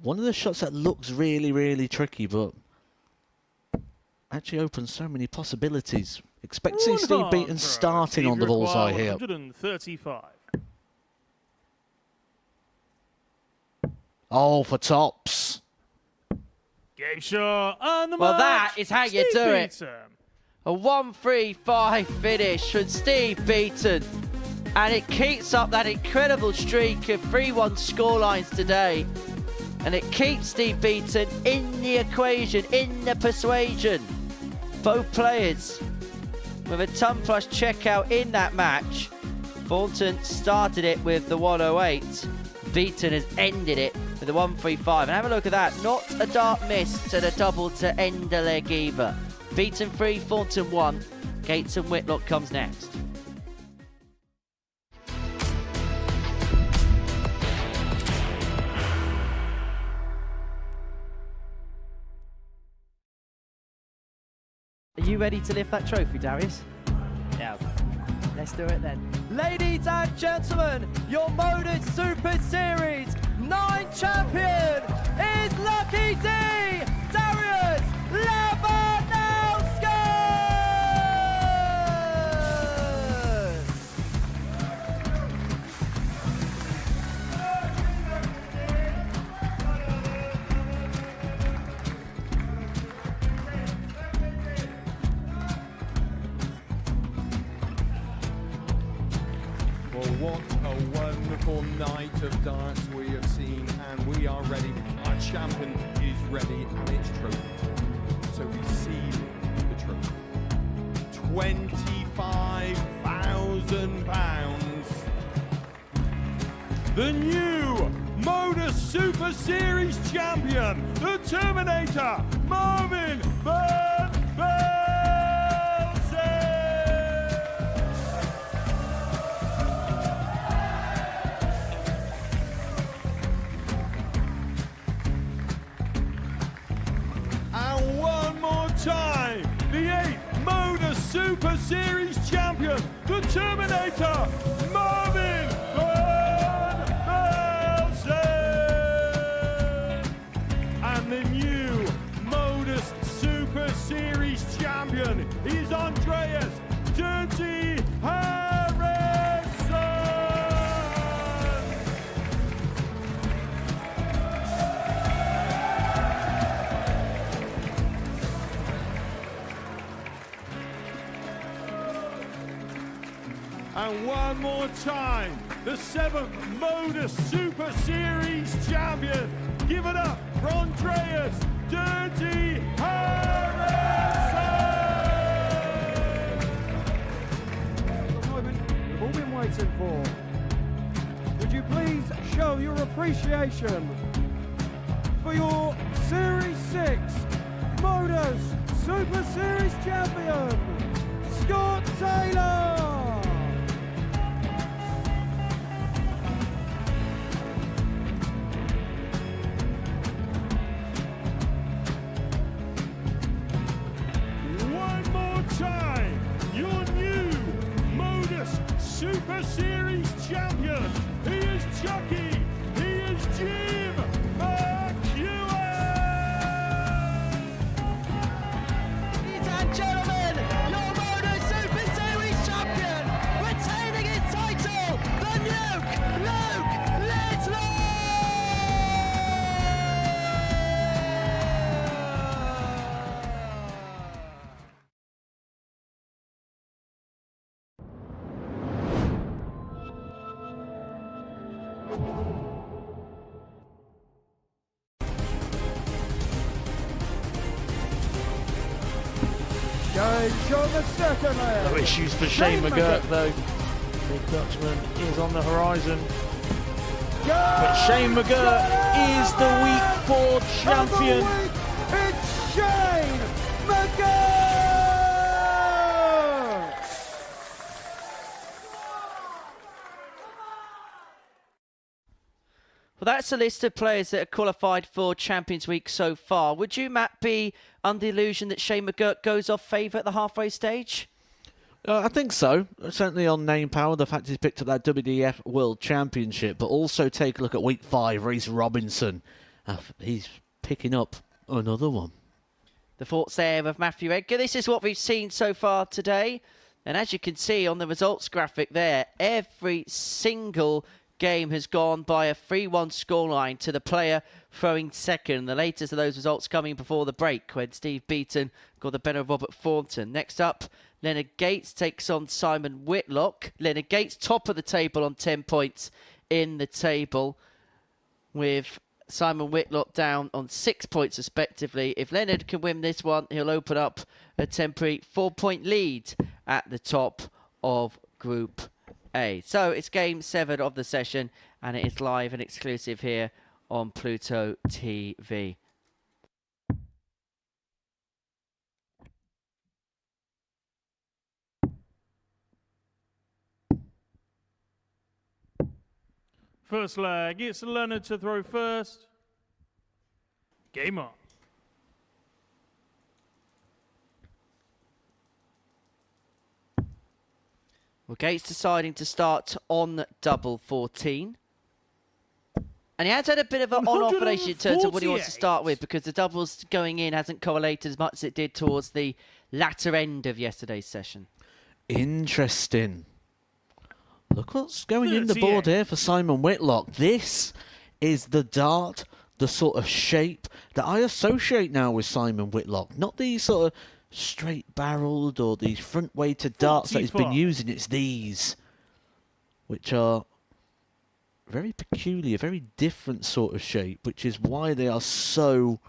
one of the shots that looks really, really tricky, but actually opens so many possibilities. Expect to see Steve Beaton starting on the bullseye here.
135.
Oh, for tops.
Game shot and the
Well,
match.
that is how you
Steve
do it.
Beaton.
A 1-3-5 finish from Steve Beaton. And it keeps up that incredible streak of 3-1 scorelines today. And it keeps Steve Beaton in the equation, in the persuasion. Both players with a ton plus checkout in that match. Thornton started it with the 108. Beaton has ended it with the 135. And have a look at that. Not a dart miss to the double to end the leg either. Beaton 3, Thornton 1. Gates and Whitlock comes next. Are you ready to lift that trophy, Darius? Yeah. Let's do it then. Ladies and gentlemen, your Modus Super Series 9 champion is Lucky D, Darius Labanowski!
Well, what a wonderful night of darts we have seen, and we are ready. Our champion is ready, and it's trophy time. So receive the trophy. £25,000.
The new Modus Super Series champion, the Terminator, Marvin Van Velzen. And one more time, the 8th Modus Super Series champion, the Terminator, Marvin Van Velzen. And the new Modus Super Series champion is Andreas Dirty Harrison. And one more time, the 7th Modus Super Series champion. Give it up for Andreas Dirty Harrison.
The moment we've all been waiting for. Would you please show your appreciation for your Series 6 Modus Super Series champion, Scott Taylor?
One more time, your new Modus Super Series champion. He is Chucky. He is Jim McEwen.
Ladies and gentlemen, your Modus Super Series champion, retaining his title, the Nuke, Luke Lidlow!
Change on the second leg.
No issues for Shane McGurk though. Big Dutchman is on the horizon. But Shane McGurk is the Week 4 champion.
It's Shane McGurk!
Well, that's a list of players that are qualified for Champions Week so far. Would you, Matt, be under the illusion that Shane McGurk goes off favourite at the halfway stage?
I think so. Certainly on name power, the fact he's picked up that WDF World Championship, but also take a look at Week 5, Reece Robinson. He's picking up another one.
The thoughts there of Matthew Edgar. This is what we've seen so far today. And as you can see on the results graphic there, every single game has gone by a 3-1 scoreline to the player throwing second. The latest of those results coming before the break when Steve Beaton got the better of Robert Thornton. Next up, Leonard Gates takes on Simon Whitlock. Leonard Gates top of the table on 10 points in the table, with Simon Whitlock down on 6 points respectively. If Leonard can win this one, he'll open up a temporary 4-point lead at the top of Group A. So it's game 7 of the session, and it is live and exclusive here on Pluto TV.
First leg, it's Leonard to throw first. Game on.
Well, Gates deciding to start on double 14. And he has had a bit of an on-off relationship in terms of what he wants to start with, because the doubles going in hasn't correlated as much as it did towards the latter end of yesterday's session.
Interesting. Look what's going in the board here for Simon Whitlock. This is the dart, the sort of shape that I associate now with Simon Whitlock. Not these sort of straight-barreled or these front-weighted darts that he's been using. It's these, which are very peculiar, very different sort of shape, which is why they are so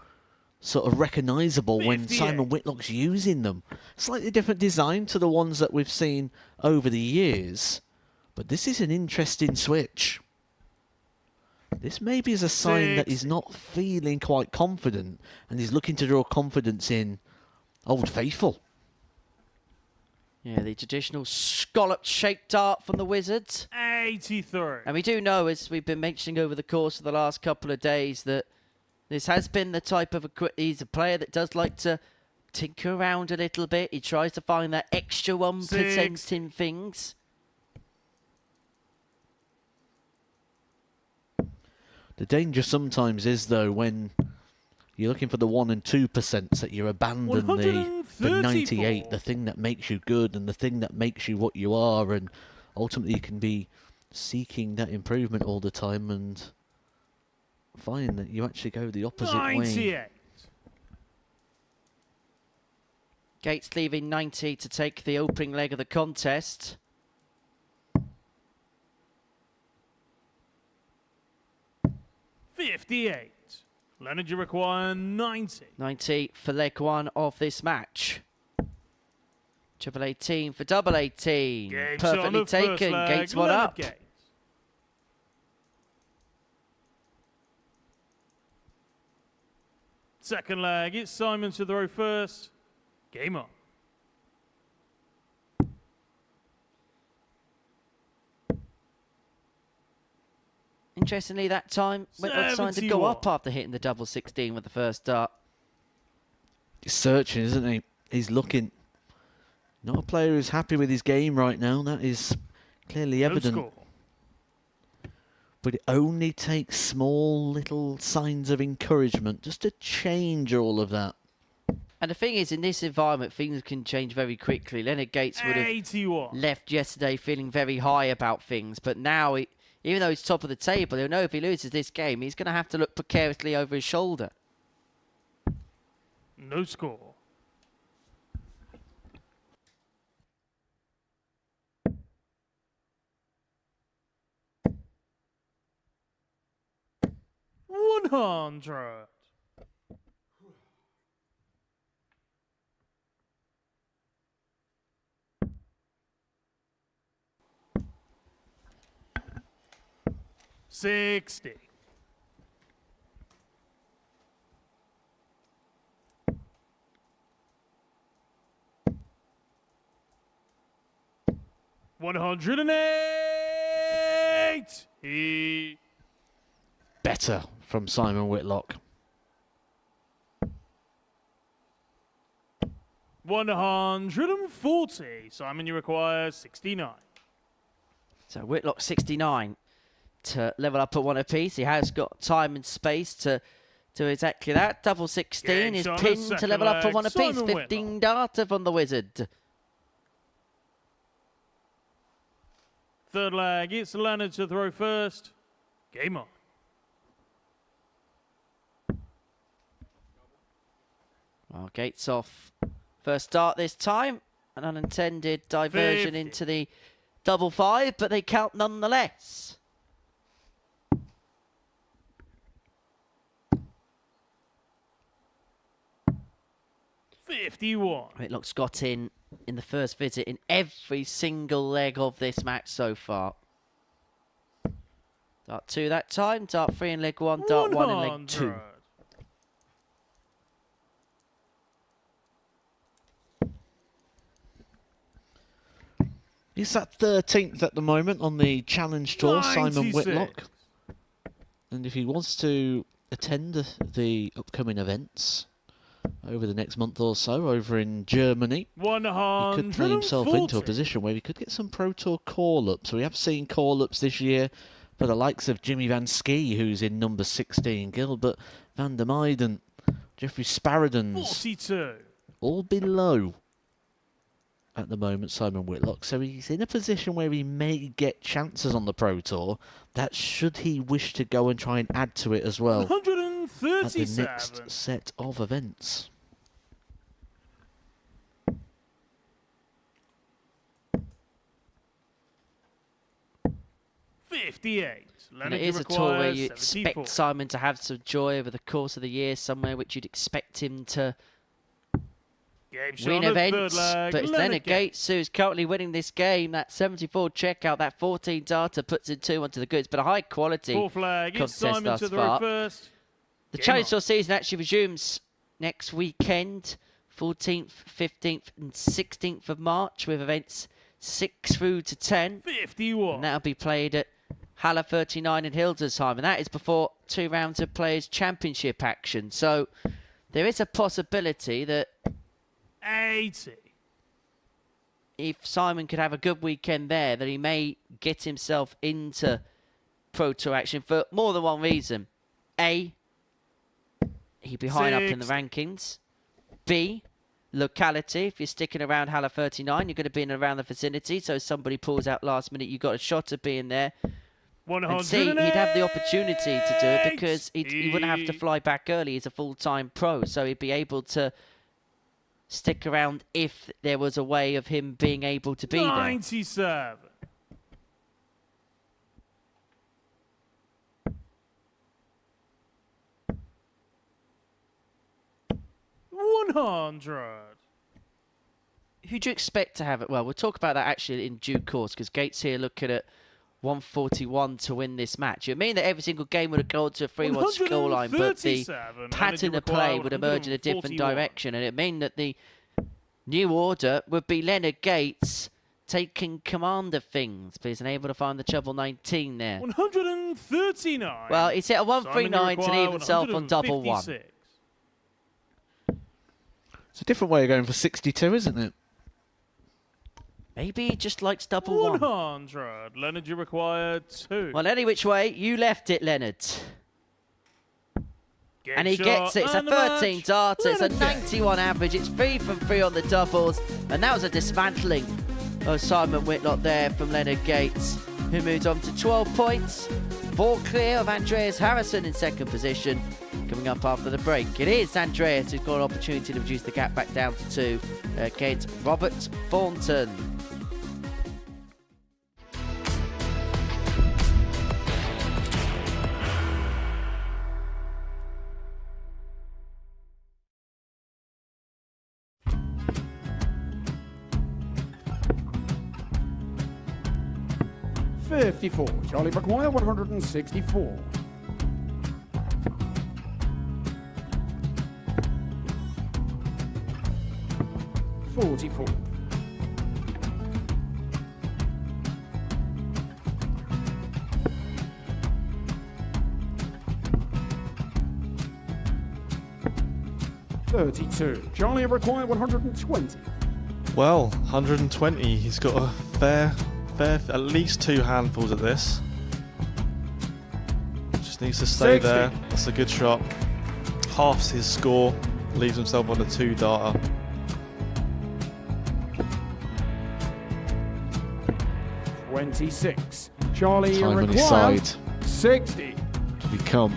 sort of recognisable when Simon Whitlock's using them. Slightly different design to the ones that we've seen over the years, but this is an interesting switch. This maybe is a sign that he's not feeling quite confident and he's looking to draw confidence in Old Faithful.
Yeah, the traditional scallop-shaped dart from the Wizards.
83.
And we do know, as we've been mentioning over the course of the last couple of days, that this has been the type of he's a player that does like to tinker around a little bit. He tries to find that extra 1% in things.
The danger sometimes is, though, when you're looking for the 1% and 2%, that you abandon the 98, the thing that makes you good and the thing that makes you what you are, and ultimately you can be seeking that improvement all the time and find that you actually go the opposite
98.
way.
Gates leaving 90 to take the opening leg of the contest.
$58. Leonard, you require 90.
90 for leg one of this match. Triple 18 for double 18.
Gates on
Perfectly
the first
taken.
leg,
Gates one
Leonard
up.
Gates. Second leg, it's Simon to throw first. Game on.
Interestingly, that time, Whitlock decided to go up after hitting the double 16 with the first dart.
He's searching, isn't he? He's looking. Not a player who's happy with his game right now. That is clearly evident. But it only takes small little signs of encouragement just to change all of that.
And the thing is, in this environment, things can change very quickly. Leonard Gates would have left yesterday feeling very high about things, but now, even though he's top of the table, he'll know if he loses this game, he's going to have to look precariously over his shoulder.
No score. $100. $60. $108.
Better from Simon Whitlock.
140. Simon, you require 69.
So Whitlock 69 to level up at one apiece. He has got time and space to do exactly that. Double 16 is pinned to level up at one apiece. 15 darter from the Wizard.
Third leg, it's Leonard to throw first. Game on.
Well, Gates off. First start this time. An unintended diversion
50.
into the double 5, but they count nonetheless.
$51.
Whitlock's got in the first visit in every single leg of this match so far. Dart 2 that time, dart 3 in leg 1, dart 1 in leg 2.
He's at 13th at the moment on the challenge tour,
96.
Simon Whitlock. And if he wants to attend the upcoming events over the next month or so over in Germany, he could play himself into a position where he could get some Pro Tour call-ups. We have seen call-ups this year for the likes of Jimmy Van Ski, who's in number 16, Gilbert Van der Meiden, Jeffrey Sparadens,
42.
all below at the moment, Simon Whitlock. So he's in a position where he may get chances on the Pro Tour. That should he wish to go and try and add to it as well
137.
at the next set of events.
$58.
And it is a tour where you expect Simon to have some joy over the course of the year, somewhere which you'd expect him to win events, but it's Leonard Gates who's currently winning this game. That 74 checkout, that 14 darter puts in 2 onto the goods, but a high quality contest thus far. The Challenge Tour season actually resumes next weekend, 14th, 15th and 16th of March, with events 6 through to 10.
51.
And that'll be played at Halle 39 in Hildesheim, and that is before 2 rounds of Players' Championship action. So there is a possibility that
80.
if Simon could have a good weekend there, that he may get himself into Pro Tour action for more than one reason. A, he'd be high up in the rankings. B, locality. If you're sticking around Halle 39, you're going to be in and around the vicinity, so if somebody pulls out last minute, you've got a shot of being there. And C, he'd have the opportunity to do it because he wouldn't have to fly back early. He's a full-time pro, so he'd be able to stick around if there was a way of him being able to be
97.
there.
100.
Who do you expect to have it? Well, we'll talk about that actually in due course, because Gates here looking at 141 to win this match. It would mean that every single game would have gone to a 3-1 scoreline, but the pattern of play would emerge in a different direction, and it would mean that the new order would be Leonard Gates taking command of things, but he's unable to find the treble 19 there.
139.
Well, he's hit a 139 to leave himself on double 1.
It's a different way of going for 62, isn't it?
Maybe he just likes double 1.
100. Leonard, you require 2.
Well, any which way, you left it, Leonard. And he gets it. It's a 13 darter. It's a 91 average. It's 3 from 3 on the doubles. And that was a dismantling of Simon Whitlock there from Leonard Gates, who moved on to 12 points. 4 clear of Andreas Harrison in second position. Coming up after the break, it is Andreas who's got an opportunity to reduce the gap back down to 2 against Robert Thornton.
$54. Charlie McGuire, 164. $44. $32. Charlie required 120.
Well, 120. He's got a fair, at least 2 handfuls at this. Just needs to stay
60.
there. That's a good shot. Halves his score. Leaves himself on a 2 darter.
$26. Charlie
Time on his
required
side
60.
to become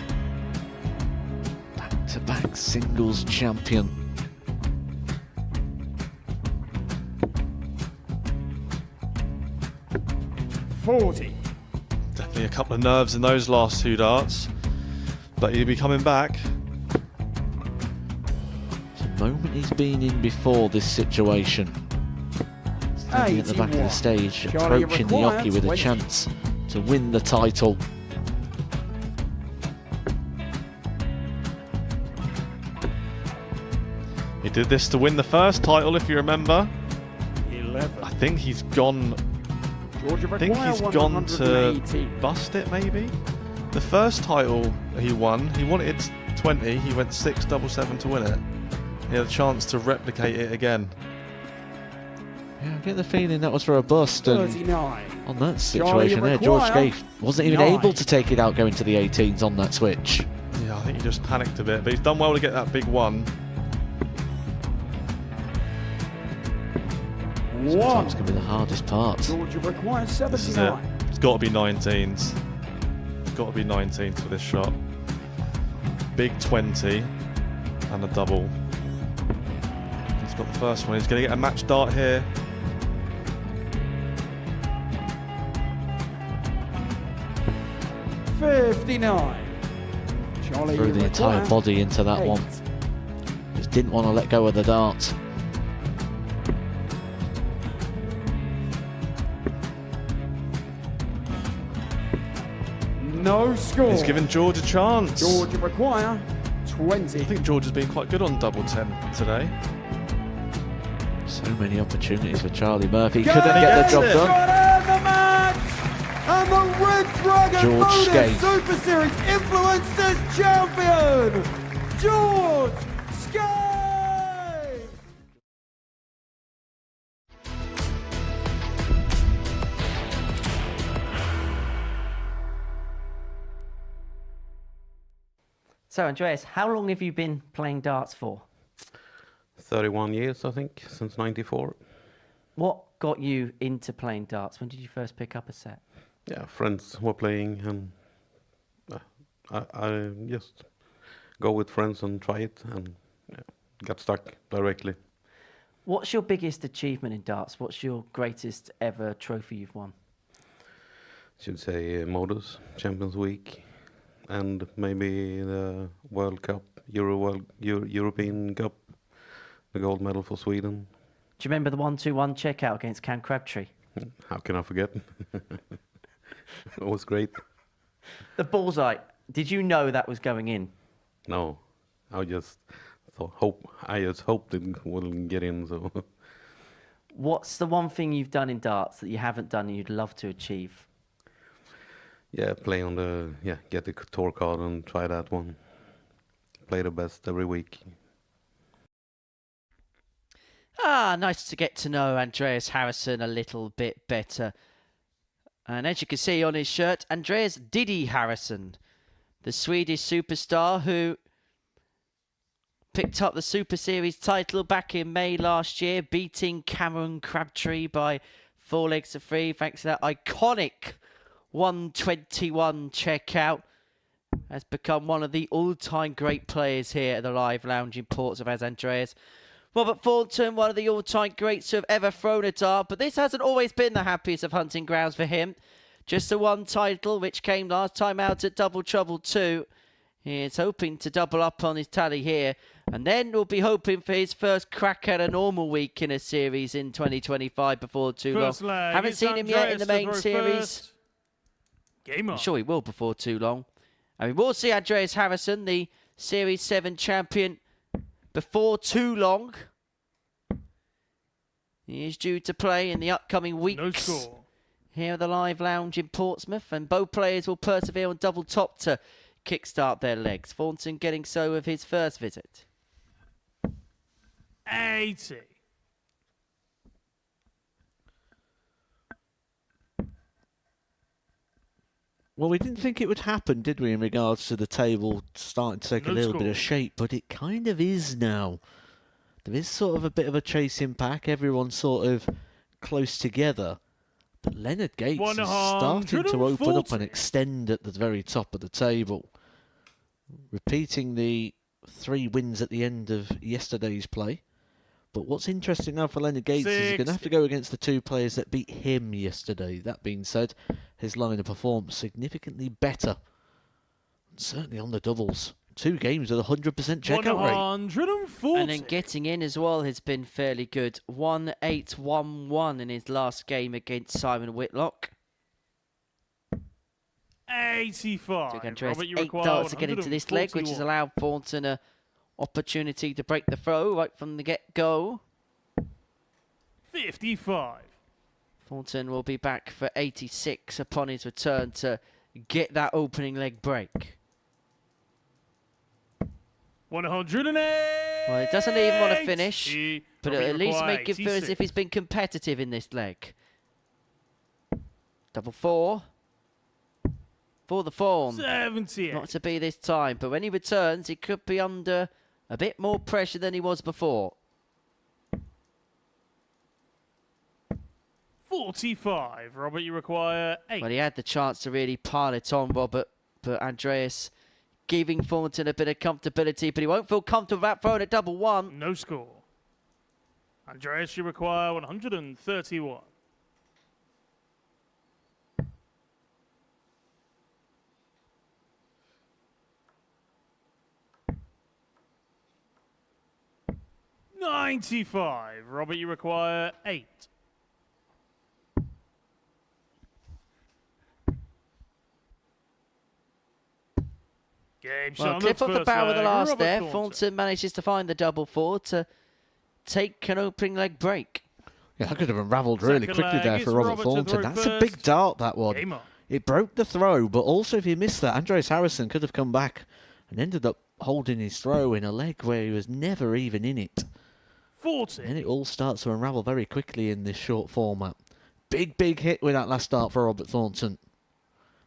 back-to-back singles champion.
$40.
Definitely a couple of nerves in those last 2 darts, but he'll be coming back.
It's a moment he's been in before this situation. Standing at the back of the stage,
Charlie
approaching the
required
hockey with a
20.
chance to win the title.
He did this to win the first title, if you remember.
11.
I think he's gone.
Georgia
I think he's gone to bust it, maybe. The first title he wanted 20. He went 6-7-7 to win it. He had a chance to replicate it again.
Yeah, I get the feeling that was for a bust, and
39.
on that situation there, George Scaife wasn't even
9.
able to take it out going to the 18s on that switch.
Yeah, I think he just panicked a bit, but he's done well to get that big one.
Sometimes can be the hardest part.
Georgia requires
This is it.
79.
It's got to be 19s. It's got to be 19s for this shot. Big 20 and a double. He's got the first one. He's going to get a match dart here.
$59. Charlie
Threw the entire
required
body into that
8.
one. Just didn't want to let go of the dart.
No score.
He's giving George a chance.
Georgia require 20.
I think George has been quite good on double 10 today.
So many opportunities for Charlie Murphy.
Go!
Couldn't get the job
it.
done.
Got out the match! And the Red Dragon
George
Modus
Skate.
Super Series Influencers Champion, George Skate!
So, Andreas, how long have you been playing darts for?
31 years, I think, since '94.
What got you into playing darts? When did you first pick up a set?
Yeah, friends were playing, and I just go with friends and try it, and got stuck directly.
What's your biggest achievement in darts? What's your greatest ever trophy you've won?
Should say Modus, Champions Week, and maybe the World Cup, European Cup, the gold medal for Sweden.
Do you remember the 1-2-1 checkout against Cam Crabtree?
How can I forget? It was great.
The bullseye. Did you know that was going in?
No, I just hoped it wouldn't get in. So,
What's the one thing you've done in darts that you haven't done and you'd love to achieve?
yeah, play on get the tour card and try that one. Play the best every week.
Nice to get to know Andreas Harrison a little bit better. And as you can see on his shirt, Andreas Diddy Harrison, the Swedish superstar who picked up the Super Series title back in May last year, beating Cameron Crabtree by 4 legs to 3 thanks to that iconic 121 checkout. Has become one of the all-time great players here at the Live Lounge in Portsmouth as Andreas. Robert Thornton, one of the all-time greats who have ever thrown a dart, but this hasn't always been the happiest of hunting grounds for him. Just the one title, which came last time out at Double Trouble 2. He's hoping to double up on his tally here, and then we'll be hoping for his first crack at a normal week in a series in 2025 before too long. Haven't seen him yet in the main series. I'm sure he will before too long. And we will see Andreas Harrison, the Series 7 champion, before too long. He is due to play in the upcoming weeks here at the Live Lounge in Portsmouth, and both players will persevere on double top to kickstart their legs. Thornton getting so with his first visit.
80.
Well, we didn't think it would happen, did we, in regards to the table starting to take a little bit of shape, but it kind of is now. There is sort of a bit of a chasing pack, everyone's sort of close together. But Leonard Gates is starting to open up and extend at the very top of the table. Repeating the 3 wins at the end of yesterday's play. But what's interesting now for Leonard Gates is he's going to have to go against the 2 players that beat him yesterday. That being said, his line of performance significantly better. Certainly on the doubles. 2 games with 100% checkout rate.
140.
And then getting in as well has been fairly good. 1-8-1-1 in his last game against Simon Whitlock.
85.
Took Andreas
Robert, you
8
require
darts to get into this leg, which has
141.
allowed Thornton an opportunity to break the throw right from the get-go.
55.
Thornton will be back for 86 upon his return to get that opening leg break.
108.
Well, he doesn't even want to finish, but
Robert,
at
you
least
require
make it feel as if he's
86.
been competitive in this leg. Double 4. For the form.
78.
Not to be this time, but when he returns, he could be under a bit more pressure than he was before.
45. Robert, you require 8.
Well, he had the chance to really pile it on, Robert, but Andreas giving Thornton a bit of comfortability, but he won't feel comfortable about throwing a double 1.
No score. Andreas, you require 131. $95. Robert, you require 8. Game
Well,
shot
clip off the
first
barrel with the
leg,
last
Robert
there.
Thornton.
Thornton manages to find the double forward to take an opening leg break.
Yeah, that could have unravelled really
Second
quickly
leg,
there
it's
for Robert
Robert to
Thornton.
throw
That's a big
first.
dart, that one.
Game on.
It broke the throw, but also if he missed that, Andreas Harrison could have come back and ended up holding his throw in a leg where he was never even in it.
40.
And it all starts to unravel very quickly in this short format. Big hit with that last start for Robert Thornton.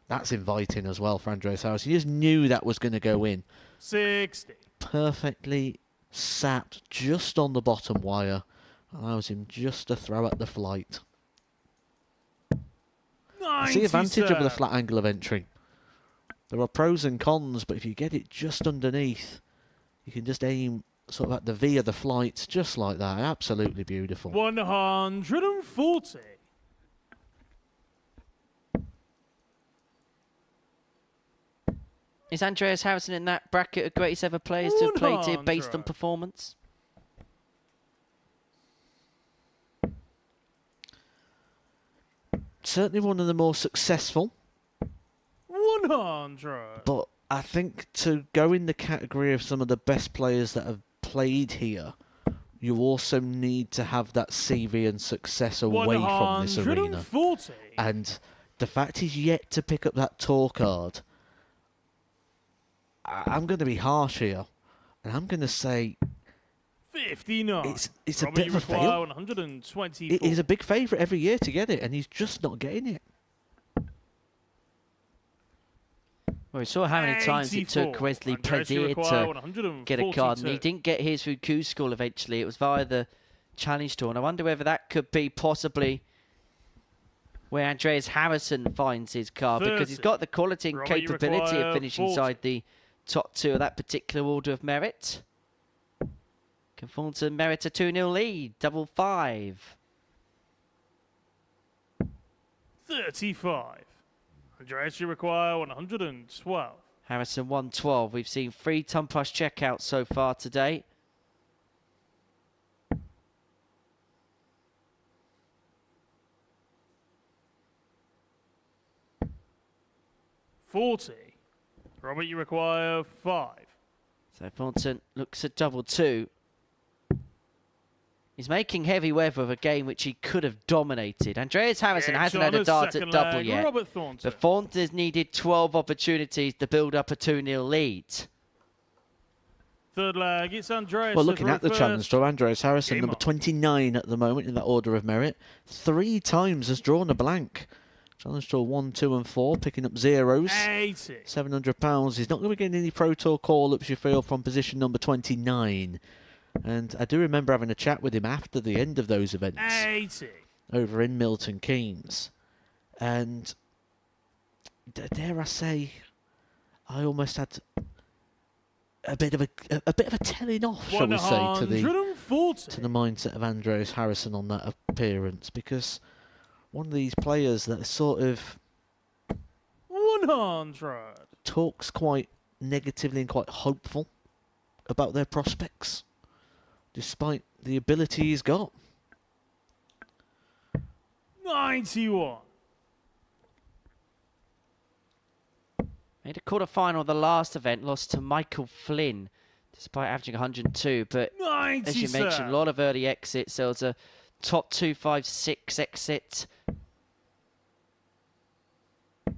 That's inviting as well for Andreas Harrison. He just knew that was going to go in.
60.
Perfectly sat just on the bottom wire. Allows him just to throw at the flight. It's the advantage of the flat angle of entry. There are pros and cons, but if you get it just underneath, you can just aim sort of at the V of the flight, just like that. Absolutely beautiful.
140.
Is Andreas Harrison in that bracket of greatest ever players to have played here based on
100.
performance?
Certainly one of the more successful,
100.
but I think to go in the category of some of the best players that have played here, you also need to have that CV and success away from this arena.
140.
And the fact he's yet to pick up that tour card, I'm going to be harsh here, and I'm going to say
59.
it's a
Robert,
bit
you
of a
require
fail.
124.
He's a big favourite every year to get it, and he's just not getting it.
Well, we saw how many times it took
84.
Wesley
Andreas, you
Predier
require
to get a card, and he
142.
didn't get his through Q School eventually. It was via the Challenge Tour, and I wonder whether that could be possibly where Andreas Harrison finds his card, because he's
30.
got the quality and
Robert, you
capability of
require
finishing
40.
inside the top two of that particular order of merit. Can Thornton merit a 2-0 lead? Double 5.
35. Andreas, you require 112.
Harrison 112. We've seen 3 ton plus checkouts so far today.
$40. Robert, you require 5.
So Thornton looks at double 2. He's making heavy weather of a game which he could have dominated. Andreas Harrison
Game
hasn't
shot
had a
on
dart at
second
double
leg,
yet.
Robert Thornton.
But Thornton has needed 12 opportunities to build up a 2-0 lead.
Third leg, it's Andreas.
Well,
to
looking
throw
at the
first.
challenge draw, Andreas Harrison,
Game
number
on.
29 at the moment in that order of merit, 3 times has drawn a blank. Challenge draw 1, 2 and 4, picking up zeros.
80.
£700. He's not going to be getting any Pro Tour call-ups, you feel, from position number 29. And I do remember having a chat with him after the end of those events
80.
over in Milton Keynes. And dare I say, I almost had a bit of a telling off, shall we say, to the
140.
mindset of Andreas Harrison on that appearance, because one of these players that sort of
100.
talks quite negatively and quite hopeful about their prospects, despite the ability he's got.
91.
Made a quarter-final of the last event, lost to Michael Flynn, despite averaging 102. But
97.
as you mentioned, a lot of early exits. There was a top 2, 5, 6 exit. A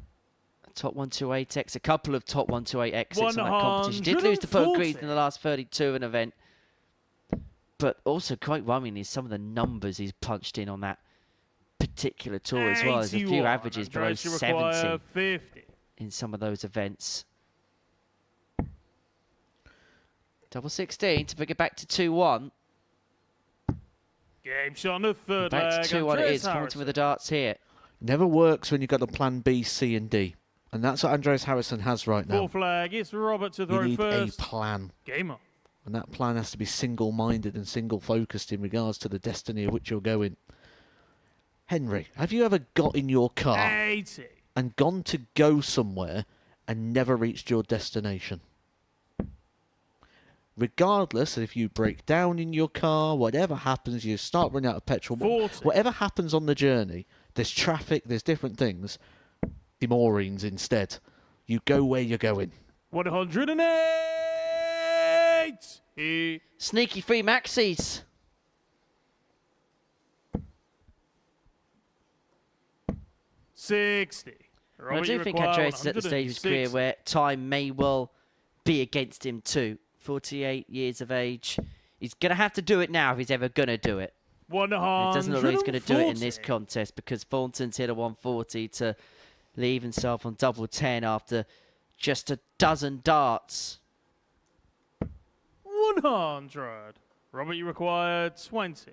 top 1, 2, 8 exit. A couple of top 1, 2, 8 exits on that competition. Did lose to Poe Greaves in the last 32 of an event. But also quite worrying is some of the numbers he's punched in on that particular tour as well. There's a few
81.
averages below
Andreas, you require
70
50.
in some of those events. Double 16 to bring it back to 2-1.
Game shot on the third
Back
leg.
to 2-1 it
Andreas
is. Thornton
Harrison.
with the darts here.
Never works when you've got a plan B, C and D. And that's what Andreas Harrison has right now.
Fourth leg, it's Robert to
You
throw
need
first.
a plan.
Game on.
And that plan has to be single-minded and single-focused in regards to the destiny of which you're going. Henry, have you ever got in your car
80.
and gone to go somewhere and never reached your destination? Regardless if you break down in your car, whatever happens, you start running out of petrol,
40.
whatever happens on the journey, there's traffic, there's different things, Demorines instead. You go where you're going.
108.
Sneaky free maxis.
$60.
I do think Andreas is at the stage of his career where time may well be against him too. 48 years of age. He's going to have to do it now if he's ever going to do it. It doesn't look like he's going to do it in this contest because Thornton's hit a 140 to leave himself on double 10 after just a dozen darts.
100. Robert, you require 20.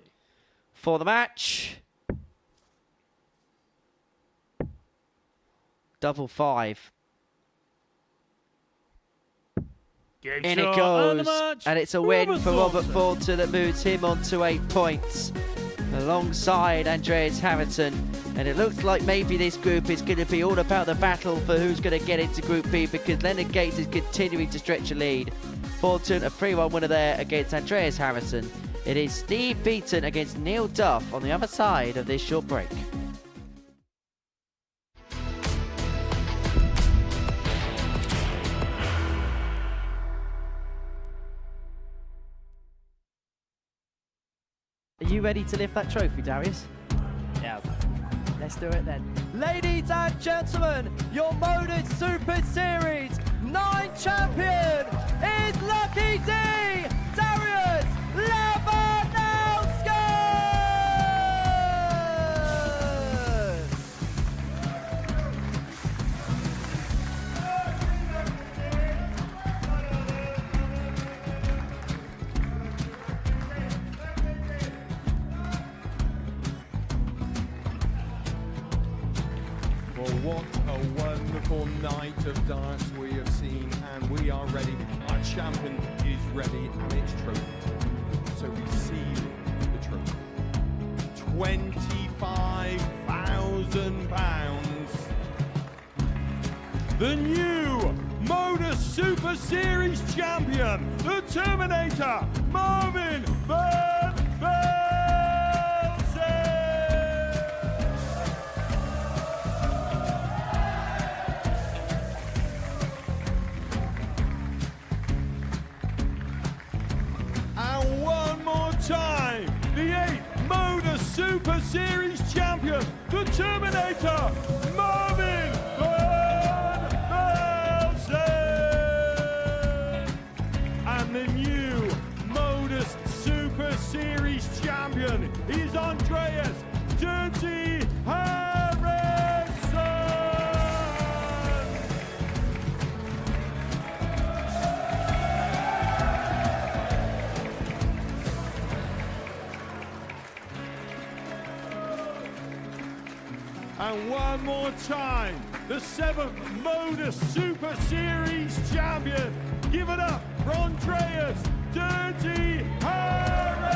For the match. Double 5. In it goes, and it's a win for Robert Thornton that moves him on to 8 points alongside Andreas Harrison. And it looks like maybe this group is going to be all about the battle for who's going to get into Group B because Leonard Gates is continuing to stretch a lead. Thornton, a 3-1 winner there against Andreas Harrison. It is Steve Beaton against Neil Duff on the other side of this short break. Are you ready to lift that trophy, Darius?
Yes. Let's do it then. Ladies and gentlemen, your Modus Super Series 9 champion is Lucky D, Darius Labanowski!
Well, what a wonderful night of darts we have seen, and we are ready. Our champion is ready, and it's trophy. So we seal the trophy. £25,000. The new Modus Super Series champion, the Terminator, Marvin Van Velzen. And one more time, the 8th Modus Super Series champion, the Terminator, Marvin Van Velzen. And the new Modus Super Series champion is Andreas Dirty Harrison. And one more time, the 7th Modus Super Series champion. Give it up for Andreas Dirty Harrison!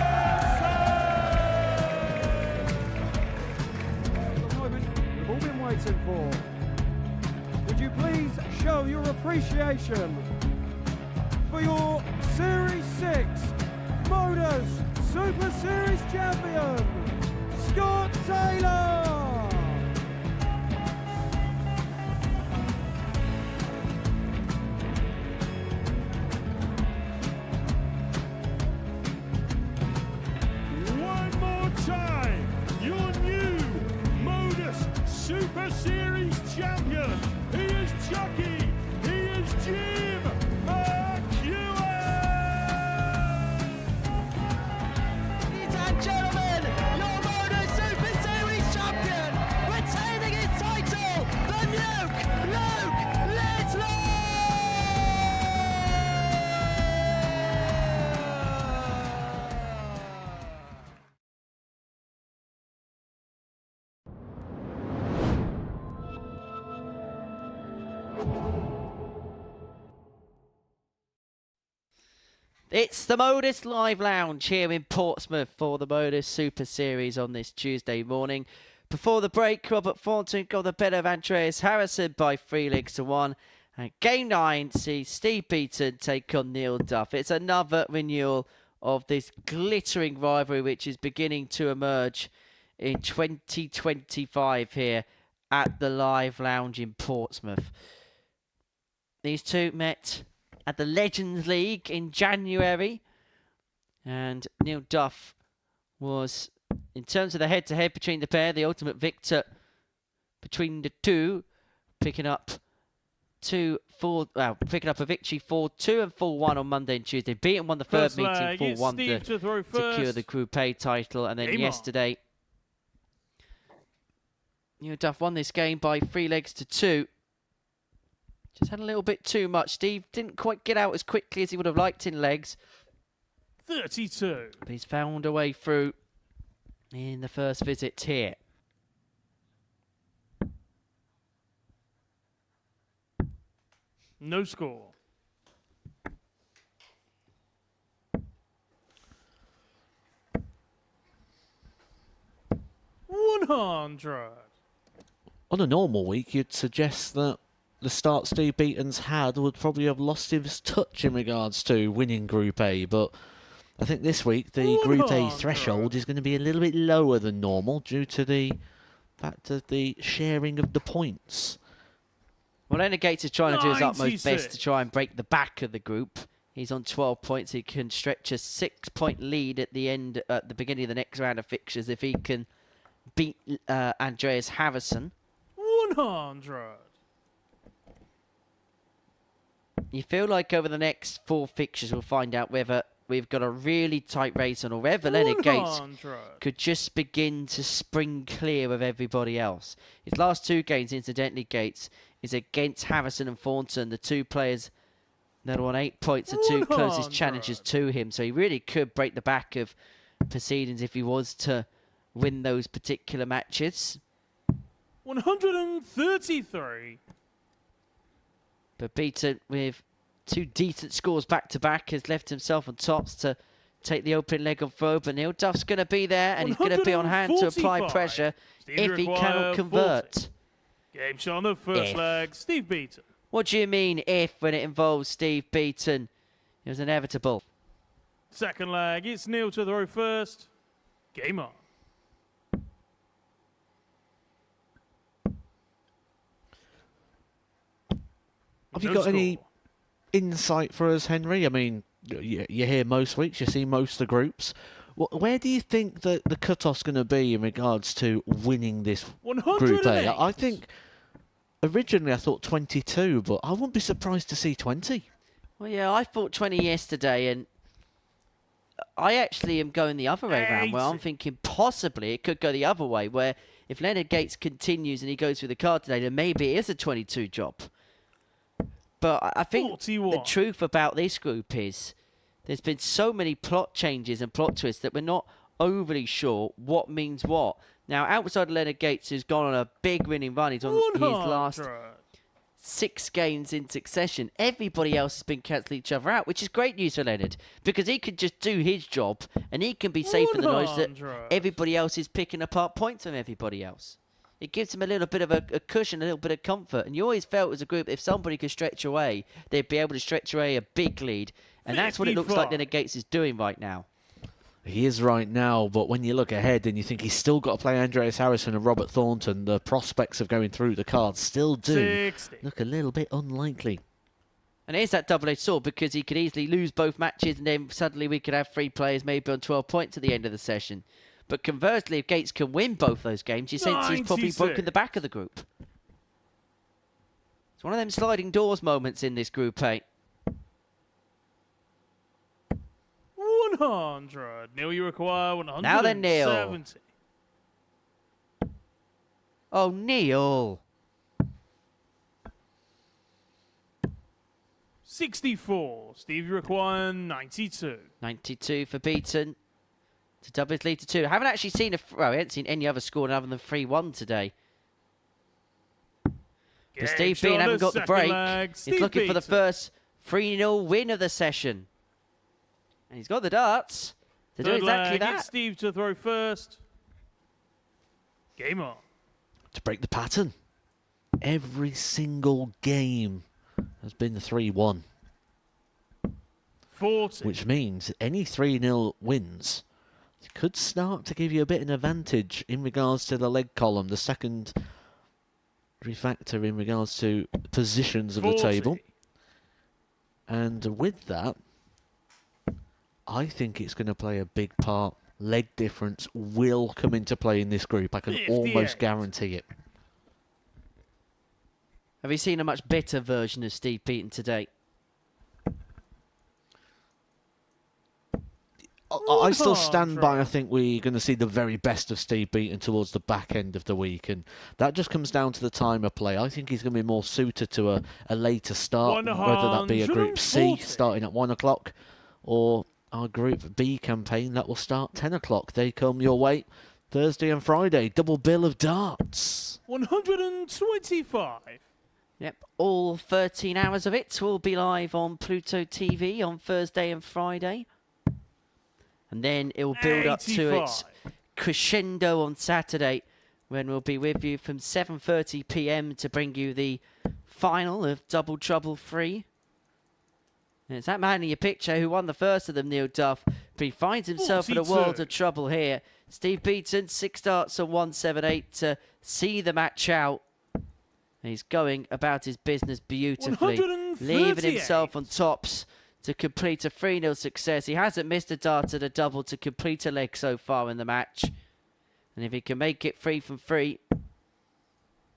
The moment we've all been waiting for. Would you please show your appreciation for your Series 6 Modus Super Series champion, Scott Taylor!
One more time, your new Modus Super Series champion. He is Chucky. He is Jim McEwen.
Ladies and gentlemen, your Modus Super Series champion, retaining his title, the Nuke, Luke Whitlock!
It's the Modus Live Lounge here in Portsmouth for the Modus Super Series on this Tuesday morning. Before the break, Robert Thornton got the better of Andreas Harrison by 3-1. And Game 9 sees Steve Beaton take on Neil Duff. It's another renewal of this glittering rivalry which is beginning to emerge in 2025 here at the Live Lounge in Portsmouth. These two met at the Legends League in January. And Neil Duff was, in terms of the head-to-head between the pair, the ultimate victor between the two, picking up a victory 4-2 and 4-1 on Monday and Tuesday. Beaton won the third meeting 4-1 to secure the Group A title. And then yesterday, Neil Duff won this game by 3-2. Just had a little bit too much. Steve didn't quite get out as quickly as he would have liked in legs.
32.
But he's found a way through in the first visit here.
No score. $100.
On a normal week, you'd suggest that the start Steve Beaton's had would probably have lost his touch in regards to winning Group A, but I think this week the Group A threshold is going to be a little bit lower than normal due to the fact of the sharing of the points.
Well, Leonard Gates is trying to do his utmost best to try and break the back of the group. He's on 12 points. He can stretch a 6-point lead at the beginning of the next round of fixtures if he can beat Andreas Harrison.
100.
You feel like over the next 4 fixtures we'll find out whether we've got a really tight race on or whether Leonard Gates could just begin to spring clear of everybody else. His last 2 games, incidentally, Gates, is against Harrison and Thornton, the 2 players that are on 8 points, the 2 closest challengers to him. So he really could break the back of proceedings if he was to win those particular matches.
133.
But Beaton, with 2 decent scores back-to-back, has left himself on tops to take the opening leg of throw. But Neil Duff's going to be there, and he's going to be on hand to apply pressure if he cannot convert.
40. Game shot on the first leg, Steve Beaton.
What do you mean if when it involves Steve Beaton? It was inevitable.
Second leg, it's Neil to throw first. Game on.
Have you got any insight for us, Henry? I mean, you're here most weeks, you see most of the groups. Where do you think that the cut-off's going to be in regards to winning this Group A? I think originally I thought 22, but I wouldn't be surprised to see 20.
Well, yeah, I thought 20 yesterday, and I actually am going the other way around, where I'm thinking possibly it could go the other way, where if Leonard Gates continues and he goes through the card today, then maybe it is a 22 job. But I think 41. The truth about this group is there's been so many plot changes and plot twists that we're not overly sure what means what. Now, outside Leonard Gates, who's gone on a big winning run, he's on his last 6 games in succession. Everybody else has been cancelling each other out, which is great news for Leonard, because he could just do his job and he can be safe in the knowledge that everybody else is picking apart points from everybody else. It gives him a little bit of a cushion, a little bit of comfort. And you always felt as a group, if somebody could stretch away, they'd be able to stretch away a big lead. And that's what it looks like Leonard Gates is doing right now.
He is right now, but when you look ahead and you think he's still got to play Andreas Harrison and Robert Thornton, the prospects of going through the cards still do look a little bit unlikely.
And here's that double-edged sword, because he could easily lose both matches and then suddenly we could have 3 players maybe on 12 points at the end of the session. But conversely, if Gates can win both those games, you sense he's probably broken the back of the group. It's one of them sliding doors moments in this Group A.
100. Neil, you require 170.
Now then, Neil. Oh, Neil.
64. Steve, you require 92.
92 for Beaton. To double his lead to 2. I haven't actually seen we haven't seen any other score other than 3-1 today. But Steve Beaton hasn't got the break. He's looking for the first 3-0 win of the session. And he's got the darts to do exactly that.
It's Steve to throw first. Game on.
To break the pattern. Every single game has been 3-1.
40.
Which means any 3-0 wins could start to give you a bit of an advantage in regards to the leg column, the second factor in regards to positions of the table. And with that, I think it's going to play a big part. Leg difference will come into play in this group. I can
58.
almost guarantee it.
Have you seen a much better version of Steve Beaton today?
I still stand by, I think we're going to see the very best of Steve Beaton towards the back end of the week, and that just comes down to the time of play. I think he's going to be more suited to a later start, whether that be a Group C starting at 1 o'clock or our Group B campaign that will start 10 o'clock. They come your way Thursday and Friday. Double bill of darts.
125.
Yep, all 13 hours of it will be live on Pluto TV on Thursday and Friday. And then it will build up to its crescendo on Saturday, when we'll be with you from 7:30 p.m. to bring you the final of Double Trouble 3. And it's that man in your picture who won the first of them, Neil Duff, but he finds himself in a world of trouble here. Steve Beaton, 6 darts and 178 to see the match out. And he's going about his business beautifully, leaving himself on tops to complete a 3-0 success. He hasn't missed a dart at a double to complete a leg so far in the match. And if he can make it 3 from 3,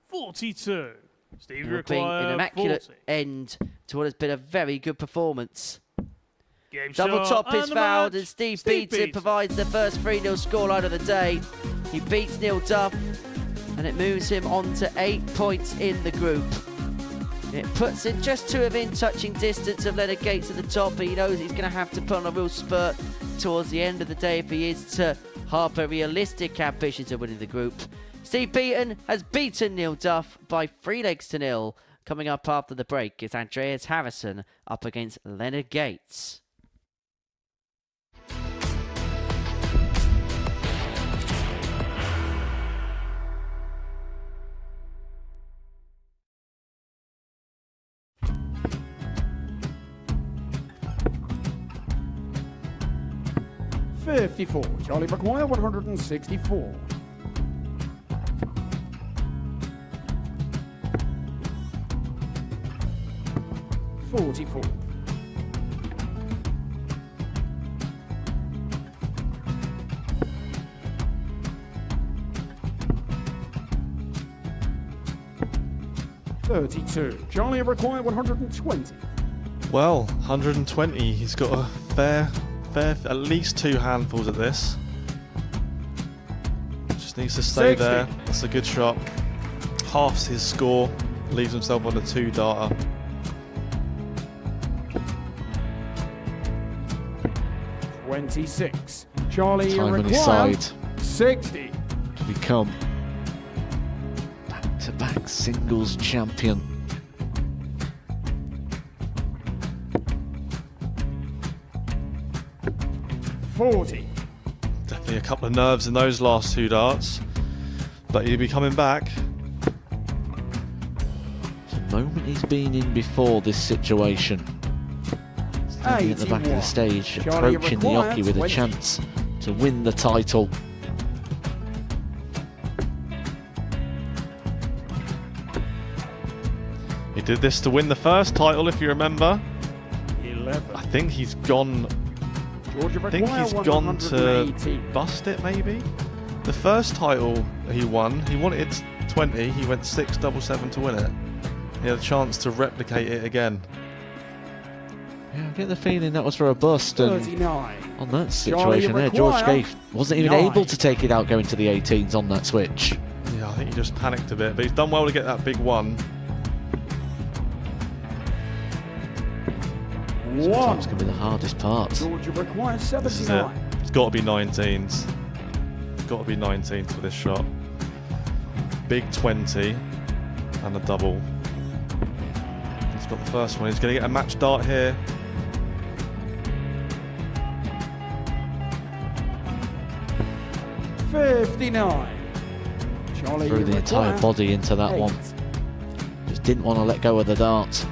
42. Steve
it will be an immaculate
40.
end to what has been a very good performance.
Game
Double
shot
top is
and the
fouled,
match.
and Steve Beaton provides the first 3-0 scoreline of the day. He beats Neil Duff, and it moves him on to 8 points in the group. It puts him just 2 within touching distance of Leonard Gates at the top, but he knows he's going to have to put on a real spurt towards the end of the day if he is to harbour realistic ambitions of winning the group. Steve Beaton has beaten Neil Duff by 3-0. Coming up after the break is Andreas Harrison up against Leonard Gates.
$54. Charlie McGuire, 164. $44. $32. Charlie required 120.
Well, 120. He's got a fair, at least 2 handfuls of this. Just needs to stay
60.
there. That's a good shot. Halves his score, leaves himself on a 2-darter.
$26. Charlie
Time on his
required
side
60.
to become back-to-back singles champion.
$40.
Definitely a couple of nerves in those last 2 darts, but he'll be coming back.
It's a moment he's been in before this situation. Standing at the back of the stage,
Charlie
approaching the
required
hockey with
20.
a chance to win the title.
He did this to win the first title, if you remember.
11.
I think he's gone.
Georgia
I think he's gone to bust it, maybe. The first title he won, he wanted 20. He went 6-7-7 to win it. He had a chance to replicate it again.
Yeah, I get the feeling that was for a bust, and
39.
on that situation there, George Scaife wasn't even
9.
able to take it out going to the 18s on that switch.
Yeah, I think he just panicked a bit, but he's done well to get that big one.
Sometimes can be the hardest part.
Georgia requires
This is it.
79.
It's got to be 19s. Got to be 19s for this shot. Big 20 and a double. He's got the first one. He's going to get a match dart here.
$59. Charlie
Threw the entire
required
body into that
8.
one. Just didn't want to let go of the dart.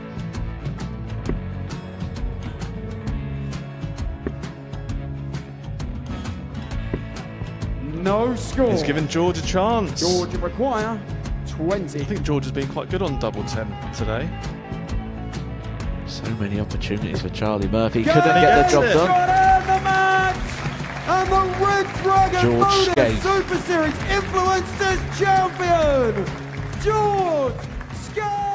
No score.
He's given George a chance.
Georgia require 20.
I think George has been quite good on double 10 today.
So many opportunities for Charlie Murphy. Couldn't get the job done.
Showdown the match! And the Red Dragon
George
Modus
Skate.
Super Series Influencers Champion, George Skate!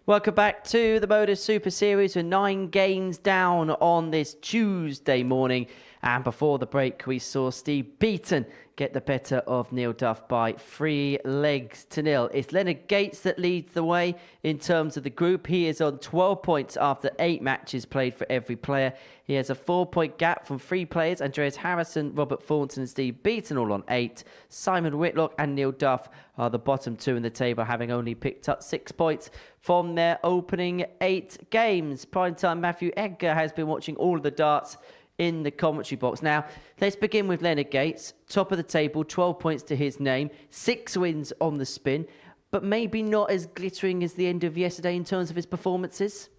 Welcome back to the Modus Super Series. We're 9 games down on this Tuesday morning. And before the break, we saw Steve Beaton get the better of Neil Duff by 3-0. It's Leonard Gates that leads the way in terms of the group. He is on 12 points after 8 matches played for every player. He has a 4-point gap from 3 players, Andreas Harrison, Robert Thornton and Steve Beaton all on 8. Simon Whitlock and Neil Duff are the bottom 2 in the table, having only picked up 6 points from their opening 8 games. Primetime Matthew Edgar has been watching all of the darts in the commentary box. Now, let's begin with Leonard Gates, top of the table, 12 points to his name, 6 wins on the spin, but maybe not as glittering as the end of yesterday in terms of his performances.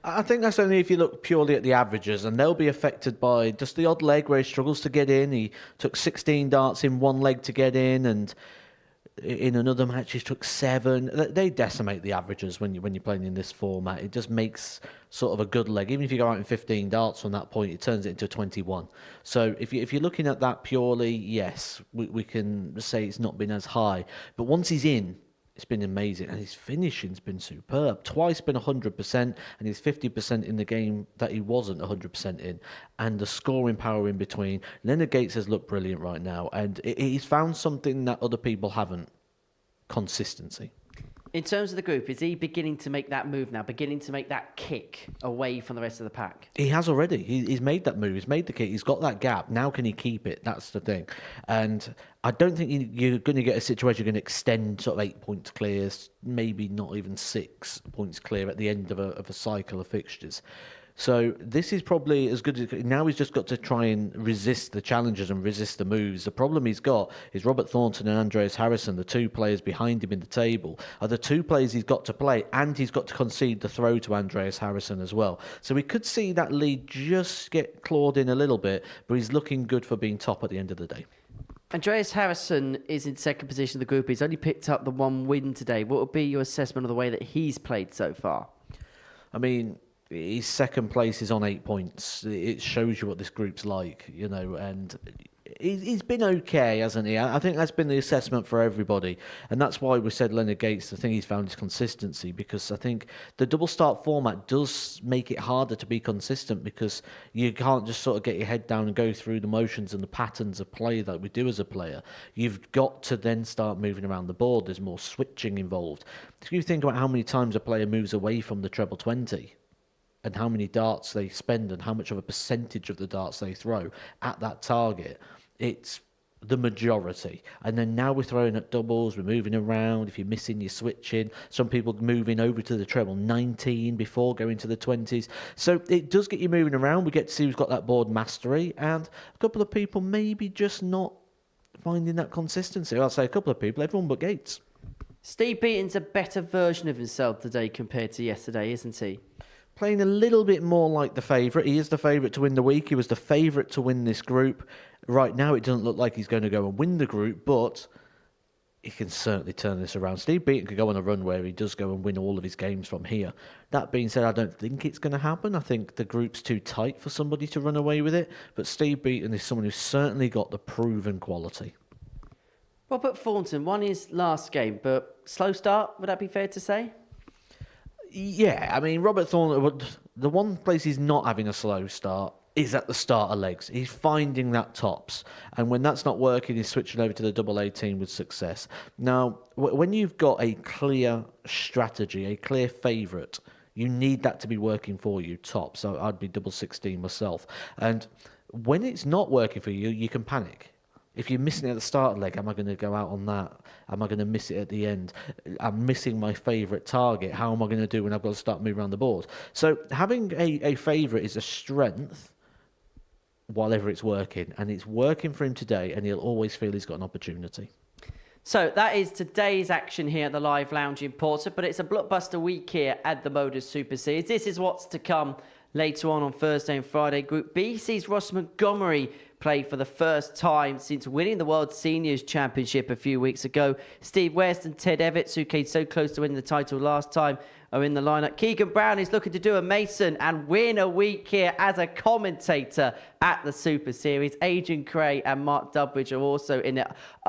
I think that's only if you look purely at the averages, and they'll be affected by just the odd leg where he struggles to get in. He took 16 darts in one leg to get in, and in another match he took 7. They decimate the averages when you're playing in this format. It just makes sort of a good leg. Even if you go out in 15 darts from that point, it turns it into 21. So if you're looking at that purely, yes, we can say it's not been as high. But once he's in, it's been amazing, and his finishing's been superb. Twice been 100%, and he's 50% in the game that he wasn't 100% in. And the scoring power in between. Leonard Gates has looked brilliant right now, and he's found something that other people haven't: consistency.
In terms of the group, is he beginning to make that move now, beginning to make that kick away from the rest of the pack?
He has already. He's made that move. He's made the kick. He's got that gap. Now can he keep it? That's the thing. And I don't think you're going to get a situation you're going to extend sort of 8 points clears, maybe not even 6 points clear at the end of a cycle of fixtures. So this is probably as good as... Now he's just got to try and resist the challenges and resist the moves. The problem he's got is Robert Thornton and Andreas Harrison, the 2 players behind him in the table, are the 2 players he's got to play, and he's got to concede the throw to Andreas Harrison as well. So we could see that lead just get clawed in a little bit, but he's looking good for being top at the end of the day.
Andreas Harrison is in second position of the group. He's only picked up the 1 win today. What would be your assessment of the way that he's played so far?
I mean, his second place is on 8 points. It shows you what this group's like, you know, and he's been okay, hasn't he? I think that's been the assessment for everybody, and that's why we said Leonard Gates, the thing he's found is consistency, because I think the double start format does make it harder to be consistent, because you can't just sort of get your head down and go through the motions and the patterns of play that we do as a player. You've got to then start moving around the board. There's more switching involved. If you think about how many times a player moves away from the treble 20, and how many darts they spend and how much of a percentage of the darts they throw at that target, it's the majority. And then now we're throwing at doubles, we're moving around. If you're missing, you're switching. Some people moving over to the treble 19 before going to the 20s. So it does get you moving around. We get to see who's got that board mastery, and a couple of people maybe just not finding that consistency. I'll say a couple of people, everyone but Gates.
Steve Beaton's a better version of himself today compared to yesterday, isn't he?
Playing a little bit more like the favourite. He is the favourite to win the week. He was the favourite to win this group. Right now, it doesn't look like he's going to go and win the group, but he can certainly turn this around. Steve Beaton could go on a run where he does go and win all of his games from here. That being said, I don't think it's going to happen. I think the group's too tight for somebody to run away with it, but Steve Beaton is someone who's certainly got the proven quality.
Robert Thornton won his last game, but slow start, would that be fair to say?
Yeah, I mean, Robert Thornton, the one place he's not having a slow start is at the starter legs. He's finding that tops. And when that's not working, he's switching over to the double 18 with success. Now, when you've got a clear strategy, a clear favourite, you need that to be working for you, top. So I'd be double 16 myself. And when it's not working for you, you can panic. If you're missing it at the start leg, am I going to go out on that? Am I going to miss it at the end? I'm missing my favourite target. How am I going to do when I've got to start moving around the board? So having a favourite is a strength while ever it's working. And it's working for him today, and he'll always feel he's got an opportunity.
So that is today's action here at the Live Lounge in Portsmouth, but it's a blockbuster week here at the Modus Super Series. This is what's to come Later on Thursday and Friday, Group B sees Ross Montgomery play for the first time since winning the World Seniors Championship a few weeks ago. Steve West and Ted Evans, who came so close to winning the title last time, are in the lineup. Keegan Brown is looking to do a Mason and win a week here as a commentator at the Super Series. Adrian Cray and Mark Dubridge are also in it.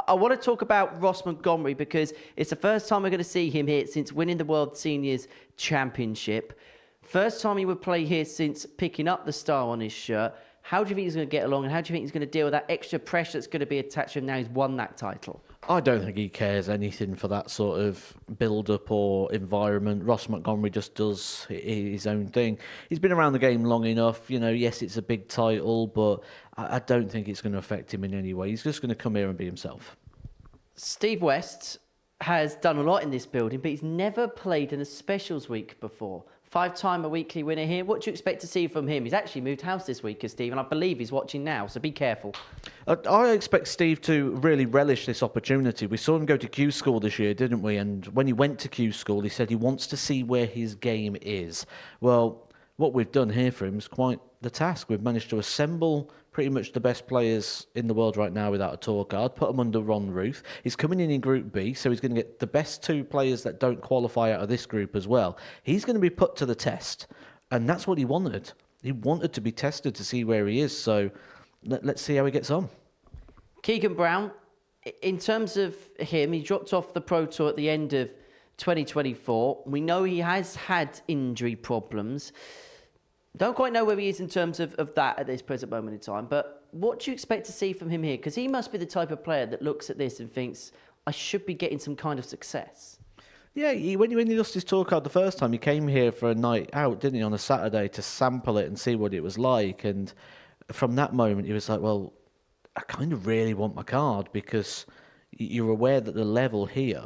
I want to talk about Ross Montgomery because it's the first time we're going to see him here since winning the World Seniors Championship. First time he would play here since picking up the star on his shirt. How do you think he's going to get along, and how do you think he's going to deal with that extra pressure that's going to be attached to him now he's won that title?
I don't think he cares anything for that sort of build-up or environment. Ross Montgomery just does his own thing. He's been around the game long enough. You know, yes, it's a big title, but I don't think it's going to affect him in any way. He's just going to come here and be himself. Steve
West has done a lot in this building, but he's never played in a specials week before. 5-time a weekly winner here. What do you expect to see from him? He's actually moved house this week, Steve, and I believe he's watching now, so be careful.
I expect Steve to really relish this opportunity. We saw him go to Q School this year, didn't we? And when he went to Q School, he said he wants to see where his game is. Well, what we've done here for him is quite the task. We've managed to assemble pretty much the best players in the world right now without a tour card, put them under Ron Ruth. He's coming in Group B, so he's going to get the best 2 players that don't qualify out of this group as well. He's going to be put to the test, and that's what he wanted. He wanted to be tested to see where he is, so let's see how he gets on.
Keegan Brown, in terms of him, he dropped off the Pro Tour at the end of 2024. We know he has had injury problems. Don't quite know where he is in terms of that at this present moment in time, but what do you expect to see from him here? Because he must be the type of player that looks at this and thinks, I should be getting some kind of success. Yeah,
when he lost his tour card the first time, he came here for a night out, didn't he, on a Saturday to sample it and see what it was like. And from that moment, he was like, well, I kind of really want my card, because you're aware that the level here,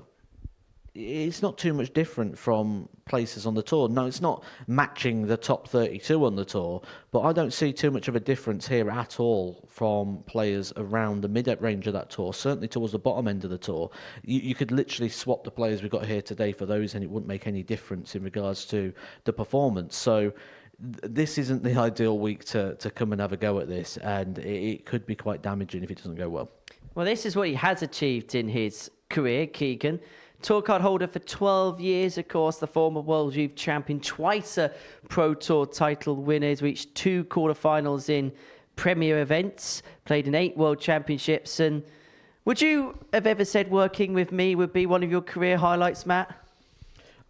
it's not too much different from places on the tour. No, it's not matching the top 32 on the tour, but I don't see too much of a difference here at all from players around the mid-range of that tour, certainly towards the bottom end of the tour. You could literally swap the players we've got here today for those, and it wouldn't make any difference in regards to the performance. So this isn't the ideal week to come and have a go at this, and it could be quite damaging if it doesn't go well.
Well, this is what he has achieved in his career, Keegan. Tour card holder for 12 years, of course, the former World Youth Champion, twice a Pro Tour title winner. He's reached 2 quarterfinals in Premier events, played in 8 World Championships. And would you have ever said working with me would be one of your career highlights, Matt?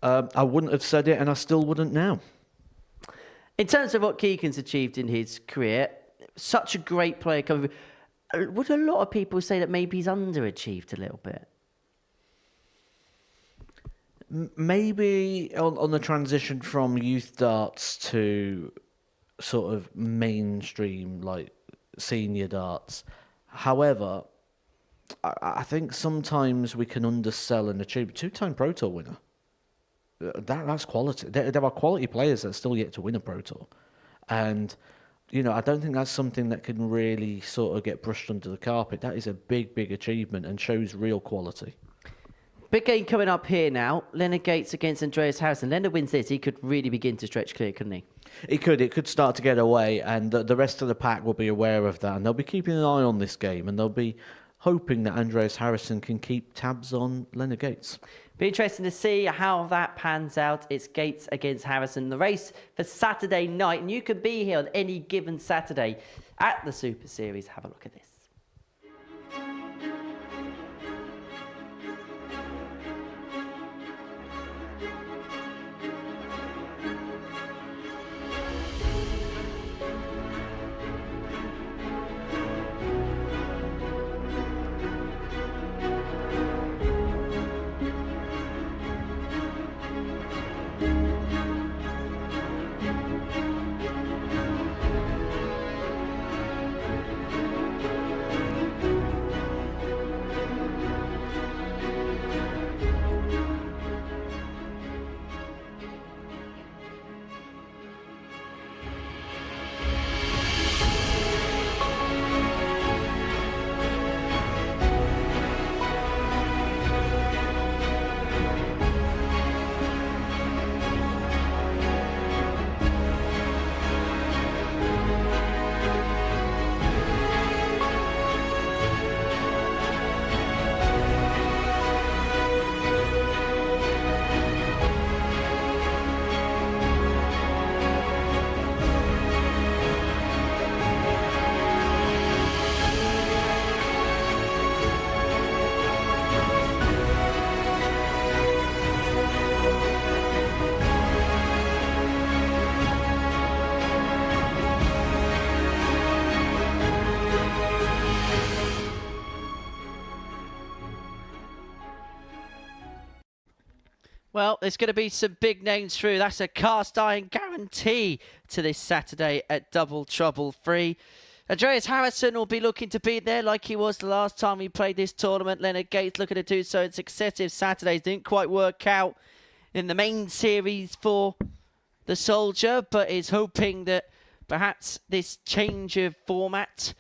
I wouldn't have said it, and I still wouldn't now.
In terms of what Keegan's achieved in his career, such a great player coming through. Would a lot of people say that maybe he's underachieved a little bit?
Maybe on the transition from youth darts to sort of mainstream, like senior darts. However, I think sometimes we can undersell and achieve. 2-time Pro Tour winner. That's quality. There are quality players that still yet to win a Pro Tour. And, you know, I don't think that's something that can really sort of get brushed under the carpet. That is a big, big achievement and shows real quality.
Big game coming up here now. Leonard Gates against Andreas Harrison. Leonard wins this, he could really begin to stretch clear, couldn't he?
It could start to get away, and the rest of the pack will be aware of that, and they'll be keeping an eye on this game, and they'll be hoping that Andreas Harrison can keep tabs on Leonard Gates.
Be interesting to see how that pans out. It's Gates against Harrison. The race for Saturday night, and you could be here on any given Saturday at the Super Series. Have a look at this. Well, there's going to be some big names through. That's a cast iron guarantee to this Saturday at Double Trouble 3. Andreas Harrison will be looking to be there like he was the last time he played this tournament. Leonard Gates looking to do so in successive Saturdays. Didn't quite work out in the main series for the Soldier, but is hoping that perhaps this change of format,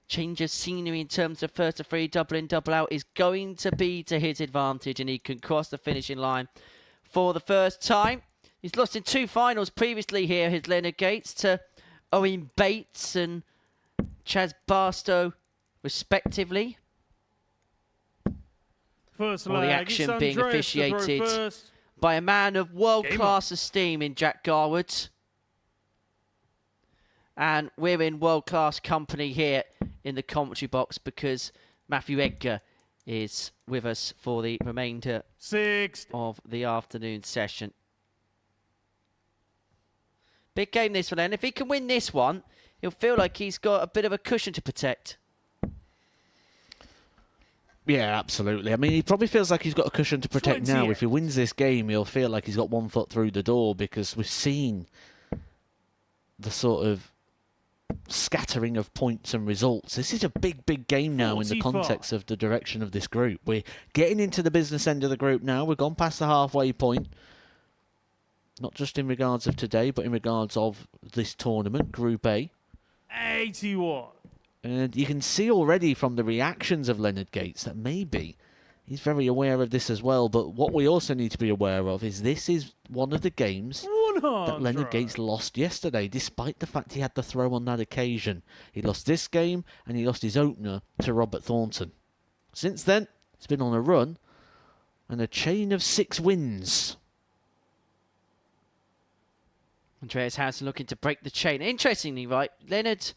change of scenery in terms of first to three, double in, double out, is going to be to his advantage, and he can cross the finishing line for the first time. He's lost in 2 finals previously here, his Leonard Gates, to Owen Bates and Chaz Barstow, respectively.
First
All the
leg,
action
it's
being
Andreas to throw
officiated
first.
by a man of world-class esteem in Jack Garwood. And we're in world-class company here in the commentary box because Matthew Edgar is with us for the remainder
60.
of the afternoon session. Big game this one, and if he can win this one, he'll feel like he's got a bit of a cushion to protect.
Yeah, absolutely. I mean, he probably feels like he's got a cushion to protect now.
28.
If he wins this game, he'll feel like he's got 1 foot through the door because we've seen the sort of scattering of points and results. This is a big, big game now in the
45.
context of the direction of this group. We're getting into the business end of the group now. We've gone past the halfway point. Not just in regards of today, but in regards of this tournament, Group A.
81.
And you can see already from the reactions of Leonard Gates that maybe he's very aware of this as well. But what we also need to be aware of is this is one of the games
100.
that Leonard Gates lost yesterday, despite the fact he had the throw on that occasion. He lost this game and he lost his opener to Robert Thornton. Since then, it's been on a run and a chain of 6 wins.
Andreas Harrison looking to break the chain. Interestingly, right, Leonard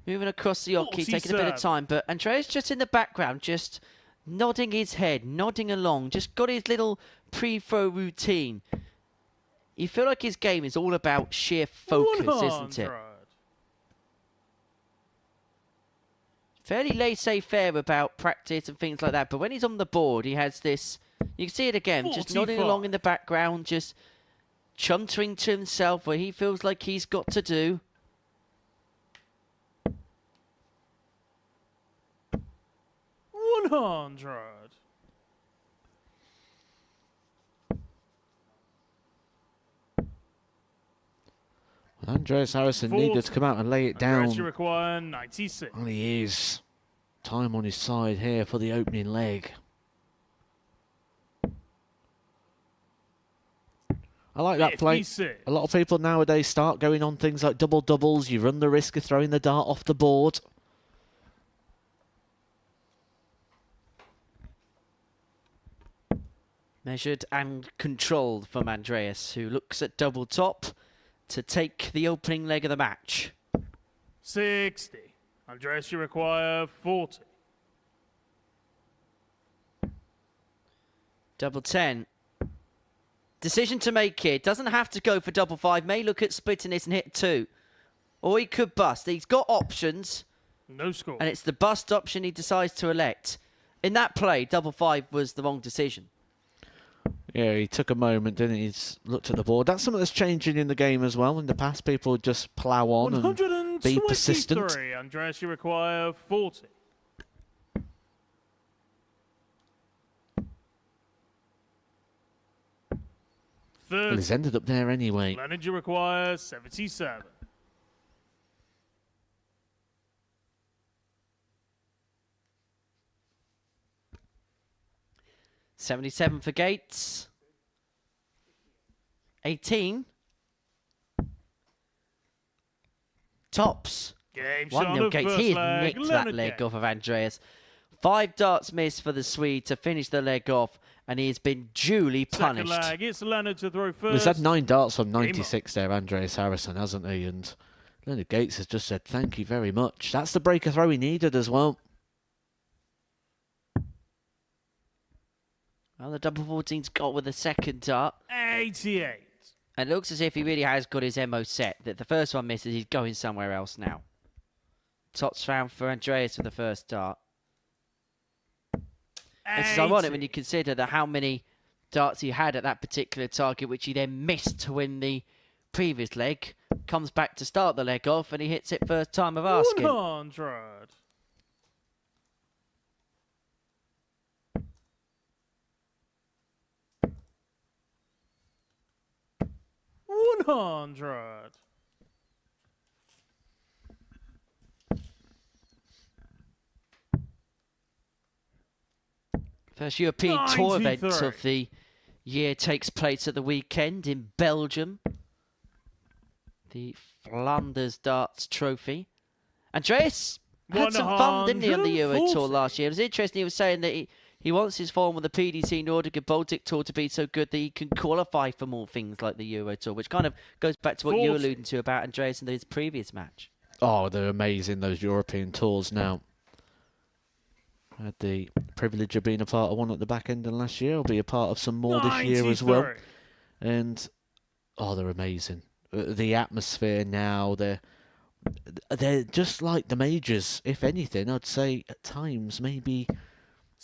moving across the hockey, taking a bit of
47.
time, but Andreas just in the background, just nodding his head, nodding along, just got his little pre-throw routine. You feel like his game is all about sheer focus, isn't it?
100.
Fairly laissez-faire about practice and things like that, but when he's on the board, he has this, you can see it again, just nodding
45.
along in the background, just chuntering to himself where he feels like he's got to do.
$100.
Andreas Harrison needed to come out and lay it
Andreas, you
down.
require 96.
And he is. Time on his side here for the opening leg. I like that play.
56.
A lot of people nowadays start going on things like double doubles. You run the risk of throwing the dart off the board.
Measured and controlled from Andreas, who looks at double top to take the opening leg of the match.
60. Andreas, you require 40.
Double 10. Decision to make here. Doesn't have to go for double 5. May look at splitting this and hit 2. Or he could bust. He's got options.
No score.
And it's the bust option he decides to elect. In that play, double 5 was the wrong decision.
Yeah, he took a moment, didn't he? He's looked at the board. That's something that's changing in the game as well. In the past, people would just plough on and be persistent.
123. Andreas, you require 40.
Well, he's ended up there anyway.
Leonard, you require 77.
$77 for Gates. 18. Tops.
Game
1-0 Gates. He has nicked that
Leonard
leg
Gates.
off of Andreas. 5 darts missed for the Swede to finish the leg off, and he has been duly punished.
Second leg, it's Leonard to throw first.
He's had 9 darts from 96 there, Andreas Harrison, hasn't he? And Leonard Gates has just said, thank you very much. That's the breaker throw he needed as well.
Well, the double 14's got with the second dart.
88.
And it looks as if he really has got his MO set. That the first one misses, he's going somewhere else now. Tots found for Andreas for the first dart. It's ironic when you consider that how many darts he had at that particular target, which he then missed to win the previous leg. Comes back to start the leg off, and he hits it first time of asking.
100. 100.
First European Tour event
93.
of the year takes place at the weekend in Belgium. The Flanders Darts Trophy. Andreas had some fun, didn't he, on the Euro
140.
Tour last year? It was interesting. He was saying that he wants his form on the PDC Nordic and Baltic Tour to be so good that he can qualify for more things like the Euro Tour, which kind of goes back to what you were
40.
alluding to about Andreas in his previous match.
Oh, they're amazing, those European tours now. I had the privilege of being a part of one at the back end of last year. I'll be a part of some more this year as well.
93.
And, oh, they're amazing. The atmosphere now, they're just like the majors. If anything, I'd say at times maybe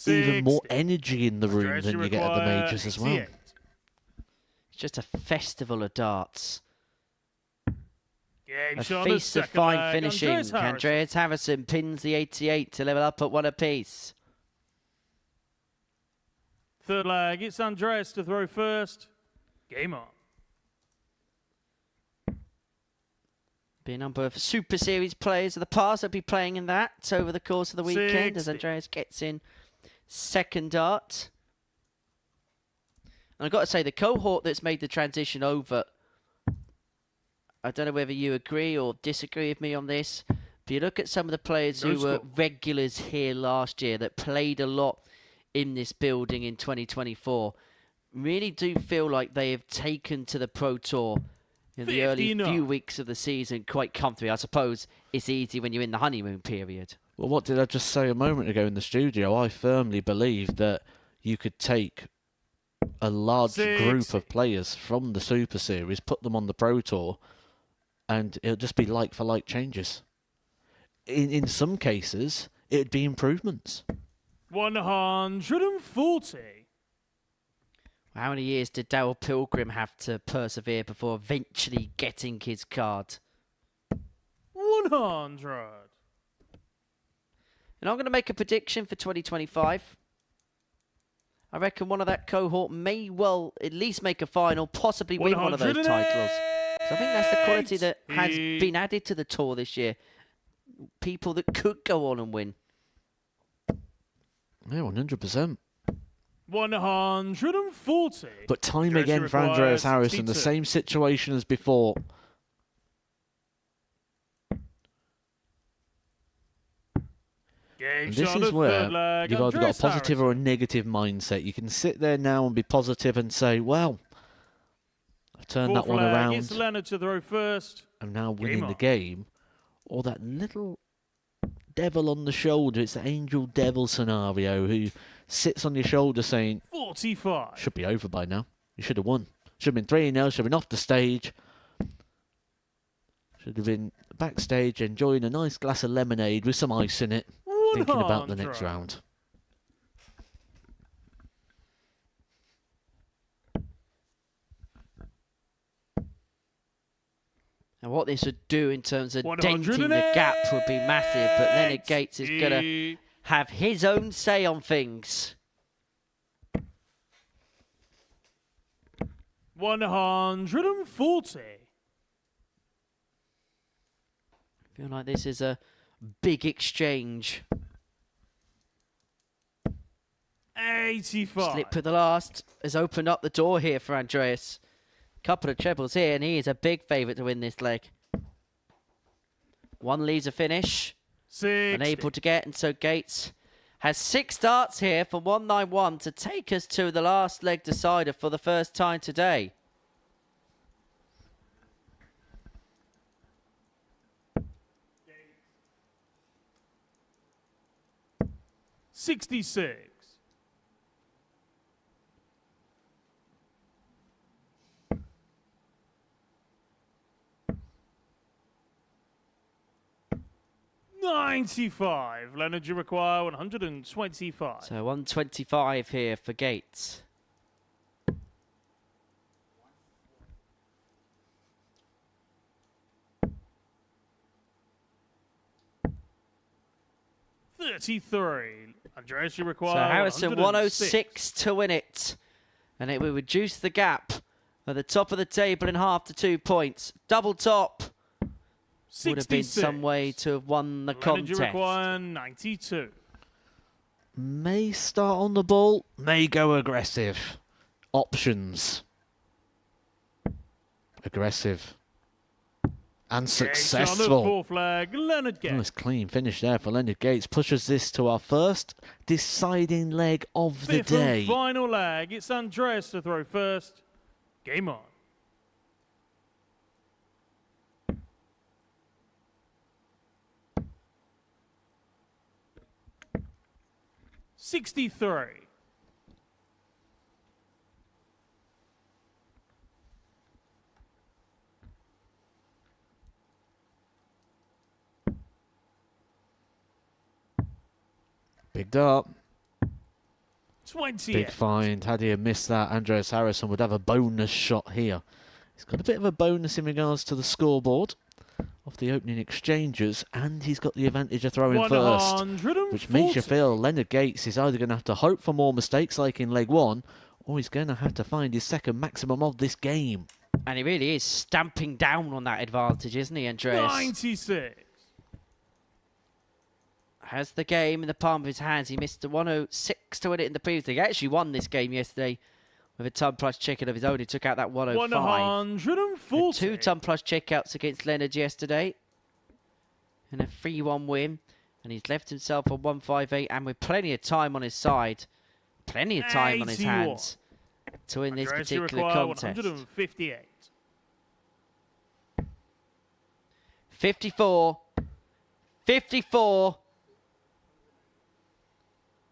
even more
60.
energy in the room
Andreas,
than you get at the majors as well.
88.
It's just a festival of darts.
Game
A
shot
feast of
second
fine
leg,
finishing.
Andreas Harrison.
Andreas Harrison pins the 88 to level up at 1 apiece.
Third leg, it's Andreas to throw first. Game on.
Be a number of Super Series players of the past that'll be playing in that over the course of the weekend as
60.
Andreas gets in second dart. And I've got to say, the cohort that's made the transition over, I don't know whether you agree or disagree with me on this, but you look at some of the players who were regulars here last year that played a lot in this building in 2024, really do feel like they have taken to the Pro Tour in the early
59.
few weeks of the season quite comfortably. I suppose it's easy when you're in the honeymoon period.
Well, what did I just say a moment ago in the studio? I firmly believe that you could take a large group
60.
of players from the Super Series, put them on the Pro Tour, and it'll just be like-for-like changes. In some cases, it'd be improvements.
140.
How many years did Darryl Pilgrim have to persevere before eventually getting his card?
100.
And I'm going to make a prediction for 2025. I reckon one of that cohort may well at least make a final, possibly win one of those titles. So I think that's the quality that has been added to the tour this year. People that could go on and win.
Yeah, 100%.
140.
But time
Jersey
again for
requires
Andreas Harrison, the
62.
same situation as before.
Game
And this
shot
is
of
where
third leg,
you've either got a
Andreas
positive or a
Harrison.
negative mindset. You can sit there now and be positive and say, well, I've turned
Fourth
that one
leg,
around.
it's Leonard to throw first.
I'm now winning the
on.
game. Or that little devil on the shoulder. It's the angel devil scenario who sits on your shoulder saying,
45.
should be over by now. You should have won. Should have been 3-0. Should have been off the stage. Should have been backstage enjoying a nice glass of lemonade with some ice in it. Thinking about the next
100.
round.
And what this would do in terms of denting the gap would be massive. But Leonard Gates is going to have his own say on things.
140.
I feel like this is a big exchange.
85.
Slip with the last has opened up the door here for Andreas. Couple of trebles here, and he is a big favourite to win this leg. One leaves a finish.
60.
Unable to get, and so Gates has 6 darts here for 191 to take us to the last leg decider for the first time today.
$66. $95. Leonard, you require 125.
So 125 here for Gates.
33. Andreas, you require
So Harrison
106
to win it. And it will reduce the gap at the top of the table in half to 2 points. Double top would have been
66.
some way to have won the
Leonard,
contest.
you require 92.
May start on the ball, may go aggressive. Options. Aggressive. And
Gates on the
successful.
fourth flag. Leonard Gates.
Nice clean finish there for Leonard Gates. Pushes this to our first deciding leg of the
Fifth
day.
and final leg. It's Andreas to throw first. Game on. $63.
Big dart.
28.
Big find. Had he missed that, Andreas Harrison would have a bonus shot here. He's got a bit of a bonus in regards to the scoreboard off the opening exchanges, and he's got the advantage of throwing first, which makes you feel Leonard Gates is either going to have to hope for more mistakes like in leg one, or he's going to have to find his second maximum of this game.
And he really is stamping down on that advantage, isn't he, Andreas?
96.
Has the game in the palm of his hands. He missed the 106 to win it in the previous league. He actually won this game yesterday with a ton plus check-out of his own. He took out that 105.
140.
2 ton plus checkouts against Leonard yesterday. And a 3-1 win. And he's left himself on 158 and with plenty of time on his side. Plenty of time on his
81.
hands to win this
Andreas, you
particular
require
contest.
158.
54. 54.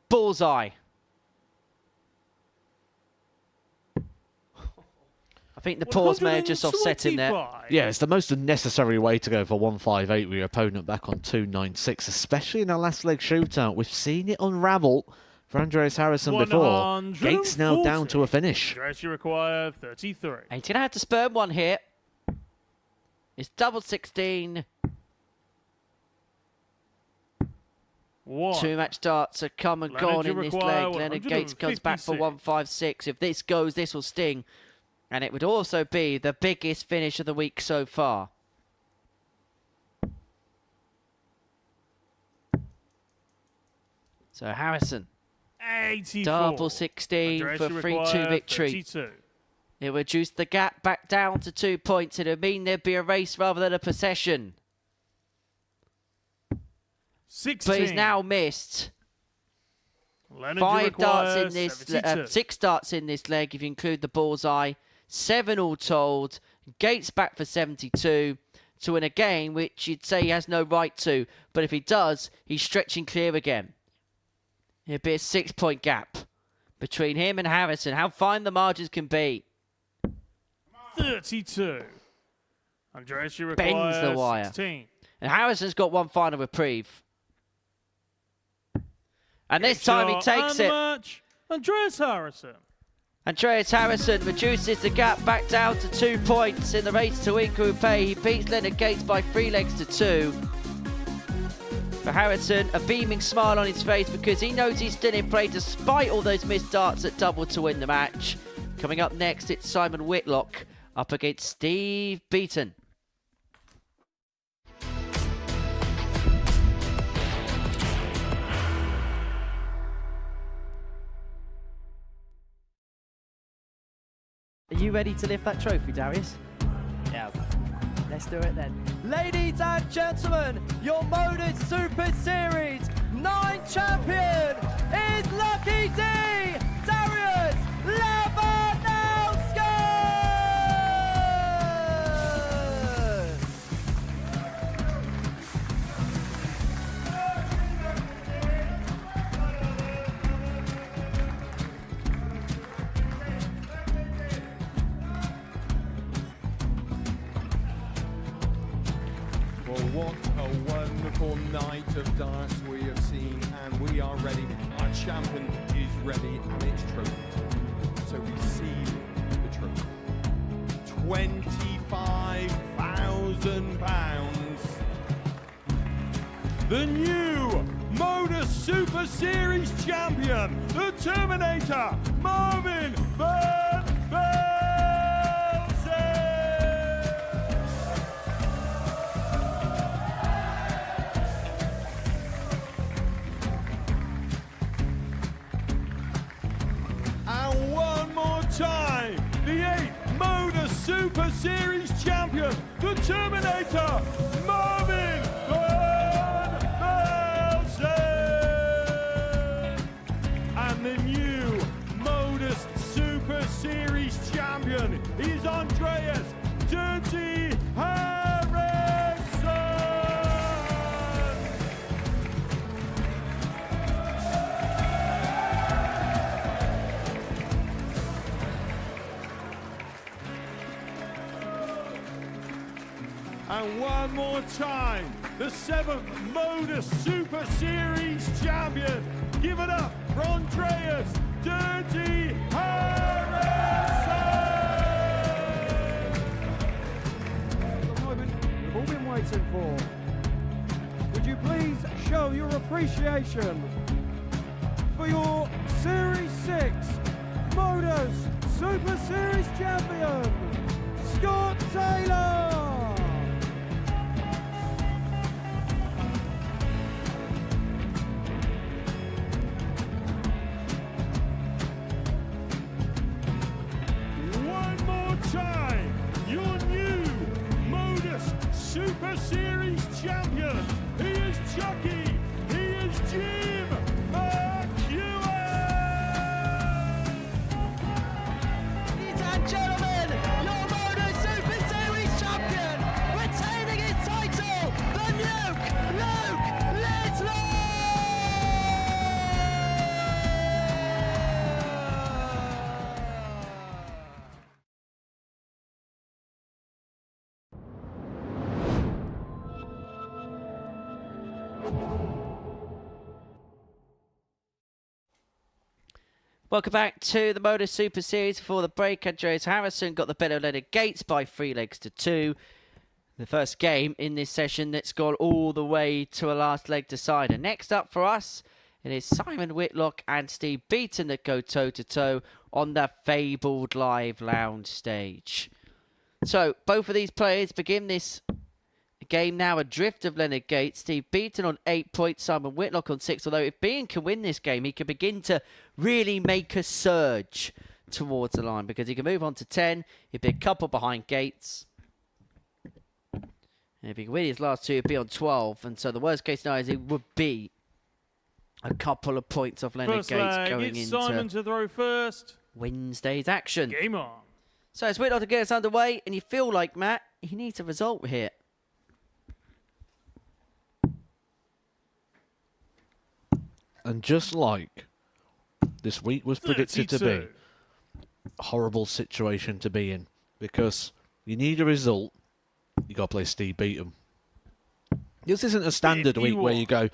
Bullseye. I think the pause may have just offset him there.
125.
Yeah, it's the most unnecessary way to go for 158 with your opponent back on 296, especially in our last leg shootout. We've seen it unravel for Andreas Harrison before. Gates now down to a finish.
Andreas, you require 33.
And he's going to have to spurn one here. It's double 16.
1.
2 match darts are come and gone in this leg. Leonard Gates comes back for
156.
156. If this goes, this will sting. And it would also be the biggest finish of the week so far. So Harrison,
84.
double 16
Andreas,
for
you
3-2
require
victory.
32.
It would reduce the gap back down to 2 points. It would mean there'd be a race rather than a possession.
16.
But he's now missed
Leonard, you
5 darts
require
in this,
72.
6 darts in this leg if you include the bullseye. 7 all told. Gates back for 72 to win a game which you'd say he has no right to. But if he does, he's stretching clear again. It'd be a 6-point gap between him and Harrison. How fine the margins can be.
32. Andreas, you require
Bends the wire.
16.
And Harrison's got one final reprieve. And this time he takes it.
Match, Andreas Harrison.
Andreas Harrison reduces the gap back down to 2 points in the race to win Group A. He beats Leonard Gates by 3 legs to 2. For Harrison, a beaming smile on his face because he knows he's still in play despite all those missed darts at double to win the match. Coming up next, it's Simon Whitlock up against Steve Beaton.
Are you ready to lift that trophy, Darius?
Yes.
Let's do it then. Ladies and gentlemen, your Modus Super Series 9 champion is Lucky D, Darius Lewandowski!
Well, what a wonderful night of darts we have seen, and we are ready. Our champion is ready, and it's trophy. So receive the trophy. £25,000. The new
Modus Super Series champion, the Terminator, Marvin Van Velzen. And one more time, the 8th Modus Super Series champion, the Terminator, Marvin Van Velzen. And the new Modus Super Series champion is Andreas Dirty Harrison. And one more time, the 7th Modus Super Series champion. Give it up for Andreas Dirty Harrison.
The moment we've all been waiting for. Would you please show your appreciation for your Series 6 Modus Super Series champion, Scott Taylor?
One more time, your new Modus Super Series champion. He is Chucky. He is Jim McEwen.
Ladies and gentlemen, your Modus Super Series champion, retaining his title, the Nuke, Luke Whitlock.
Welcome back to the Modus Super Series. Before the break, Andreas Harrison got the better of Leonard Gates by 3-2. The first game in this session that's gone all the way to a last leg decider. Next up for us, it is Simon Whitlock and Steve Beaton that go toe-to-toe on the fabled live lounge stage. So, both of these players begin this game now adrift of Leonard Gates. Steve Beaton on 8 points, Simon Whitlock on 6. Although if Beaton can win this game, he can begin to really make a surge towards the line, because he can move on to 10. He'd be a couple behind Gates. And if he can win his last two, he'd be on 12. And so the worst case scenario is it would be a couple of points off Leonard
First
Gates
leg,
going
it's
into
Simon to throw first.
Wednesday's action.
Game on.
So it's Whitlock to get us underway, and you feel like, Matt, he needs a result here.
And just like this week was predicted to be,
32.
a horrible situation to be in, because you need a result, you got to play Steve Beaton. This isn't a standard week where you go,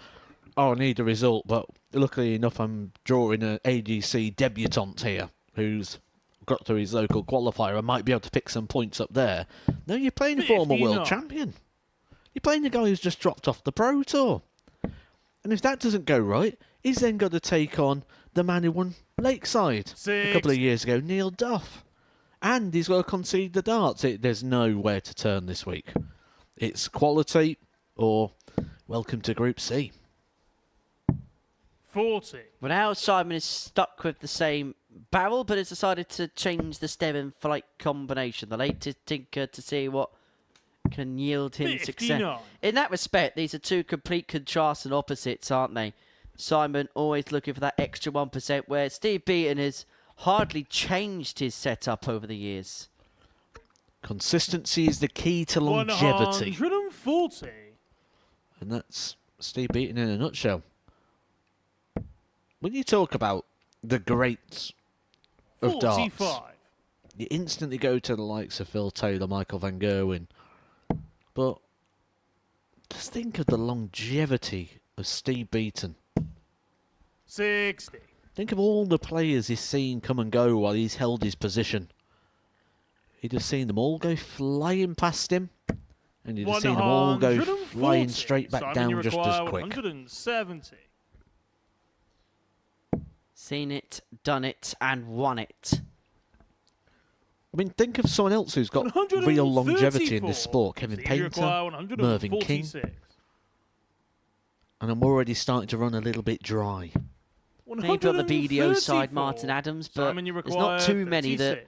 oh, I need a result, but luckily enough I'm drawing an ADC debutant here who's got through his local qualifier and might be able to pick some points up there. No, you're playing a former world champion. You're playing a guy who's just dropped off the Pro Tour. And if that doesn't go right, he's then got to take on the man who won Lakeside a couple of years ago, Neil Duff. And he's got to concede the darts. There's nowhere to turn this week. It's quality or welcome to Group C.
40.
Well, now Simon is stuck with the same barrel, but has decided to change the stem and flight combination. The latest tinker to see what can yield him
59.
success. In that respect, these are two complete contrasts and opposites, aren't they? Simon always looking for that extra 1%, where Steve Beaton has hardly changed his setup over the years.
Consistency is the key to longevity.
140.
And that's Steve Beaton in a nutshell. When you talk about the greats of
45.
darts, you instantly go to the likes of Phil Taylor, Michael Van Gerwen. But just think of the longevity of Steve Beaton.
60.
Think of all the players he's seen come and go while he's held his position. He'd have seen them all go flying past him, and you'd have seen them all go flying straight back
Simon,
down
you
just
require
as quick.
170.
Seen it, done it, and won it.
I mean, think of someone else who's got real longevity in this sport. Kevin Painter, Mervyn King. And I'm already starting to run a little bit dry.
Maybe on the BDO side, Martin Adams, but there's not too many that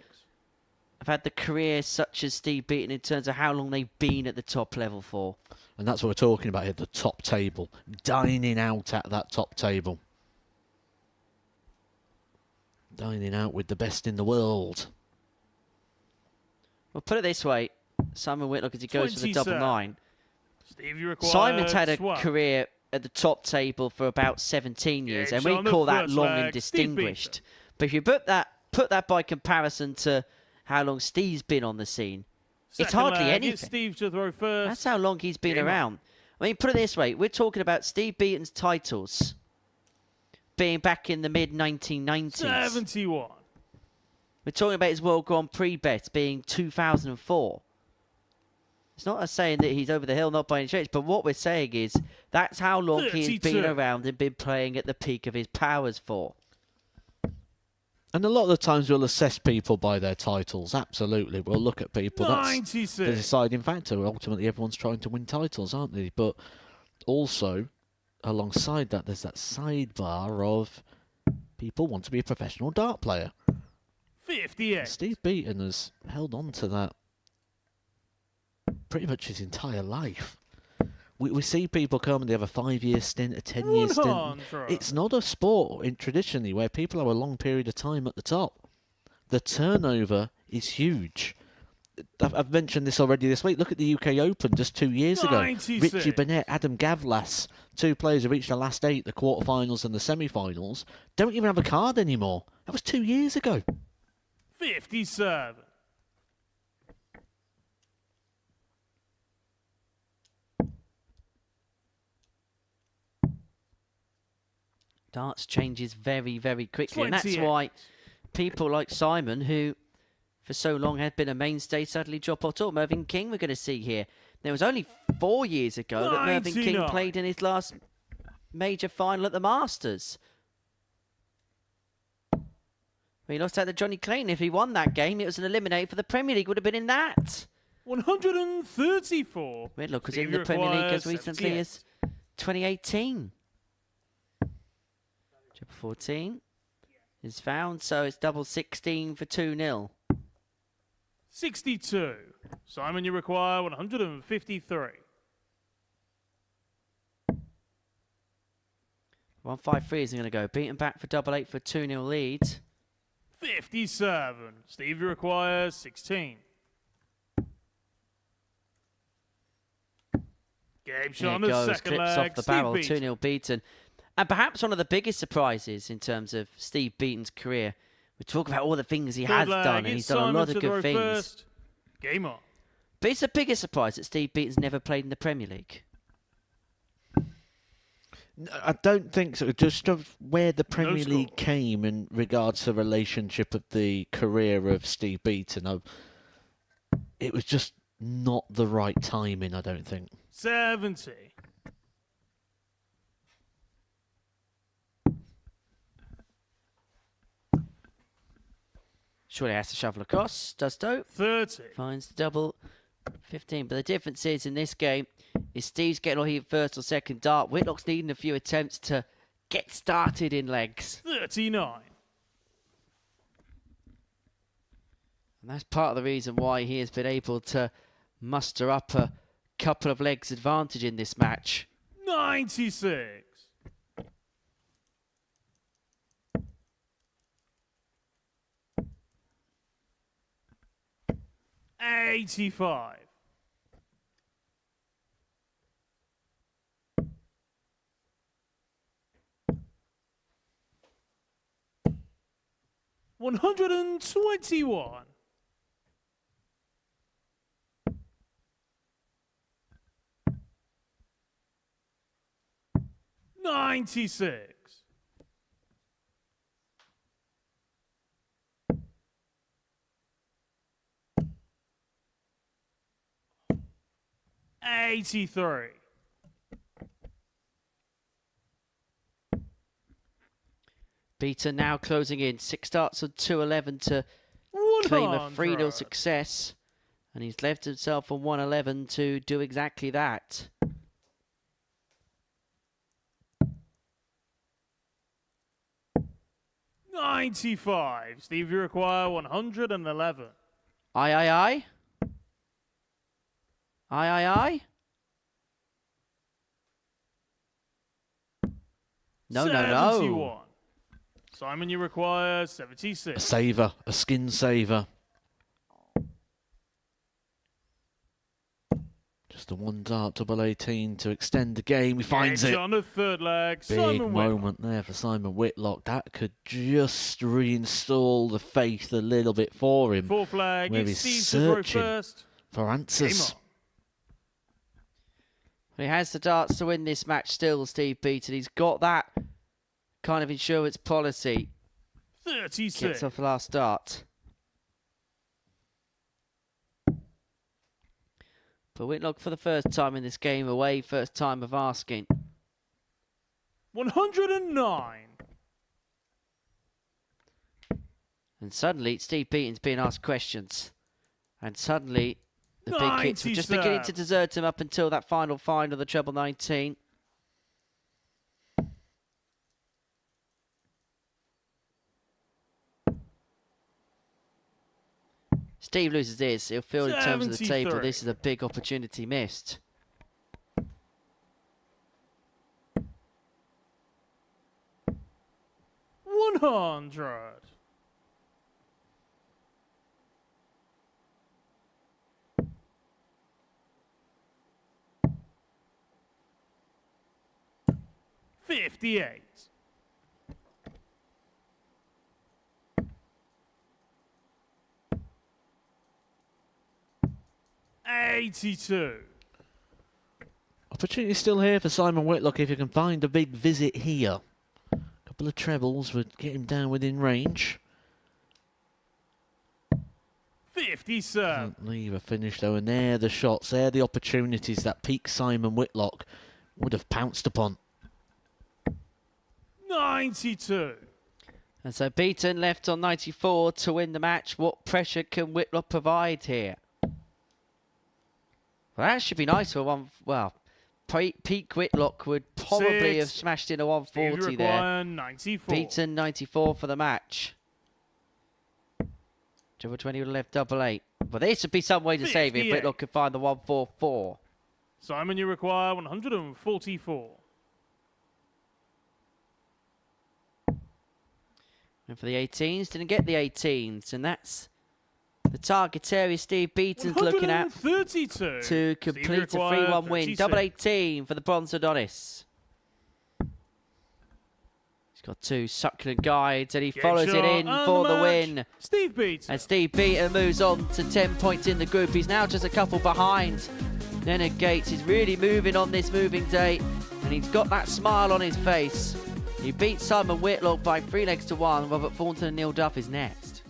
have had the career such as Steve Beaton in terms of how long they've been at the top level for.
And that's what we're talking about here, the top table. Dining out at that top table. Dining out with the best in the world.
Well, put it this way, Simon Whitlock, as he goes for the double nine.
Steve,
Simon's had a career at the top table for about 17 years, and we call that long and distinguished. But if you put that by comparison to how long Steve's been on the scene, it's hardly anything.
Steve to throw first.
That's how long he's been around. I mean, put it this way, we're talking about Steve Beaton's titles being back in the mid-1990s.
71.
We're talking about his World Grand Prix bets being 2004. It's not us saying that he's over the hill, not by any stretch, but what we're saying is that's how long he's been around and been playing at the peak of his powers for.
And a lot of the times we'll assess people by their titles, absolutely. We'll look at people.
96.
That's the deciding factor. Ultimately, everyone's trying to win titles, aren't they? But also, alongside that, there's that sidebar of people want to be a professional dart player.
58.
Steve Beaton has held on to that pretty much his entire life. We see people come and they have a 5-year stint, a 10-year stint. It's not a sport traditionally where people have a long period of time at the top. The turnover is huge. I've mentioned this already this week. Look at the UK Open just 2 years ago.
96.
Richie Burnett, Adam Gavlas, 2 players who reached the last 8, the quarterfinals and the semi-finals, don't even have a card anymore. That was 2 years ago.
57.
Darts changes very, very quickly. And that's why people like Simon, who for so long had been a mainstay, suddenly drop off. Mervyn King we're going to see here. There was only 4 years ago that Mervyn King played in his last major final at the Masters. He lost out to Johnny Clayton. If he won that game, it was an eliminate for the Premier League. Would have been in that.
134.
Whitlock was in the Premier League as recently as 2018. Triple 14 is found, so it's double 16 for 2-0.
62. Simon, you require 153.
153 isn't going to go. Beaten back for double 8 for 2-0 lead.
57. Steve, you require 16. Game shot on the second
clips
leg.
off the barrel, 2-0 Beaton. And perhaps one of the biggest surprises in terms of Steve Beaton's career. We talk about all the things he has done, and he's done a lot of good things.
Game on.
But it's the biggest surprise that Steve Beaton's never played in the Premier League.
I don't think so. Just of where the Premier League came in regards to the relationship of the career of Steve Beaton, it was just not the right timing, I don't think.
70.
Surely has to shuffle across. Does so.
30.
Finds the double. 15. But the difference is in this game is Steve's getting all heat first or second dart. Whitlock's needing a few attempts to get started in legs.
39.
And that's part of the reason why he has been able to muster up a couple of legs advantage in this match.
96. 85. 121. 96. 83.
Beaton now closing in. 6 starts on 2:11 to claim a 3-0 success. And he's left himself on 1:11 to do exactly that.
$95. Steve, you require 111.
Aye, aye, aye. Aye, aye, aye. No, no,
71.
no.
Simon, you require 76.
A saver, a skin saver. Just a 1 dart, double 18 to extend the game. He finds it.
On the third leg.
Big
Simon
moment there for Simon Whitlock. That could just reinstall the faith a little bit for him.
4th leg.
Where
It's
he's
Steve to throw
searching
first.
for answers.
He has the darts to win this match still, Steve Beaton. He's got that kind of insurance policy.
36.
Gets off the last dart. But Whitlock for the first time in this game away, first time of asking.
109.
And suddenly Steve Beaton's being asked questions. And suddenly the big hits were just beginning to desert him up until that final find of the treble 19. Steve loses this. He'll feel in terms of the table, this is a big opportunity missed.
$100. $58. $82.
Opportunity still here for Simon Whitlock if you can find a big visit here. A couple of trebles would get him down within range.
57.
Doesn't leave a finish though, and there the shots, there the opportunities that peak Simon Whitlock would have pounced upon.
92.
And so Beaton left on 94 to win the match. What pressure can Whitlock provide here? Well, that should be nice for one. Well, peak Whitlock would probably have smashed in a 140 there.
94.
Beaton 94 for the match. Double 20 would have left double 8. But this would be some way to save it if Whitlock could find the 144.
Simon, you require 144.
And for the 18s, didn't get the 18s, and that's the target area Steve Beaton's looking at to complete a 3-1 win. Double 18 for the bronze Adonis. He's got 2 succulent guides, and he follows it in for the win.
Steve Beaton.
And Steve Beaton moves on to 10 points in the group. He's now just a couple behind. Leonard Gates is really moving on this moving day, and he's got that smile on his face. He beat Simon Whitlock by 3 legs to 1. Robert Thornton and Neil Duff is next.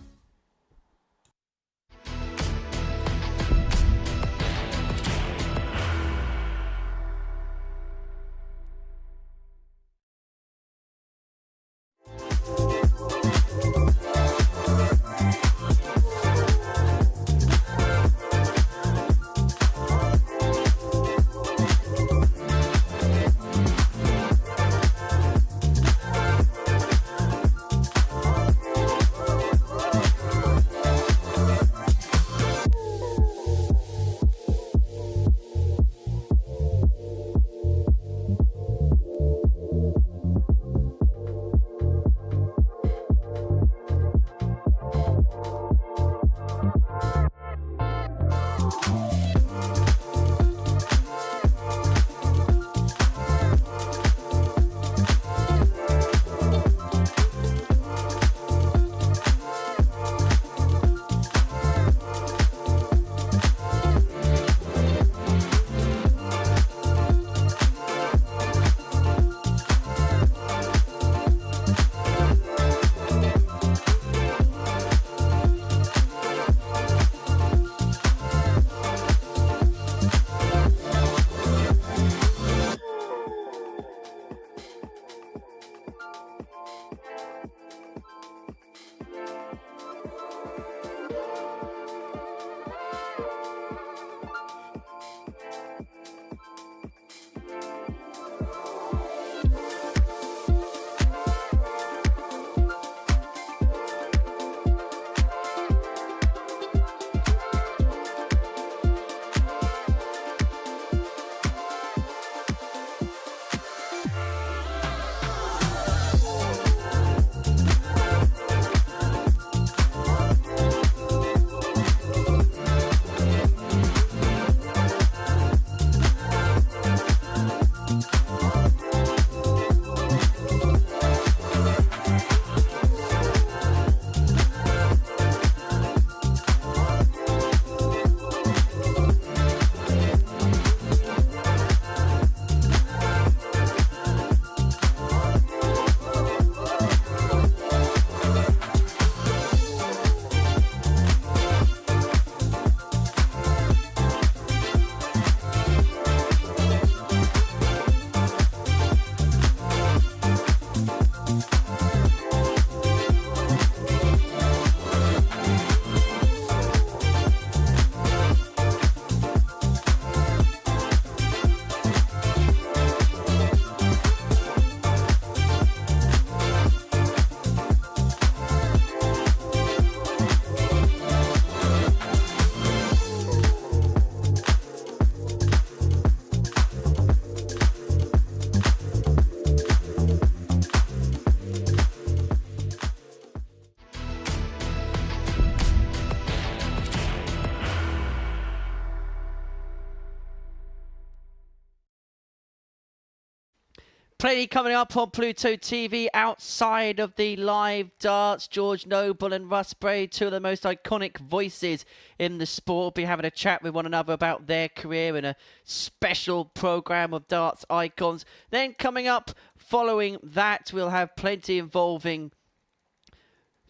Plenty coming up on Pluto TV outside of the live darts. George Noble and Russ Braid, two of the most iconic voices in the sport, will be having a chat with one another about their career in a special programme of darts icons. Then coming up, following that, we'll have plenty involving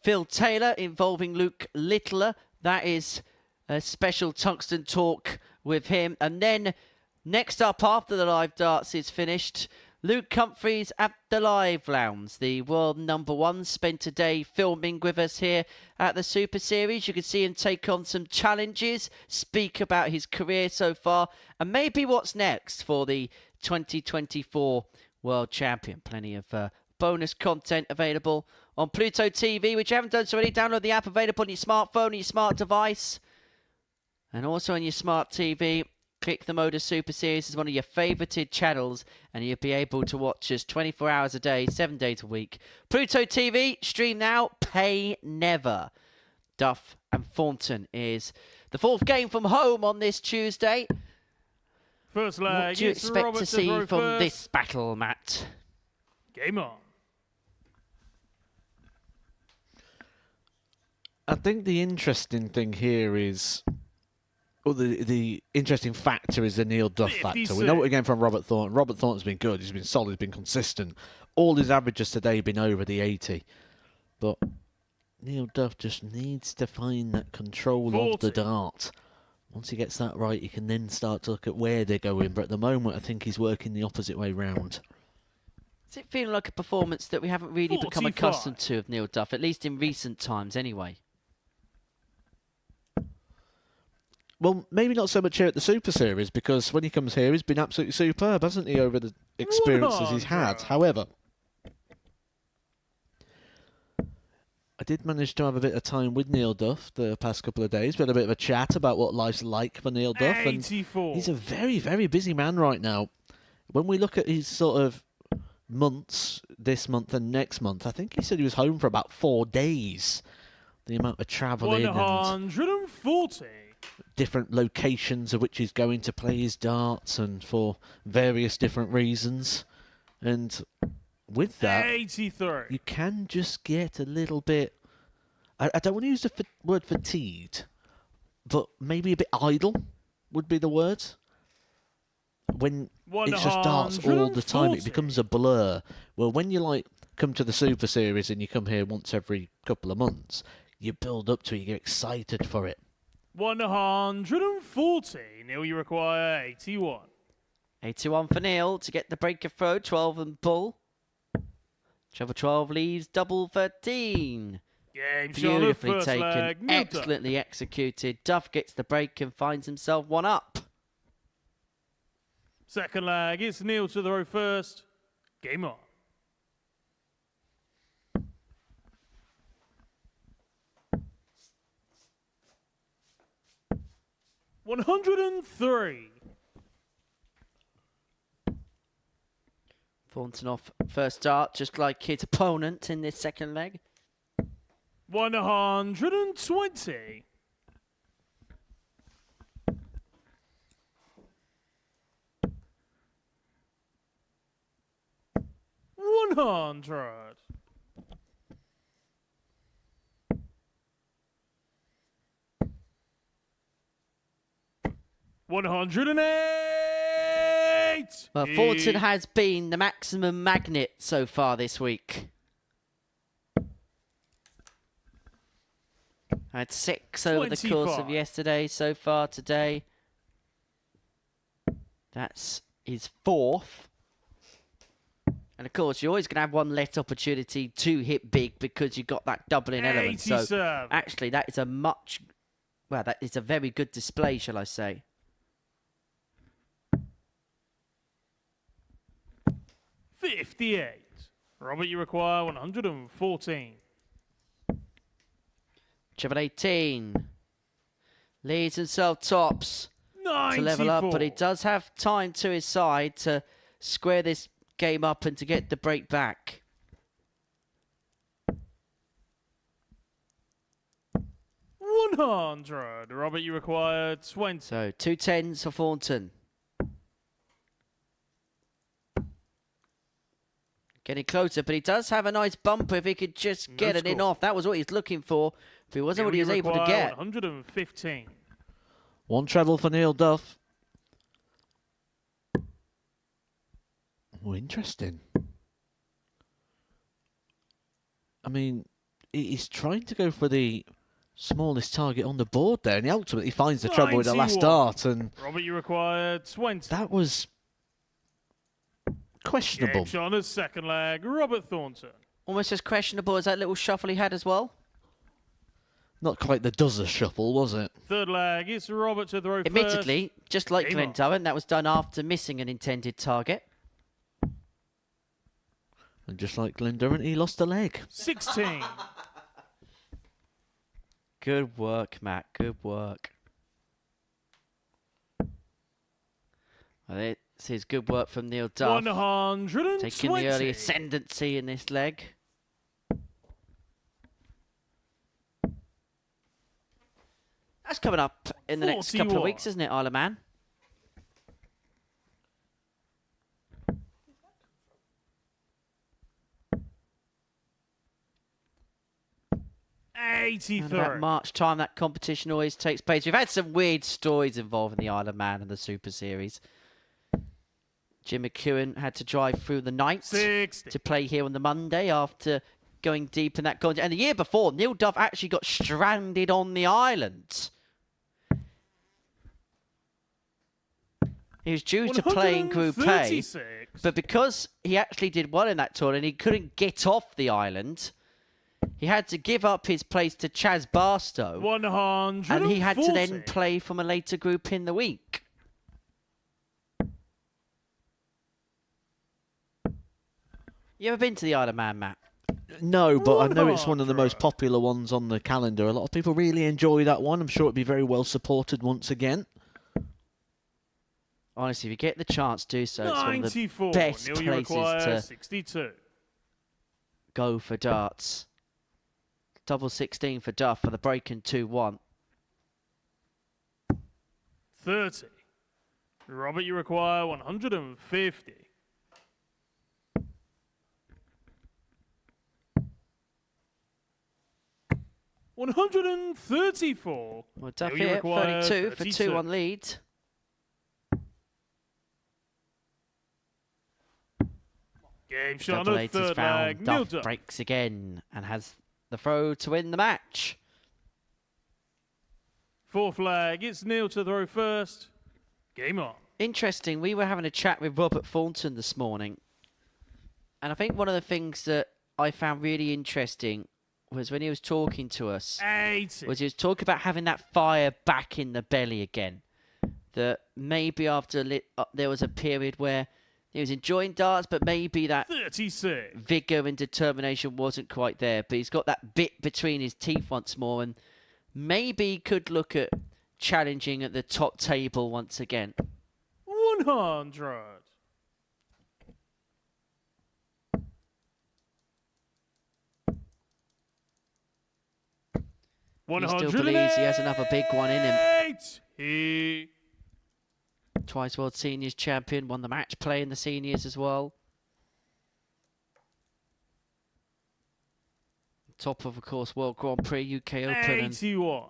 Phil Taylor, involving Luke Littler. That is a special tungsten talk with him. And then next up, after the live darts is finished, Luke Humphries at the Live Lounge, the world #1, spent a day filming with us here at the Super Series. You can see him take on some challenges, speak about his career so far, and maybe what's next for the 2024 World Champion. Plenty of bonus content available on Pluto TV, which you haven't done so already. Download the app, available on your smartphone, on your smart device, and also on your smart TV. Click the Modus Super Series as one of your favoured channels, and you'll be able to watch us 24 hours a day, 7 days a week. Pluto TV, stream now, pay never. Duff and Thornton is the 4th game from home on this Tuesday.
First leg.
What do you expect to see from this battle, Matt?
Game on.
I think the interesting thing here is, well, the interesting factor is the Neil Duff factor. We know what we're getting from Robert Thornton. Robert Thornton's been good. He's been solid. He's been consistent. All his averages today have been over the 80. But Neil Duff just needs to find that control of the dart. Once he gets that right, he can then start to look at where they're going. But at the moment, I think he's working the opposite way round.
Is it feeling like a performance that we haven't really become accustomed to of Neil Duff, at least in recent times anyway?
Well, maybe not so much here at the Super Series, because when he comes here, he's been absolutely superb, hasn't he, over the experiences he's had. However, I did manage to have a bit of time with Neil Duff the past couple of days. We had a bit of a chat about what life's like for Neil Duff.
84.
And he's a very, very busy man right now. When we look at his sort of months, this month and next month, I think he said he was home for about 4 days. The amount of travelling
140.
Different locations of which he's going to play his darts, and for various different reasons. And with that,
83.
you can just get a little bit, I don't want to use the word fatigued, but maybe a bit idle would be the word. When it's just darts all the time, it becomes a blur. Well, when you come to the Super Series and you come here once every couple of months, you build up to it, you get excited for it.
140. Neil, you require 81.
81 for Neil to get the break of throw, 12 and pull. Treble 12 leaves double 13.
Game
Beautifully
first
taken,
leg,
excellently executed. Duff gets the break and finds himself one up.
Second leg, it's Neil to the row first. Game on. $103.
Thornton off first dart, just like his opponent in this second leg.
120. $100. $108.
Well, Thornton has been the maximum magnet so far this week. Had 6 over the course of yesterday so far today. That's his 4th. And of course, you're always going to have one less opportunity to hit big because you've got that doubling element. So actually, that is that is a very good display, shall I say.
58. Robert, you require 114.
Treble 18. Leads himself tops
94.
to level up, but he does have time to his side to square this game up and to get the break back.
$100. Robert, you require 20.
So 2 10s for Thornton. Getting closer, but he does have a nice bumper if he could just get it in off. That was what he's looking for, but it wasn't what he was able to get.
115.
One treble for Neil Duff. Oh, interesting. I mean, he's trying to go for the smallest target on the board there, and he ultimately finds the trouble with the last
91.
dart. And
Robert, you require 20.
that was questionable.
Game shot on his second leg, Robert Thornton.
Almost as questionable as that little shuffle he had as well.
Not quite the dozer shuffle, was it?
Third leg, it's Robert to throw
Admittedly, just like
Game
Glenn
on.
Durant, that was done after missing an intended target.
And just like Glenn Durant, he lost a leg.
16.
Good work, Matt. Good work. Well, this is good work from Neil Duff.
120.
Taking the early ascendancy in this leg. That's coming up in the next couple of
41.
weeks, isn't it, Isle of Man?
83.
Around about March time, that competition always takes place. We've had some weird stories involving the Isle of Man and the Super Series. Jim McEwen had to drive through the night
60.
to play here on the Monday after going deep in that contest. And the year before, Neil Duff actually got stranded on the island. He was due to play in Group A,
136.
but because he actually did well in that tournament, he couldn't get off the island. He had to give up his place to Chaz Barstow,
140.
and he had to then play from a later group in the week. You ever been to the Isle of Man, Matt?
No, but I know it's one of the most popular ones on the calendar. A lot of people really enjoy that one. I'm sure it'll be very well supported once again.
Honestly, if you get the chance, do so. It's one of the
94.
best
Neil, you
places
require
to
62.
go for darts. Double 16 for Duff for the break in 2-1.
30. Robert, you require 150. $134.
Well, Duff
Neil, you
here,
require
32 for
32.
2-1 lead.
Game shot on
Double
the
eight is
third
found.
leg. Neil
Duff
Duff.
breaks again and has the throw to win the match.
Fourth leg, it's Neil to throw first. Game on.
Interesting, we were having a chat with Robert Thornton this morning. And I think one of the things that I found really interesting was when he was talking to us,
80.
was he was talking about having that fire back in the belly again. That maybe after there was a period where he was enjoying darts, but maybe that
36.
vigour and determination wasn't quite there. But he's got that bit between his teeth once more, and maybe could look at challenging at the top table once again.
100.
He still believes he has another big one in him.
He
Twice World Seniors champion, won the match play in the seniors as well. Top of course, World Grand Prix, UK Open, and
81.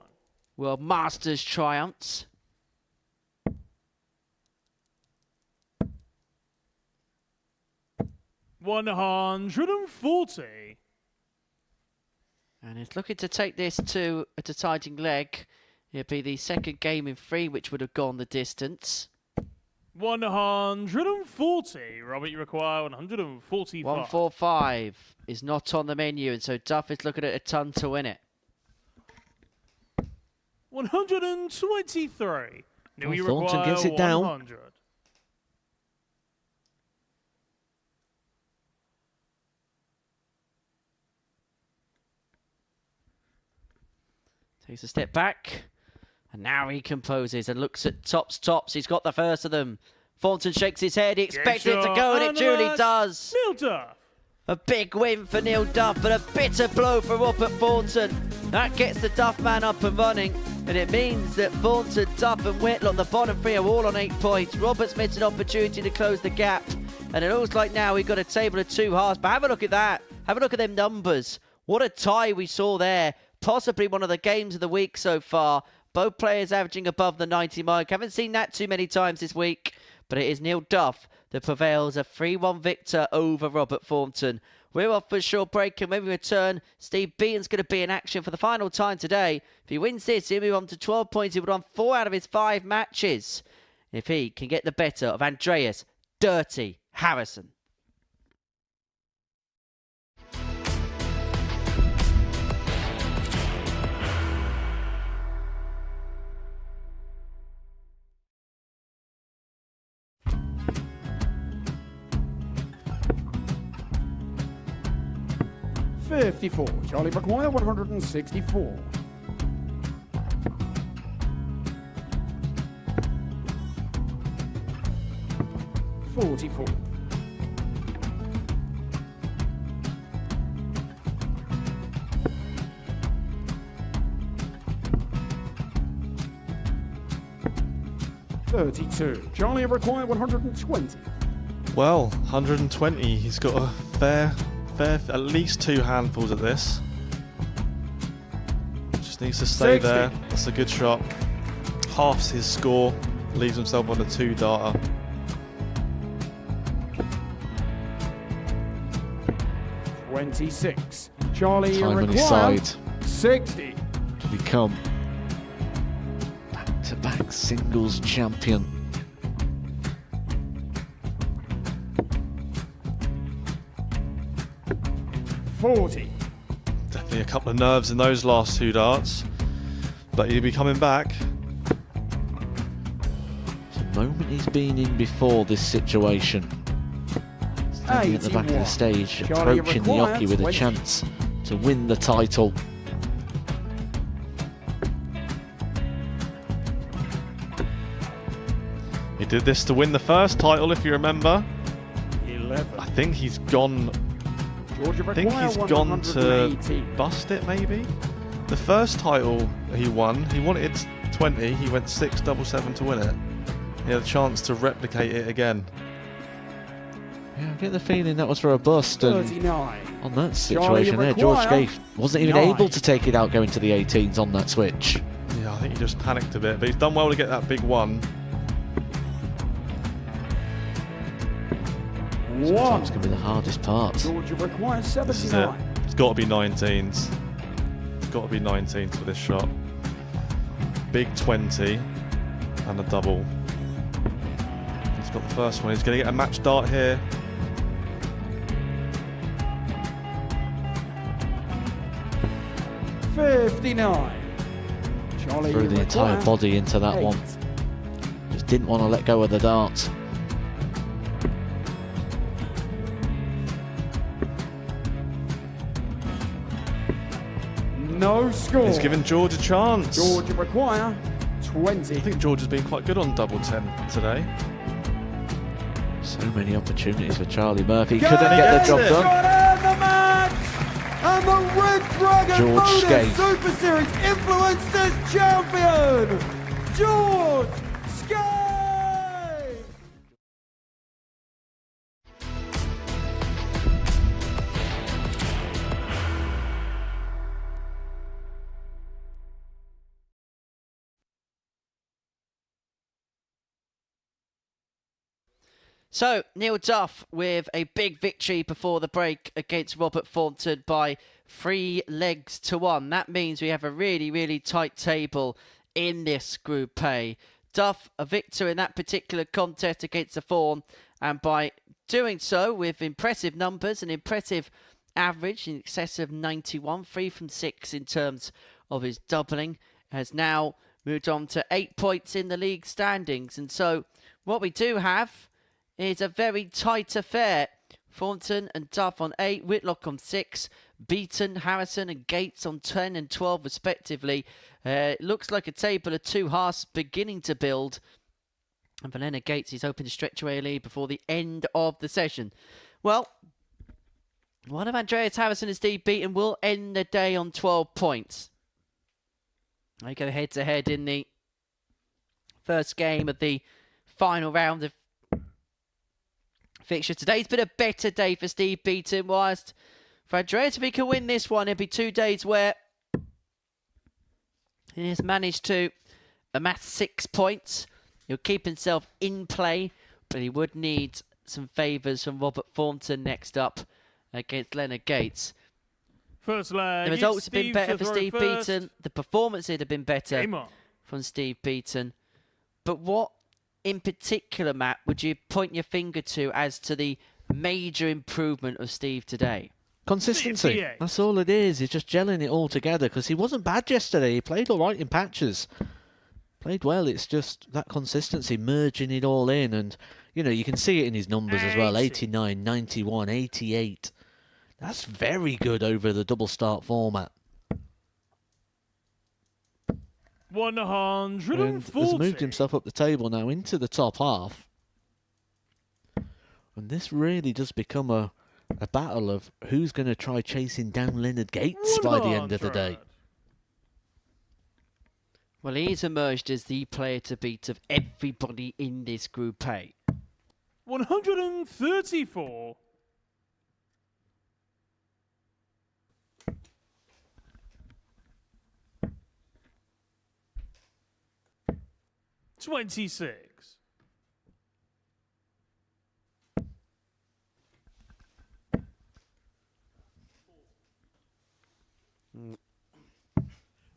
World Masters triumphs.
$140.
And he's looking to take this to a deciding leg. It'll be the second game in 3, which would have gone the distance.
140. Robert, you require 145.
145 is not on the menu, and so Duff is looking at a ton to win it.
123. Neil, you
Thornton
require
gets it down.
100.
Takes a step back, and now he composes and looks at tops. He's got the first of them. Thornton shakes his head. He expected it to go, and it truly does.
Neil Duff.
A big win for Neil Duff, but a bitter blow for Robert Thornton. That gets the Duff man up and running, and it means that Thornton, Duff and Whitlock, the bottom 3, are all on 8 points. Robert's missed an opportunity to close the gap. And it looks like now we've got a table of two halves. But have a look at that. Have a look at them numbers. What a tie we saw there. Possibly one of the games of the week so far. Both players averaging above the 90 mark. Haven't seen that too many times this week. But it is Neil Duff that prevails, a 3-1 victor over Robert Thornton. We're off for a short break, and when we return, Steve Beaton's going to be in action for the final time today. If he wins this, he'll move on to 12 points. He would won 4 out of his 5 matches if he can get the better of Andreas Dirty Harrison.
$54. Charlie McGuire, 164. $44. $32. Charlie required 120.
Well, 120. He's got a fair, at least 2 handfuls at this. Just needs to stay
60.
there. That's a good shot. Halves his score. Leaves himself on a 2-darter.
$26. Charlie
Time on his
required
side
60.
to become back-to-back singles champion.
$40.
Definitely a couple of nerves in those last 2 darts. But he'll be coming back.
The moment he's been in before this situation. Standing at the back of the stage,
Charlie
approaching the
required
Yoki with a
20.
chance to win the title.
He did this to win the first title, if you remember.
11.
I think he's gone.
Georgia
I think he's gone to bust it, maybe. The first title he wanted 20. He went 6-7-7 to win it. He had a chance to replicate it again.
Yeah, I get the feeling that was for a bust. And
39.
on that situation there, George Gage wasn't even able to take it out going to the 18s on that switch.
Yeah, I think he just panicked a bit, but he's done well to get that big one.
Sometimes can be the hardest part.
Georgia requires
This is it.
79.
It's got to be 19s. It's got to be 19s for this shot. Big 20 and a double. He's got the first one. He's going to get a match dart here.
$59. Charlie
Threw the entire
required
body into that
8.
one. Just didn't want to let go of the dart.
No score.
He's given George a chance.
Georgia require 20.
I think George has been quite good on double 10 today.
So many opportunities for Charlie Murphy. Couldn't get the job done.
The match! And the Red Dragon
George
Modus
Skate.
Super Series Influencers Champion, George Skate!
So, Neil Duff with a big victory before the break against Robert Thornton by 3 legs to 1. That means we have a really, really tight table in this Group A. Duff, a victor in that particular contest against the Thorn, and by doing so with impressive numbers, an impressive average in excess of 91, 3 from 6 in terms of his doubling, has now moved on to 8 points in the league standings. And so, what we do have is a very tight affair. Thornton and Duff on 8, Whitlock on 6, Beaton, Harrison and Gates on 10 and 12 respectively. It looks like a table of 2 halves beginning to build. And for Leonard Gates, he's hoping to stretch away a lead before the end of the session. Well, one of Andreas Harrison and Steve Beaton will end the day on 12 points. They go head-to-head in the first game of the final round of fixture. Today's been a better day for Steve Beaton, whilst for Andreas, if he can win this one, it'll be 2 days where he has managed to amass 6 points. He'll keep himself in play, but he would need some favours from Robert Thornton next up against Leonard Gates.
First leg.
The results have been better for Steve Beaton. The performances have been better from Steve Beaton. But what in particular, Matt, would you point your finger to as to the major improvement of Steve today?
Consistency.
58.
That's all it is. He's just gelling it all together because he wasn't bad yesterday. He played all right in patches. Played well. It's just that consistency, merging it all in. And, you know, you can see it in his numbers as well. 89, 91, 88. That's very good over the double start format.
140.
And has moved himself up the table now into the top half. And this really does become a battle of who's going to try chasing down Leonard Gates by the end of the day.
Well, he's emerged as the player to beat of everybody in this Group A.
134. 26.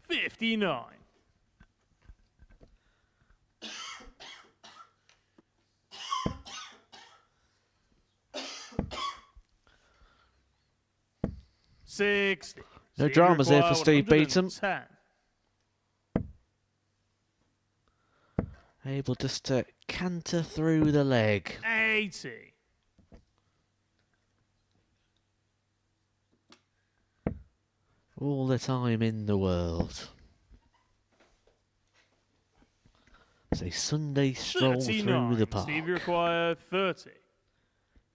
59. 60.
No dramas there for Steve Beaton.
110.
Able just to canter through the leg.
80.
All the time in the world. It's a Sunday stroll
39.
through the park.
Steve, you require 30.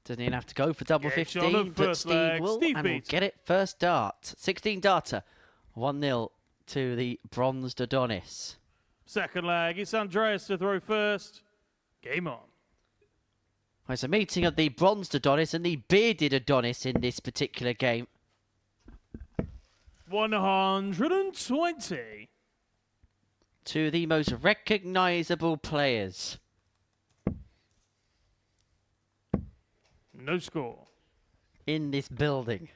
Doesn't even have to go for double
Get
15, but
first
Steve
leg.
will,
Steve
and will
Beaton.
get it first dart. 16 darter, 1-0 to the bronzed Adonis.
Second leg, it's Andreas to throw first. Game on.
Well, it's a meeting of the bronzed Adonis and the bearded Adonis in this particular game.
120.
Two of the most recognisable players.
No score.
In this building.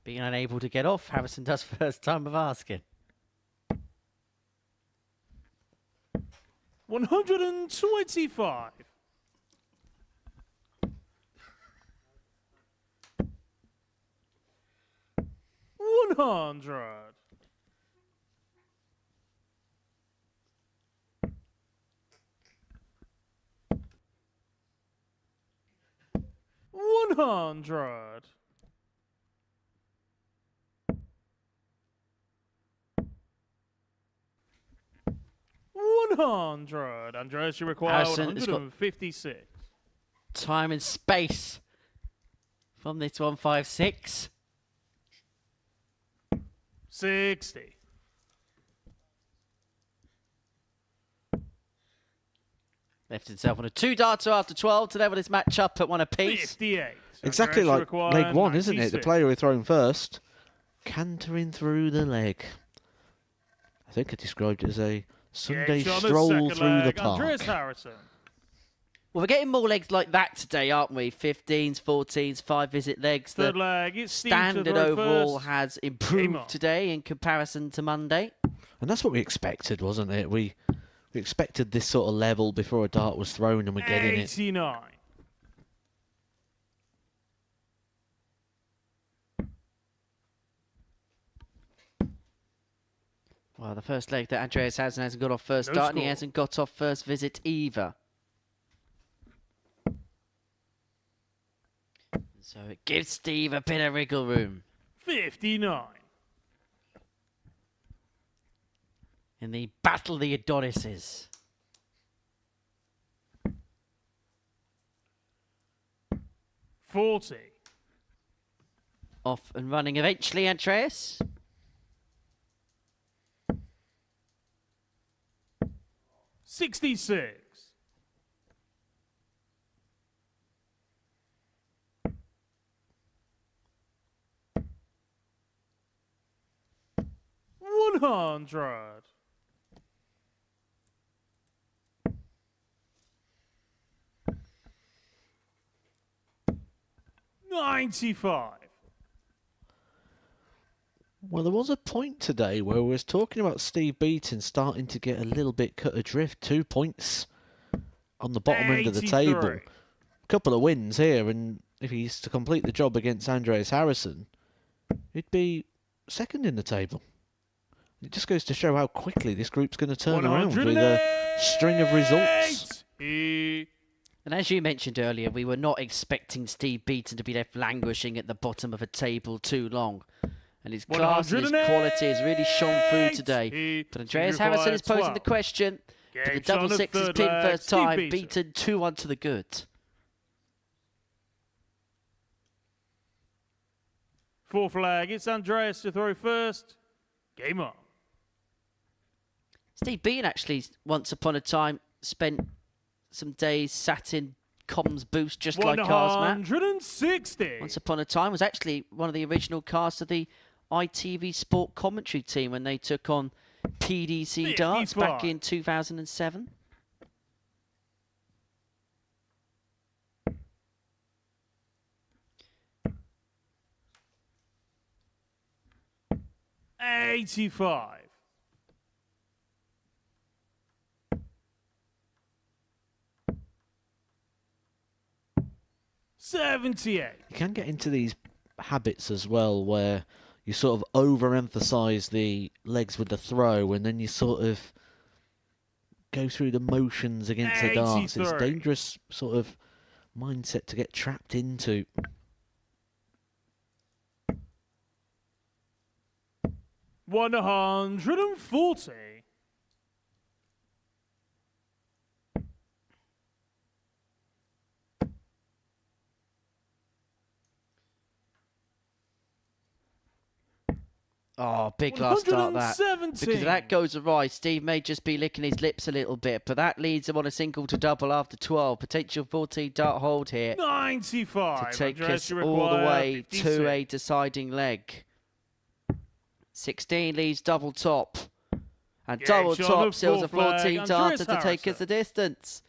Being unable to get off, Harrison does first time of asking.
125. 100. 100. 100. Andreas, you require
Harrison has got
156.
time and space from this 156.
60.
Left himself on a 2-darter after 12 to level this match up at one apiece.
58.
Exactly
Andreas, you
like
require
leg one, isn't it? The
96.
player who thrown first, cantering through the leg. I think I described it as a Sunday
Gets on the
stroll
second
through the
leg,
park.
Andreas Harrison.
Well, we're getting more legs like that today, aren't we? 15s, 14s, 5-visit legs.
Third
The
leg, it's Steve to
standard
throw
overall
first.
has
Game
improved
on.
today in comparison to Monday.
And that's what we expected, wasn't it? We expected this sort of level before a dart was thrown, and we're getting it.
89.
Well, the first leg that Andreas hasn't got off first
No
start, and he
score.
hasn't got off first visit either. So it gives Steve a bit of wriggle room
59.
in the battle of the Adonises.
40.
Off and running eventually, Andreas.
66. 100. 95.
Well, there was a point today where we was talking about Steve Beaton starting to get a little bit cut adrift. 2 points on the bottom end of the
83.
table. A couple of wins here, and if he's to complete the job against Andreas Harrison, he'd be second in the table. It just goes to show how quickly this group's going to turn around with a string of results.
And as you mentioned earlier, we were not expecting Steve Beaton to be left languishing at the bottom of a table too long. And his class and his quality has really shone through today. But Andreas Harrison is posing the question. But the double sixes pin first time, Beaton 2-1 to the good.
Fourth leg, it's Andreas to throw first. Game on.
Steve Beaton actually, once upon a time, spent some days sat in comms booths just like ours, Matt.
160.
Once upon a time was actually one of the original cast of the ITV Sport commentary team when they took on PDC Darts back in 2007.
$85. 78.
You can get into these habits as well where you sort of overemphasize the legs with the throw and then you sort of go through the motions against the darts. It's a dangerous sort of mindset to get trapped into.
$140.
Oh, big last start that. Because if that goes awry, Steve may just be licking his lips a little bit, but that leads him on a single to double after 12. Potential 14 dart hold here
95
to take us all the way
56.
to a deciding leg. 16 leaves double top. And double top seals a 14 darter to take us the distance.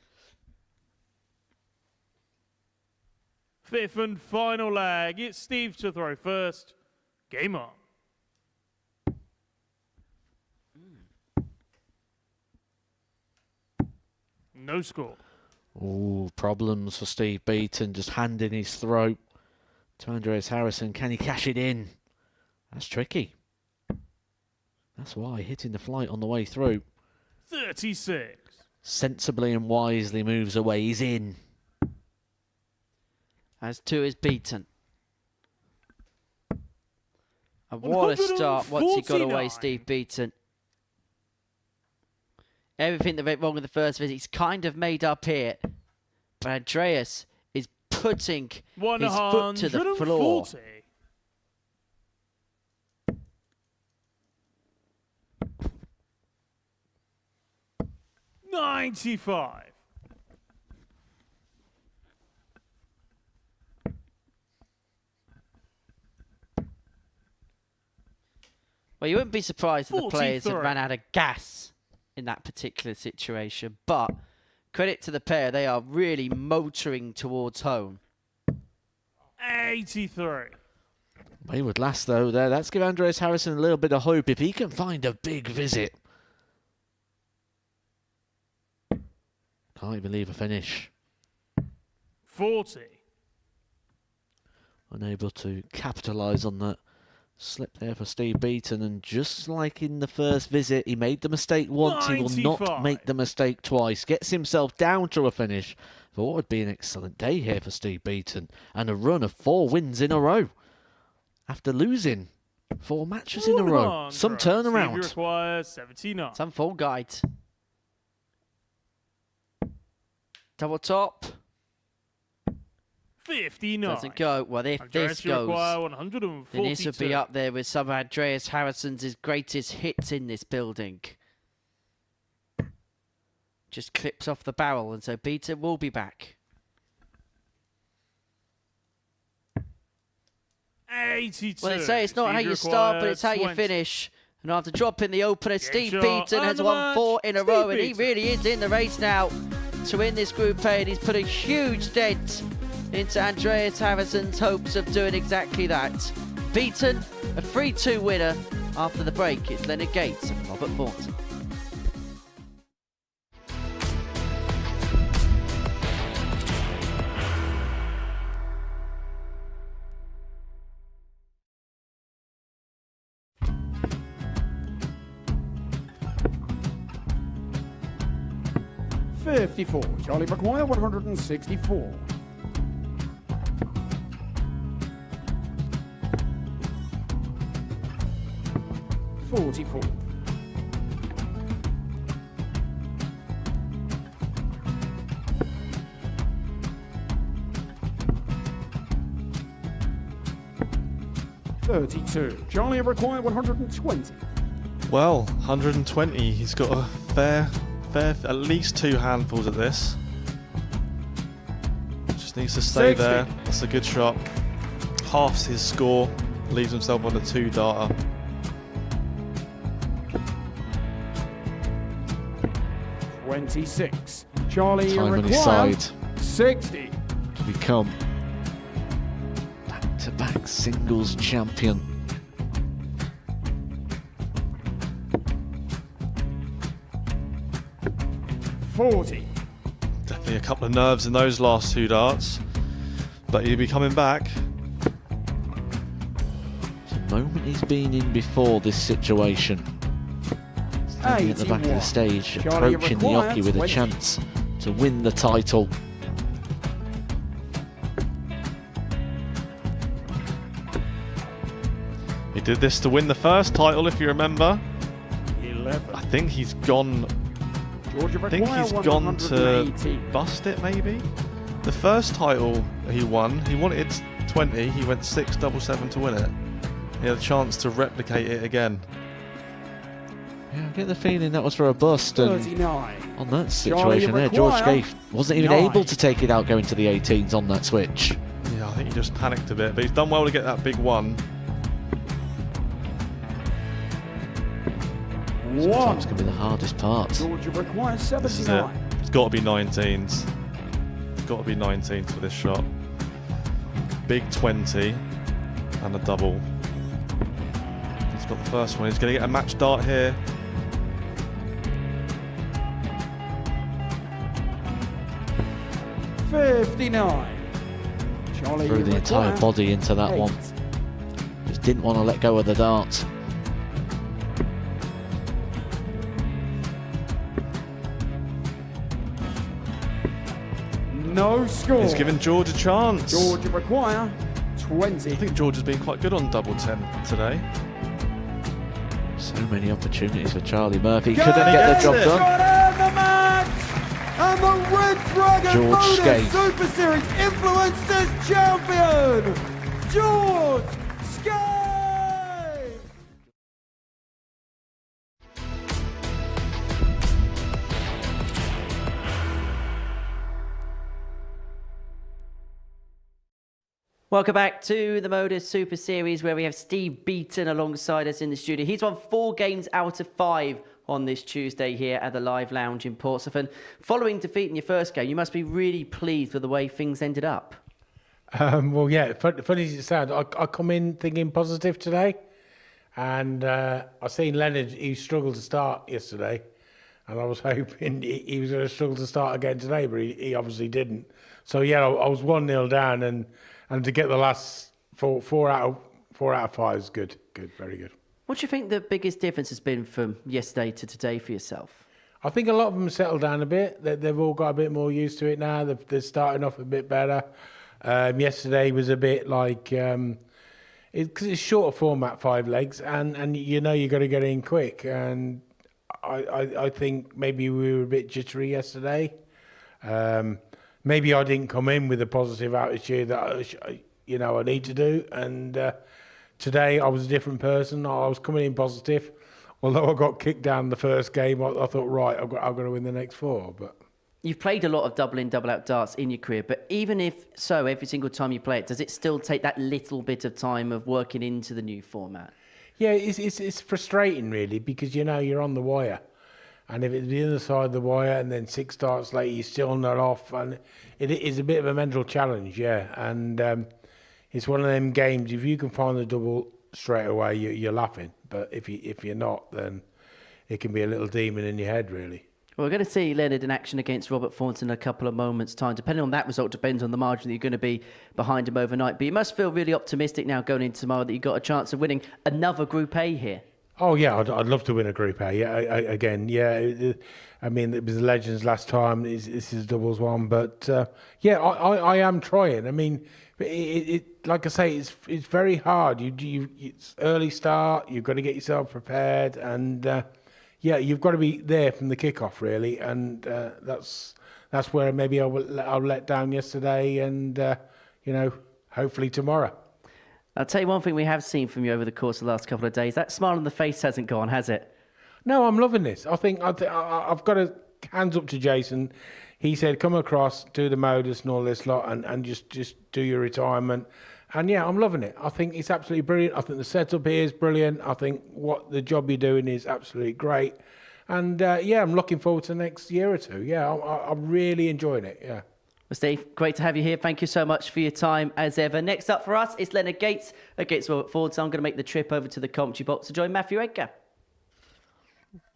Fifth and final leg. It's Steve to throw first. Game on. No score.
Ooh, problems for Steve Beaton, just handing his throat to Andreas Harrison. Can he cash it in? That's tricky. That's why hitting the flight on the way through.
36.
Sensibly and wisely moves away. He's in.
As two is Beaton. And what a start once he got away, Steve Beaton. Everything that went wrong in the first visit, he's kind of made up here. But Andreas is putting his foot to the floor.
95.
Well, you wouldn't be surprised if the players had ran out of gas in that particular situation, but credit to the pair, they are really motoring towards home.
83.
Wayward last though there. Let's give Andreas Harrison a little bit of hope if he can find a big visit. Can't even leave a finish.
40.
Unable to capitalise on that slip there for Steve Beaton, and just like in the first visit, he made the mistake once, 95. He will not make the mistake twice. Gets himself down to a finish for what would be an excellent day here for Steve Beaton, and a run of 4 wins in a row after losing 4 matches in a row. Some turnaround.
Requires 79.
Some full guide. Double top.
59.
Doesn't go. Well, if this goes, then this would be up there with some of Andreas Harrison's greatest hits in this building. Just clips off the barrel, and so Beaton will be back.
82.
Well, they say it's not how you start, but it's how you finish. And after dropping the opener, Steve
shot,
Beaton
and
has
the
won
match,
4 in a
Steve
row, and he
Beaton.
really is in the race now to win this Group A, and he's put a huge dent into Andreas Harrison's hopes of doing exactly that. Beaton, a 3-2 winner. After the break, it's Leonard Gates and Robert Thornton.
$54. Charlie McGuire, 164. $44. $32. Charlie McGuire, 120.
Well, 120. He's got a fair, at least 2 handfuls of this. Just needs to stay
60.
there. That's a good shot. Halves his score. Leaves himself on a 2-darter.
$26. Charlie
Time on his
McGuire,
side
60.
to become back-to-back singles champion.
$40.
Definitely a couple of nerves in those last 2 darts. But he'll be coming back.
It's a moment he's been in before this situation. Standing at the back of the
81.
stage,
Charlie
approaching the
McGuire,
Yoki with a
20.
chance to win the title.
He did this to win the first title, if you remember.
11.
I think he's gone.
Georgia
I think
McGuire,
he's gone to
118.
bust it, maybe. The first title he won, he wanted 20. He went 6-7-7 to win it. He had a chance to replicate it again.
Yeah, I get the feeling that was for a bust. And
39.
on that
Charlie
situation there, George
McGuire,
Gay wasn't even
9.
able to take it out going to the 18s on that switch.
Yeah, I think he just panicked a bit, but he's done well to get that big one.
Sometimes can be the hardest part.
Georgia McGuire,
This is it.
79.
It's got to be 19s. It's got to be 19s for this shot. Big 20 and a double. He's got the first one. He's going to get a match dart here.
$59. Charlie
Threw the entire
McGuire,
body into that
8.
one. Just didn't want to let go of the dart.
No score.
He's given George a chance.
Georgia McGuire, 20.
I think George has been quite good on double 10 today.
So many opportunities for Charlie Murphy.
Got
Couldn't get the job done.
Got out the match! And the Red Dragon
George
Modus
Skate.
Super Series Influencers Champion, George Skate!
Welcome back to the Modus Super Series, where we have Steve Beaton alongside us in the studio. He's won 4 games out of 5 on this Tuesday here at the Live Lounge in Portsmouth. And following defeat in your first game, you must be really pleased with the way things ended up.
Well, yeah, funny as it sounds, I come in thinking positive today. And I seen Leonard, he struggled to start yesterday. And I was hoping he was going to struggle to start again today, but he obviously didn't. So, yeah, I was 1-0 down, and to get the last four out of 5 is good, very good.
What do you think the biggest difference has been from yesterday to today for yourself?
I think a lot of them settled down a bit. They've all got a bit more used to it now. They're starting off a bit better. Yesterday was a bit like, because it's shorter format, 5 legs, and you know you got to get in quick. And I think maybe we were a bit jittery yesterday. Maybe I didn't come in with a positive attitude that I need to do. And today I was a different person. I was coming in positive. Although I got kicked down the first game, I thought, right, I've got to win the next 4. But
You've played a lot of double in, double out darts in your career, but even if so, every single time you play it, does it still take that little bit of time of working into the new format?
Yeah, it's frustrating really because you're on the wire, and if it's the other side of the wire and then 6 starts later you're still not off, and it is a bit of a mental challenge, yeah. And it's one of them games. If you can find the double straight away, you're laughing. But if you're not, then it can be a little demon in your head, really.
Well, we're going to see Leonard in action against Robert Thornton in a couple of moments' time. Depending on that result, depends on the margin that you're going to be behind him overnight. But you must feel really optimistic now going into tomorrow that you've got a chance of winning another Group A here.
Oh yeah, I'd love to win a Group A. Yeah, again, yeah. I mean, it was the Legends last time. This is doubles one, but yeah, I am trying. I mean, it like I say, it's very hard. It's early start. You've got to get yourself prepared, and yeah, you've got to be there from the kickoff, really. And that's where maybe I'll let down yesterday, and hopefully tomorrow.
I'll tell you one thing we have seen from you over the course of the last couple of days. That smile on the face hasn't gone, has it?
No, I'm loving this. I've got to hands up to Jason. He said, come across, do the Modus and all this lot, and just do your retirement. And yeah, I'm loving it. I think it's absolutely brilliant. I think the setup here is brilliant. I think what the job you're doing is absolutely great. And yeah, I'm looking forward to the next year or two. Yeah, I'm really enjoying it. Yeah.
Well, Steve, great to have you here. Thank you so much for your time as ever. Next up for us is Leonard Gates against Robert Ford. So I'm going to make the trip over to the commentary box to join Matthew Edgar.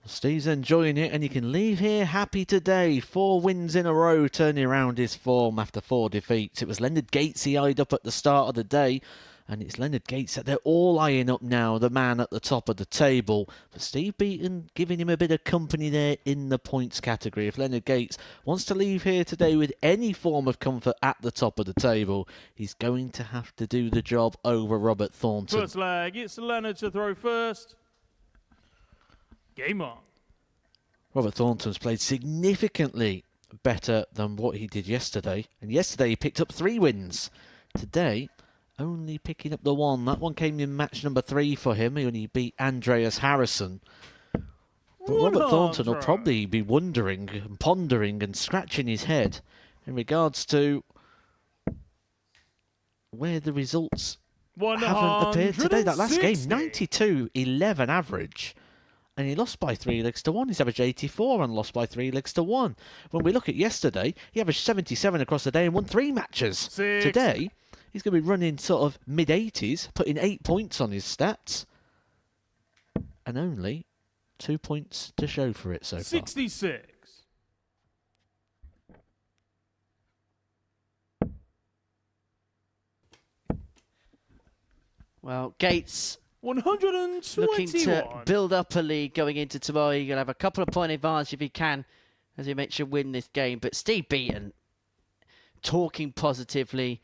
Steve's enjoying it, and you can leave here happy today. 4 wins in a row, turning around his form after 4 defeats. It was Leonard Gates he eyed up at the start of the day, and it's Leonard Gates that they're all eyeing up now, the man at the top of the table. But Steve Beaton giving him a bit of company there in the points category. If Leonard Gates wants to leave here today with any form of comfort at the top of the table, he's going to have to do the job over Robert Thornton.
First leg, it's Leonard to throw first. Game on.
Robert Thornton's played significantly better than what he did yesterday. And yesterday he picked up 3 wins. Today, only picking up the 1. That one came in match number 3 for him when he beat Andreas Harrison. But Robert Thornton will probably be wondering and pondering and scratching his head in regards to where the results haven't appeared today. That last game, 92-11 average. And he lost by 3 legs to 1. He's averaged 84 and lost by 3 legs to 1. When we look at yesterday, he averaged 77 across the day and won 3 matches.
6.
Today, he's going to be running sort of mid-80s, putting 8 points on his stats. And only 2 points to show for it so far.
66.
Well, Gates
121.
looking to build up a lead going into tomorrow. You're going to have a couple of point advantage if he can, as he makes you win this game. But Steve Beaton talking positively.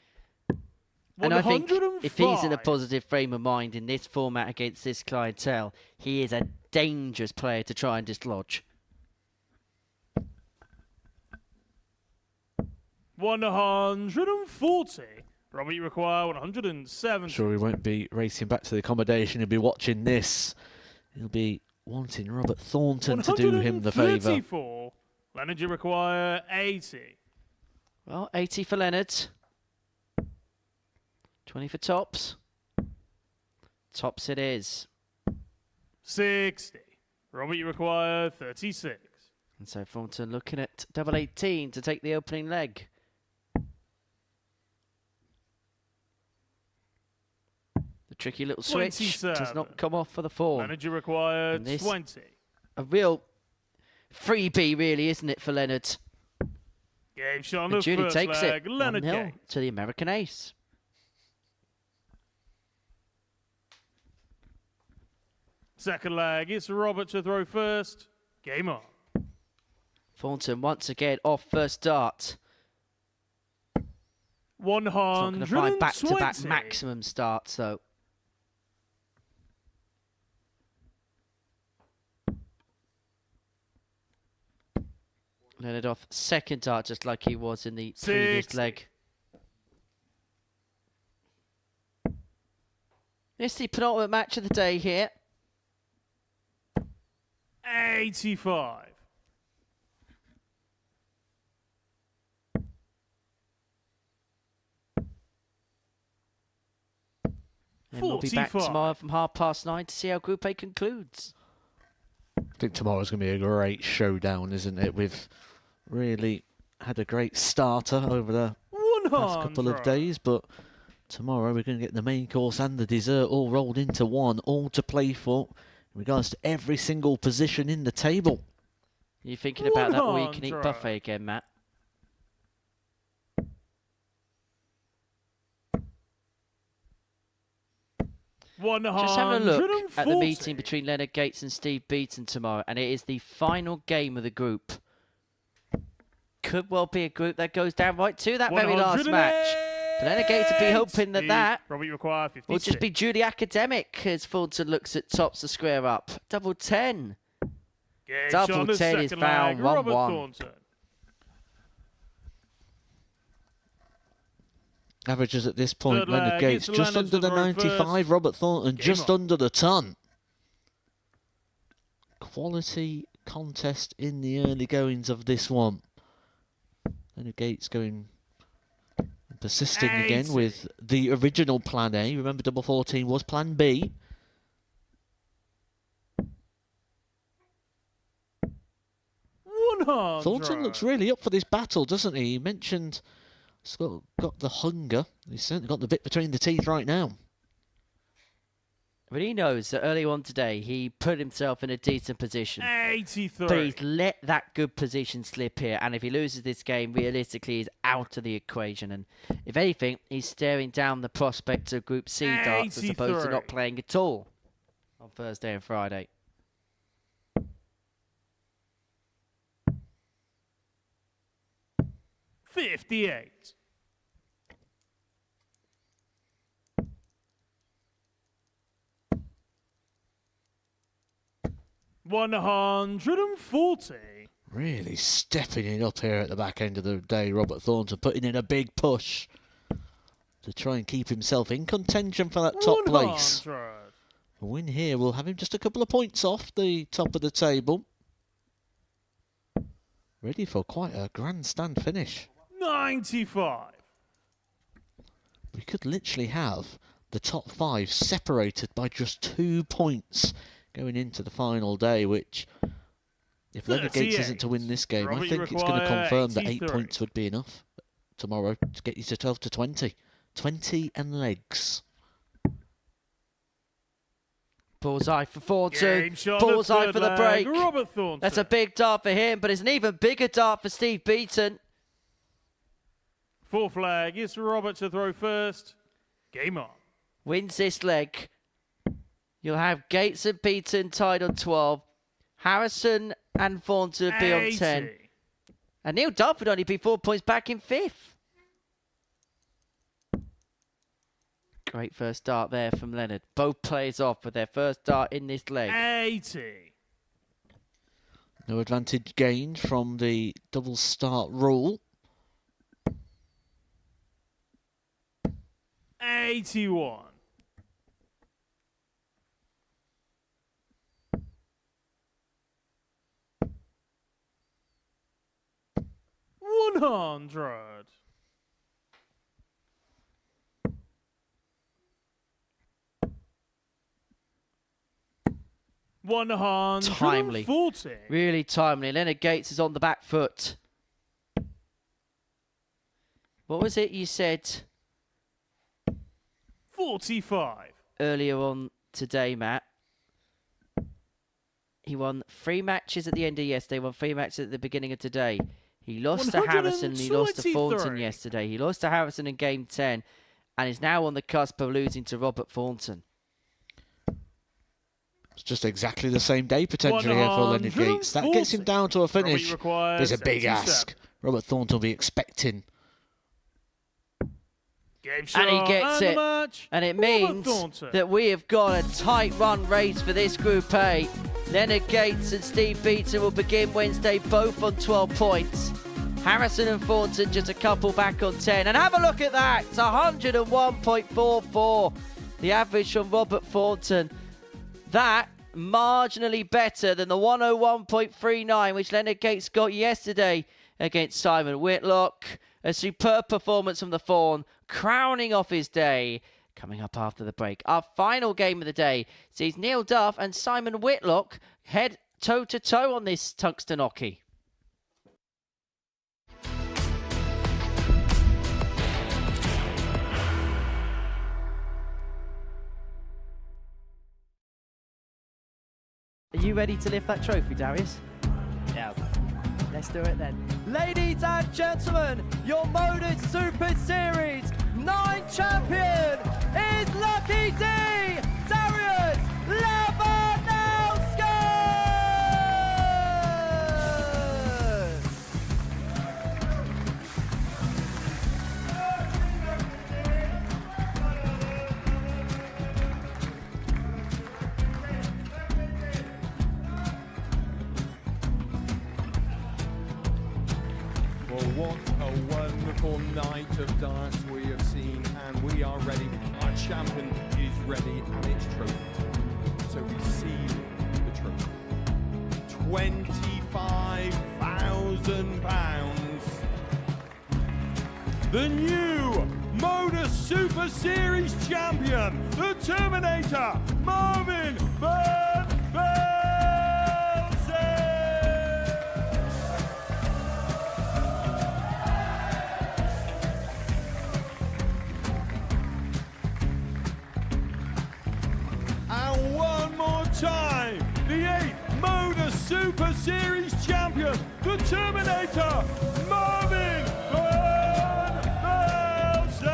And I think if he's in a positive frame of mind in this format against this clientele, he is a dangerous player to try and dislodge.
140. Robert, you require 107.
Sure, he won't be racing back to the accommodation. He'll be watching this. He'll be wanting Robert Thornton to do him the favour.
Leonard, you require 80.
Well, 80 for Leonard. 20 for Tops. Tops it is.
60. Robert, you require 36.
And so Thornton looking at double 18 to take the opening leg. The tricky little switch
27.
does not come off for the form.
Leonard, you require 20.
A real freebie, really, isn't it, for Leonard?
Game shot on the
Judy
first
takes
leg.
it
Leonard
1-0
Gates.
to the American ace.
Second leg, it's Robert to throw first. Game on.
Thornton once again off first dart.
120.
Not going to find back-to-back maximum starts, though. Leonard off second dart, just like he was in the previous leg. It's the penultimate match of the day here.
85.
And we'll be back
45.
tomorrow from 9:30 to see how Group A concludes.
I think tomorrow's going to be a great showdown, isn't it? We've really had a great starter over the past couple of days, but tomorrow we're going to get the main course and the dessert all rolled into one, all to play for in regards to every single position in the table.
You thinking about that all-you-can-eat buffet again, Matt? Just having a look at the meeting between Leonard Gates and Steve Beaton tomorrow, and it is the final game of the group. Could well be a group that goes down right to that very last match. But Leonard Gates would be hoping that will just be duly academic as Thornton looks at tops the square up. Double 10. Double 10 is found 1-1.
Averages at this point, Leonard Gates just under the 95, Robert Thornton just under the ton. Quality contest in the early goings of this one. Leonard Gates going persisting again with the original plan A. Remember, double 14 was plan B. Thornton looks really up for this battle, doesn't he? He mentioned he's got the hunger. He's certainly got the bit between the teeth right now.
But he knows that early on today, he put himself in a decent position.
83.
But he's let that good position slip here. And if he loses this game, realistically, he's out of the equation. And if anything, he's staring down the prospect of Group C darts as opposed to not playing at all on Thursday and Friday.
$58. $140.
Really stepping it up here at the back end of the day, Robert Thornton, putting in a big push to try and keep himself in contention for that top place. A win here will have him just a couple of points off the top of the table. Ready for quite a grandstand finish.
95.
We could literally have the top 5 separated by just 2 points going into the final day, which, if Leonard Gates isn't to win this game, I think it's going to confirm that 8 points would be enough tomorrow to get you to 12 to 20. 20 and legs.
Bullseye for Thornton. Bullseye for the break. That's a big dart for him, but it's an even bigger dart for Steve Beaton.
4 flag. It's Robert to throw first. Game on.
Wins this leg. You'll have Gates and Beaton tied on 12. Harrison and Thornton would be on 10. And Neil Duff would only be 4 points back in 5th. Great first start there from Leonard. Both players off with their first start in this leg.
80.
No advantage gained from the double start rule.
81. $100.
Timely. Really timely. Leonard Gates is on the back foot. What was it you said?
45.
Earlier on today, Matt. He won 3 matches at the end of yesterday, won 3 matches at the beginning of today. He lost to Harrison and he lost to Thornton yesterday. He lost to Harrison in game 10 and is now on the cusp of losing to Robert Thornton.
It's just exactly the same day potentially here for Leonard Gates. That gets him down to a finish. It's a big ask. Robert Thornton will be expecting.
And he gets it. And it means that we have got a tight run race for this Group A. Leonard Gates and Steve Beaton will begin Wednesday both on 12 points. Harrison and Thornton just a couple back on 10. And have a look at that. It's 101.44. The average from Robert Thornton. That marginally better than the 101.39 which Leonard Gates got yesterday against Simon Whitlock. A superb performance from the Fawn, crowning off his day. coming up after the break. Our final game of the day sees Neil Duff and Simon Whitlock head toe-to-toe on this tungsten hockey. Are you ready to lift that trophy, Darius?
Yeah. Let's do it then. Ladies and gentlemen, your Modus Super Series 9 champion is Lucky D, Darius Lewandowski!
Well, what a wonderful night of darts we have seen, and we are ready. Our champion is ready, and it's trophy. So receive the trophy. £25,000. The new Modus Super Series champion, the Terminator, Marvin Van Velzen. And one more time, the 8th Modus Super Series champion, the Terminator, Marvin Van Velzen.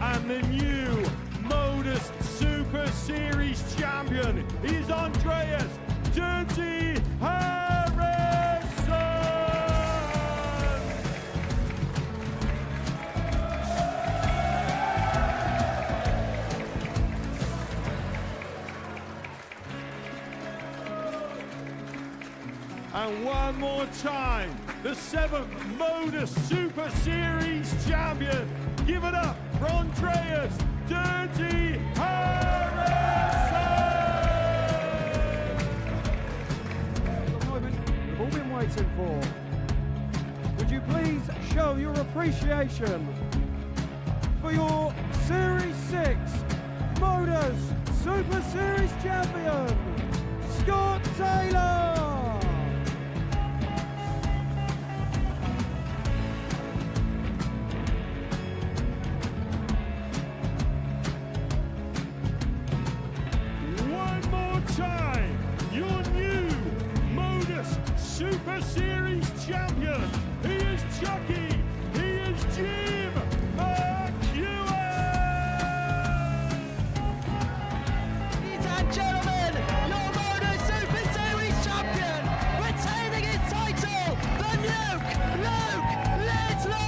And the new Modus Super Series champion is Andreas Dirty Harrison. And one more time, the 7th Modus Super Series champion. Give it up for Andreas Dirty Harrison!
The moment we've all been waiting for. Would you please show your appreciation for your Series 6 Modus Super Series champion, Scott Taylor!
One more time, your new Modus Super Series champion. He is Chucky. He is Jim McEwen.
Ladies and gentlemen, your Modus Super Series champion, retaining his title, the Luke Lidlow!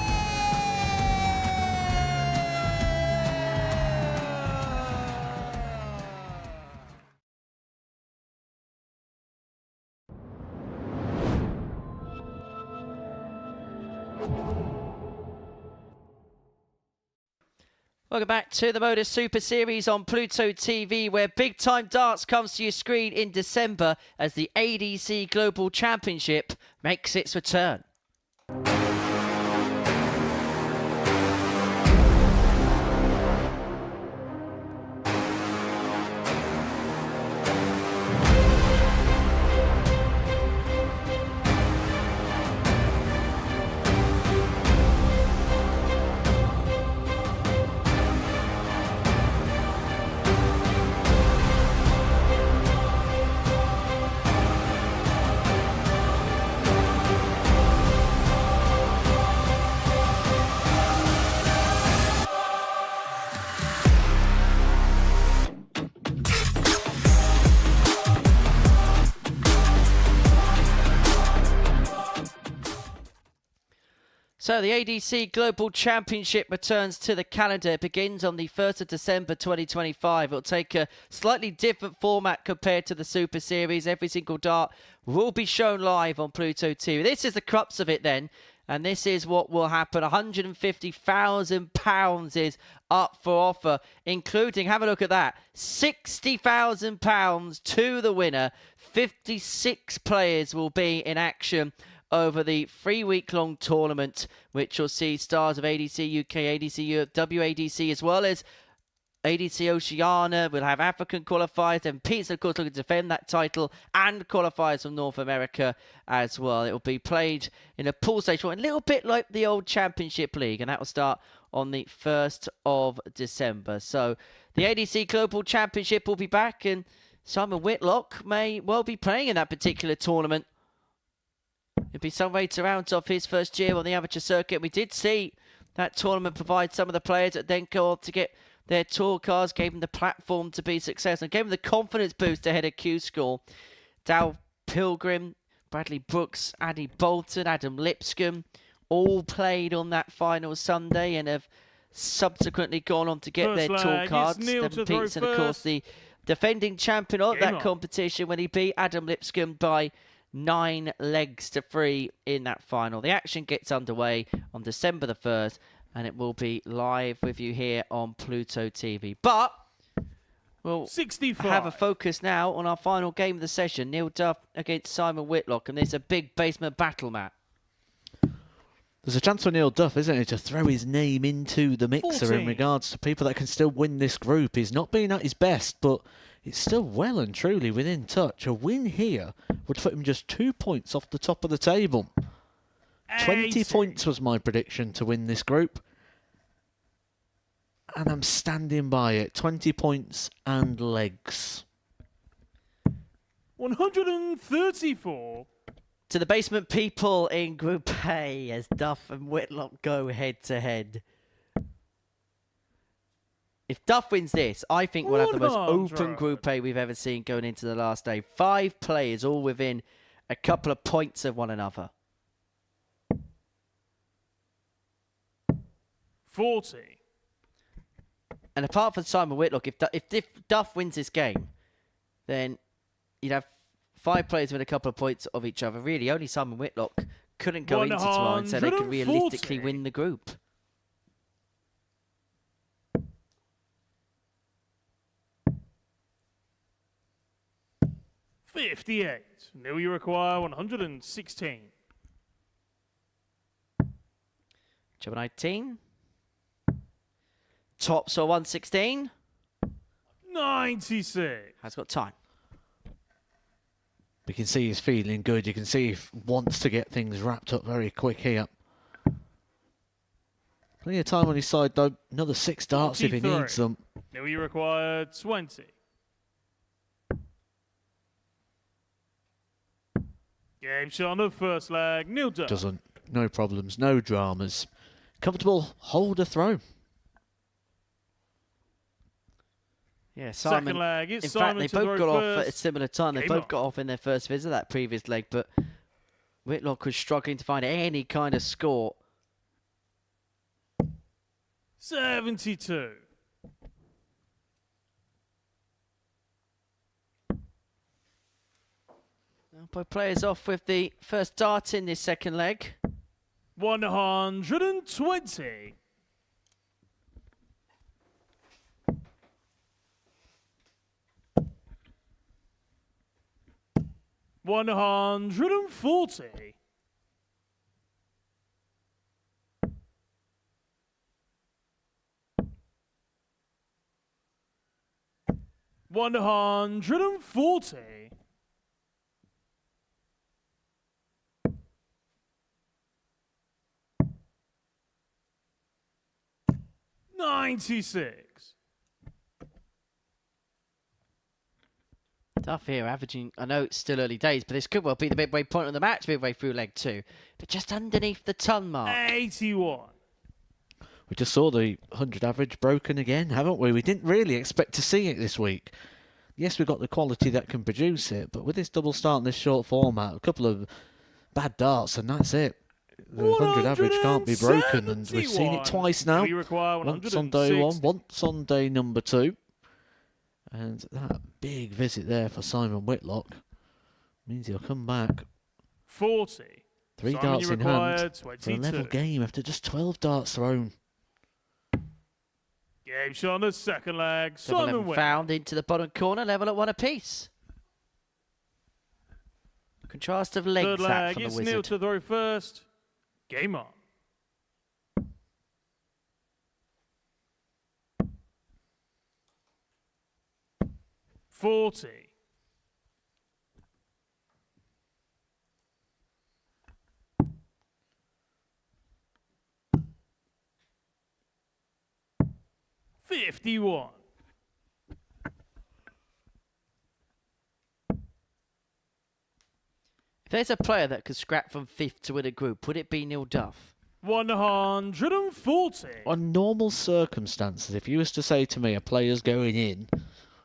Welcome back to the Modus Super Series on Pluto TV, where big time darts comes to your screen in December as the ADC Global Championship makes its return. So the ADC Global Championship returns to the calendar. It begins on the 1st of December 2025. It'll take a slightly different format compared to the Super Series. Every single dart will be shown live on Pluto TV. This is the crux of it then. And this is what will happen. £150,000 is up for offer, including, have a look at that, £60,000 to the winner. 56 players will be in action over the 3-week-long tournament, which will see stars of ADC UK, ADC Europe, WADC, as well as ADC Oceania. We'll have African qualifiers, and Pete's, of course, looking to defend that title, and qualifiers from North America as well. It will be played in a pool stage format, a little bit like the old Championship League, and that will start on the 1st of December. So the ADC Global Championship will be back, and Simon Whitlock may well be playing in that particular tournament. It'll be some way to round off his first year on the amateur circuit. We did see that tournament provide some of the players that then go on to get their tour cards, gave them the platform to be successful, and gave them the confidence boost ahead of Q-Score. Dow Pilgrim, Bradley Brooks, Addy Bolton, Adam Lipscomb, all played on that final Sunday and have subsequently gone on to get their tour cards. Devon Peterson, of course, the defending champion of that competition when he beat Adam Lipscomb by 9 legs to 3 in that final. The action gets underway on December the 1st, and it will be live with you here on Pluto TV. But we'll
65.
Have a focus now on our final game of the session, Neil Duff against Simon Whitlock, and there's a big basement battle, Matt.
There's a chance for Neil Duff, isn't it, to throw his name into the mixer
14.
in regards to people that can still win this group. He's not been at his best, but it's still well and truly within touch. A win here would put him just 2 points off the top of the table. 20 points was my prediction to win this group. And I'm standing by it. 20 points and legs.
134.
To the basement people in Group A as Duff and Whitlock go head-to-head. If Duff wins this, I think we'll have the most open Group A we've ever seen going into the last day. 5 players all within a couple of points of one another.
40.
And apart from Simon Whitlock, if Duff wins this game, then you'd have 5 players with a couple of points of each other. Really, only Simon Whitlock couldn't go into tomorrow and say they could realistically win the group.
$58. Now you require 116.
Job 19. Tops or 116.
96.
Has got time.
We can see he's feeling good. You can see he wants to get things wrapped up very quick here. Plenty of time on his side, though. Another 6 darts if he needs them.
Now you require 20. Game shot on the first leg. Neil Duff.
Doesn't. No problems. No dramas. Comfortable. Hold a throw.
Yeah, Simon.
Second leg.
In fact, they both got off at a similar time. They both got off in their first visit that previous leg, but Whitlock was struggling to find any kind of score.
72.
Both players off with the first dart in this second leg.
120. 140. 140. 96.
Duff here averaging, I know it's still early days, but this could well be the midway point of the match, midway through leg 2. But just underneath the ton mark.
81.
We just saw the 100 average broken again, haven't we? We didn't really expect to see it this week. Yes, we've got the quality that can produce it, but with this double start in this short format, a couple of bad darts and that's it. The 100 average can't be broken, and we've seen it twice now. Once on day 1, once on day number 2. And that big visit there for Simon Whitlock means he'll come back.
40.
3
Simon,
darts in hand
22.
for a level game after just 12 darts thrown.
Game shot on the second leg.
Double
Simon
11 found into the bottom corner, level at 1 apiece. Contrast of legs
Third
that
leg,
from the
it's
Wizard.
Neil to throw first. Game on. $40. 51.
If there's a player that could scrap from 5th to win a group, would it be Neil Duff?
140.
On normal circumstances, if you was to say to me a player's going in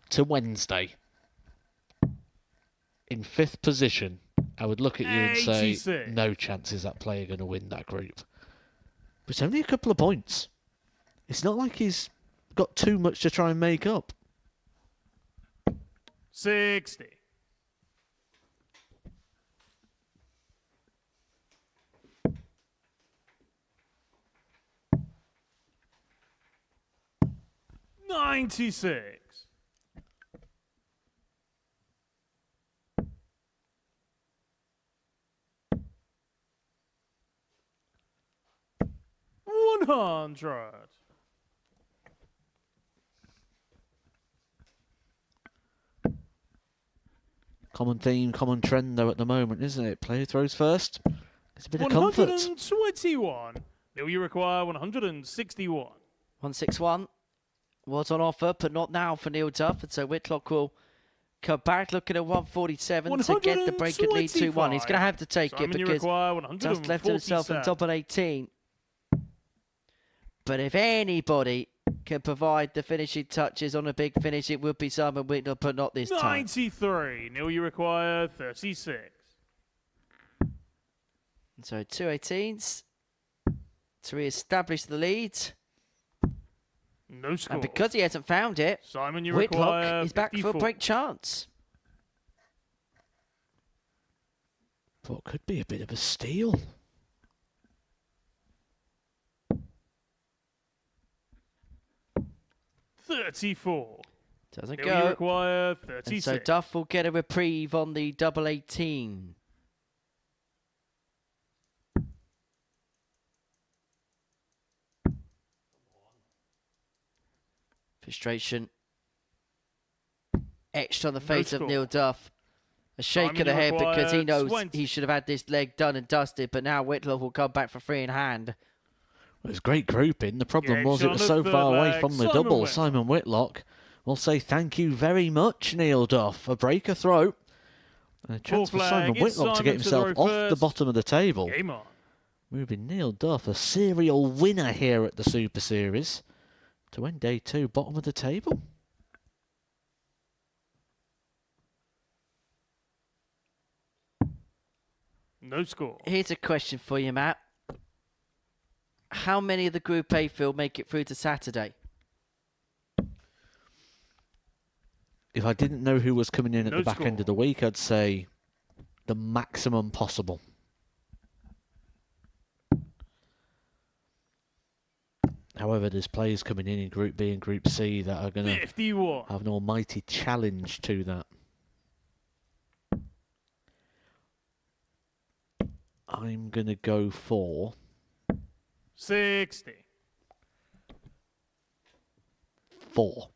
to Wednesday in 5th position, I would look at you and say,
86.
no chances that player going to win that group. But it's only a couple of points. It's not like he's got too much to try and make up.
60. $96. $100.
Common theme, common trend though at the moment, isn't it? Player throws first. It's a bit of comfort.
121. Now you require 161.
161 was on offer, but not now for Neil Duff. And so Whitlock will come back looking at 147 to get the break and lead 2-1. He's going to have to take
Simon,
it
you
because
require
just left himself in
147.
double 18. But if anybody can provide the finishing touches on a big finish, it would be Simon Whitlock, but not this time.
93. Neil, you require 36.
So 2 18s to re-establish the lead.
No score.
And because he hasn't found it,
Simon, you require
Whitlock is back for
54.
a break chance.
What could be a bit of a steal.
$34.
Doesn't
Neil, you
go.
require 36.
And so Duff will get a reprieve on the double 18. Frustration etched on the face of
score.
Neil Duff. A shake
Simon,
of the
you
head because he
require
knows
20.
he should have had this leg done and dusted, but now Whitlock will come back for free in hand.
Well, it's great grouping. The problem
Yeah,
was it was
John,
so
the
far
third
away
leg,
from the
Simon
double.
Whitlock.
Simon Whitlock will say thank you very much, Neil Duff. A breaker throw. And a chance for
flag,
Simon
it's
Whitlock to get
Simon to
himself
throw
off the
first.
bottom of the table.
Game on.
Moving Neil Duff, a serial winner here at the Super Series, to end day 2, bottom of the table.
No score.
Here's a question for you, Matt. How many of the Group A field make it through to Saturday?
If I didn't know who was coming in at
No
the back end of the week, I'd say the maximum possible. However, there's players coming in Group B and Group C that are going to
51.
have an almighty challenge to that. I'm going to go for
60.
4.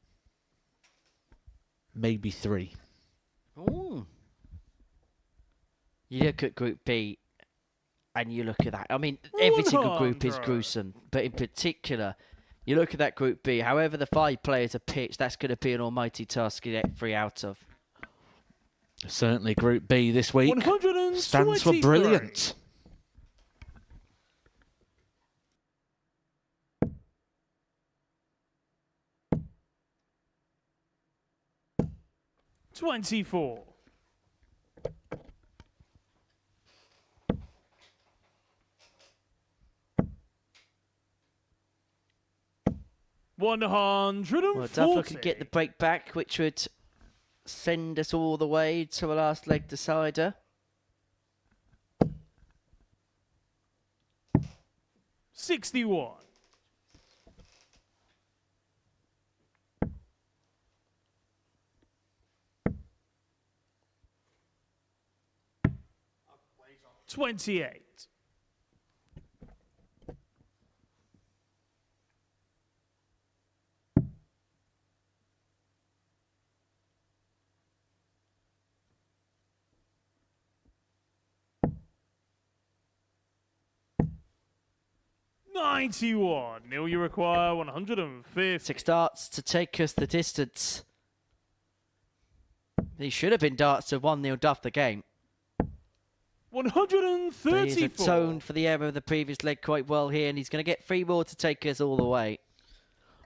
Maybe 3.
Ooh. You look at Group B and you look at that. I mean, every single group is
100.
gruesome, but in particular, you look at that Group B, however the 5 players are pitched, that's going to be an almighty task to get 3 out of.
Certainly Group B this week
123.
stands for brilliant.
$24. $140.
Well, Duff could get the break back, which would send us all the way to a last leg decider.
61.
28. $91. Neil, you require 150.
6 darts to take us the distance. He should have been darts to 1-0 Duff the game.
134.
But he's atoned for the error of the previous leg quite well here, and he's going to get 3 more to take us all the way.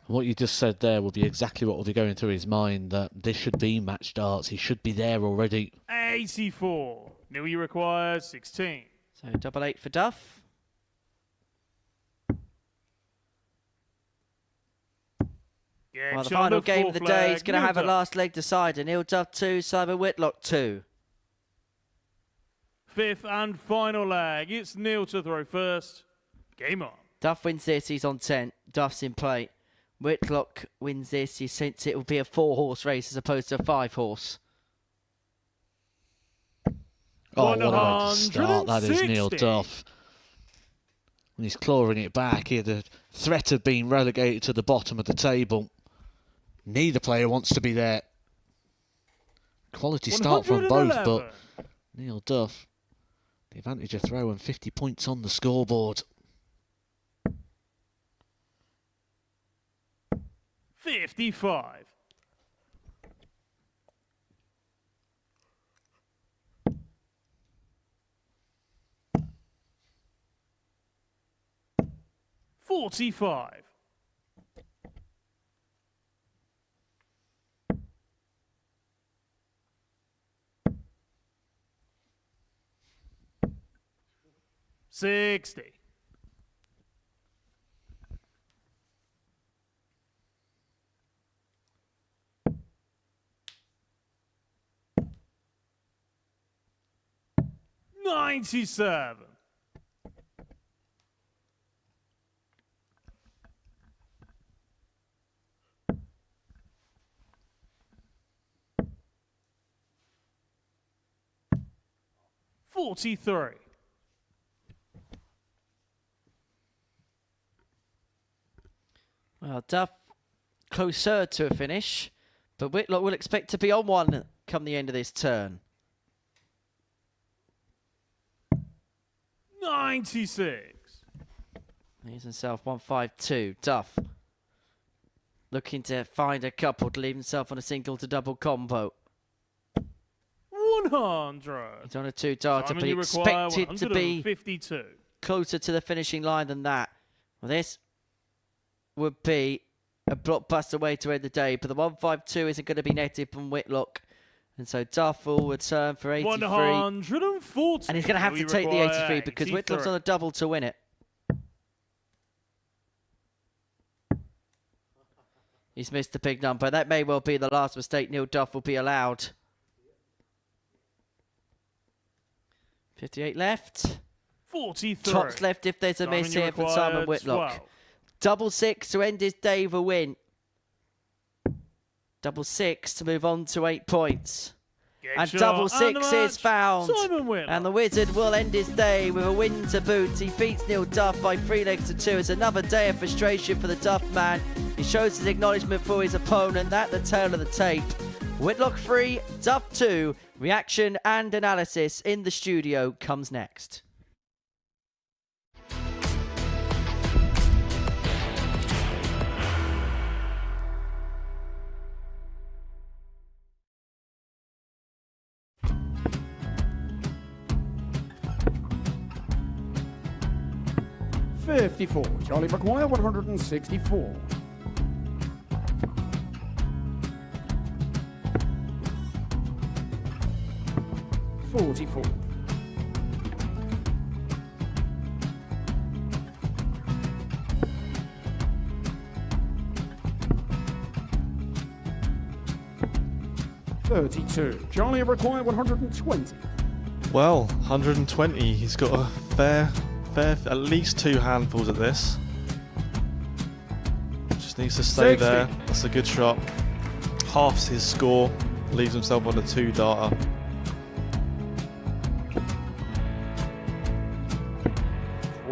What you just said there will be exactly what will be going through his mind, that this should be match darts. He should be there already.
84. Neil, you require 16.
So 88 for Duff. Well, the final game of the day is going to have a last leg decider. Neil Duff 2, Simon Whitlock 2.
5th and final leg. It's Neil to throw first. Game on.
Duff wins this, he's on 10. Duff's in play. Whitlock wins this, he thinks it will be a 4-horse race as opposed to a 5-horse.
Oh, what a way to start that is Neil Duff. When he's clawing it back, he had a threat of being relegated to the bottom of the table. Neither player wants to be there. Quality start from both, but Neil Duff, the advantage of throw and 50 points on the scoreboard.
55. $45. 60. 97. 43.
Well, Duff closer to a finish, but Whitlock will expect to be on one come the end of this turn.
96.
He's himself 152. Duff looking to find a couple to leave himself on a single to double combo.
100.
He's on a 2-darter, but he expected to be closer to the finishing line than that. Well, this would be a blockbuster way to end the day, but the 152 isn't going to be netted from Whitlock. And so Duff will return for 83.
140.
And he's going to have to take the 83 because Whitlock's on a double to win it. He's missed a big number. That may well be the last mistake Neil Duff will be allowed. 58 left.
43.
Tops left if there's a miss here from Simon Whitlock. 6-6 to end his day with a win. 6-6 to move on to 8 points. And 6-6 is found. And the Wizard will end his day with a win to boot. He beats Neil Duff by 3 legs to 2. It's another day of frustration for the Duff man. He shows his acknowledgement for his opponent. That's the tail of the tape. Whitlock 3, Duff 2. Reaction and analysis in the studio comes next.
$54. Charlie McGuire, 164. $44. $32. Charlie required 120.
Well, 120. He's got a fair, at least 2 handfuls at this. Just needs to stay
60.
there. That's a good shot. Halves his score. Leaves himself on a 2-darter.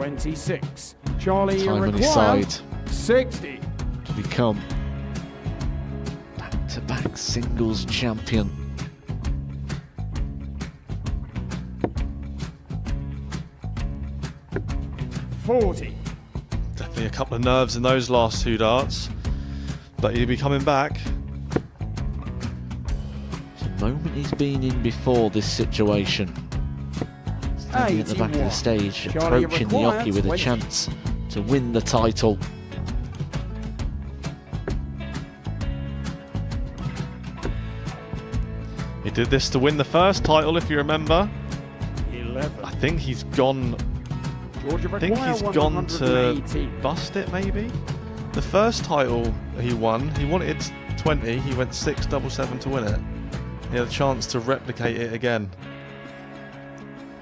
26. Charlie
Time on his
require
side
60.
to become back-to-back singles champion.
Definitely a couple of nerves in those last two darts, but he'll be coming back.
It's a moment he's been in before this situation. Standing at the back of the stage,
Charlie
approaching the
require
hockey with a
20.
chance to win the title.
He did this to win the first title, if you remember.
11.
I think he's gone.
Georgia
I think
require
he's gone to
118.
bust it, maybe. The first title he won, he wanted 20. He went 6-7-7 to win it. He had a chance to replicate it again.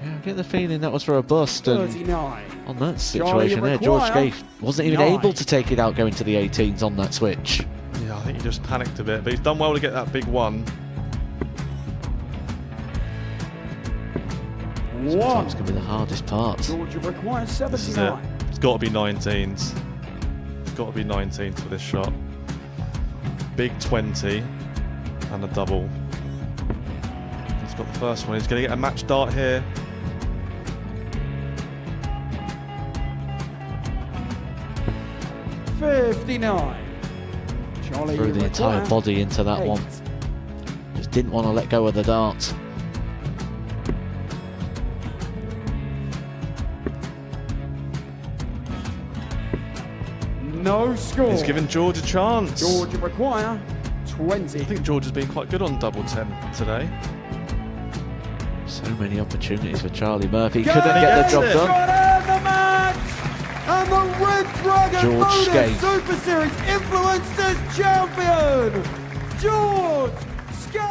Yeah, I get the feeling that was for a bust, and
39.
on that situation there, George Scaife wasn't even
9.
able to take it out going to the 18s on that switch.
Yeah, I think he just panicked a bit, but he's done well to get that big one.
Sometimes can be the hardest part.
Georgia requires
This is it.
79.
It's got to be 19s. It's got to be 19s for this shot. Big 20 and a double. He's got the first one. He's going to get a match dart here.
Charlie
Threw the entire
require
body into that
8.
one. Just didn't want to let go of the dart.
No score.
He's given George a chance.
Georgia require 20.
I think George has been quite good on double 10 today.
So many opportunities for Charlie Murphy. Couldn't get the job done.
And the match! And the Red Dragon
George
Modus
Scaife.
Super Series Influencers Champion, George Scaife!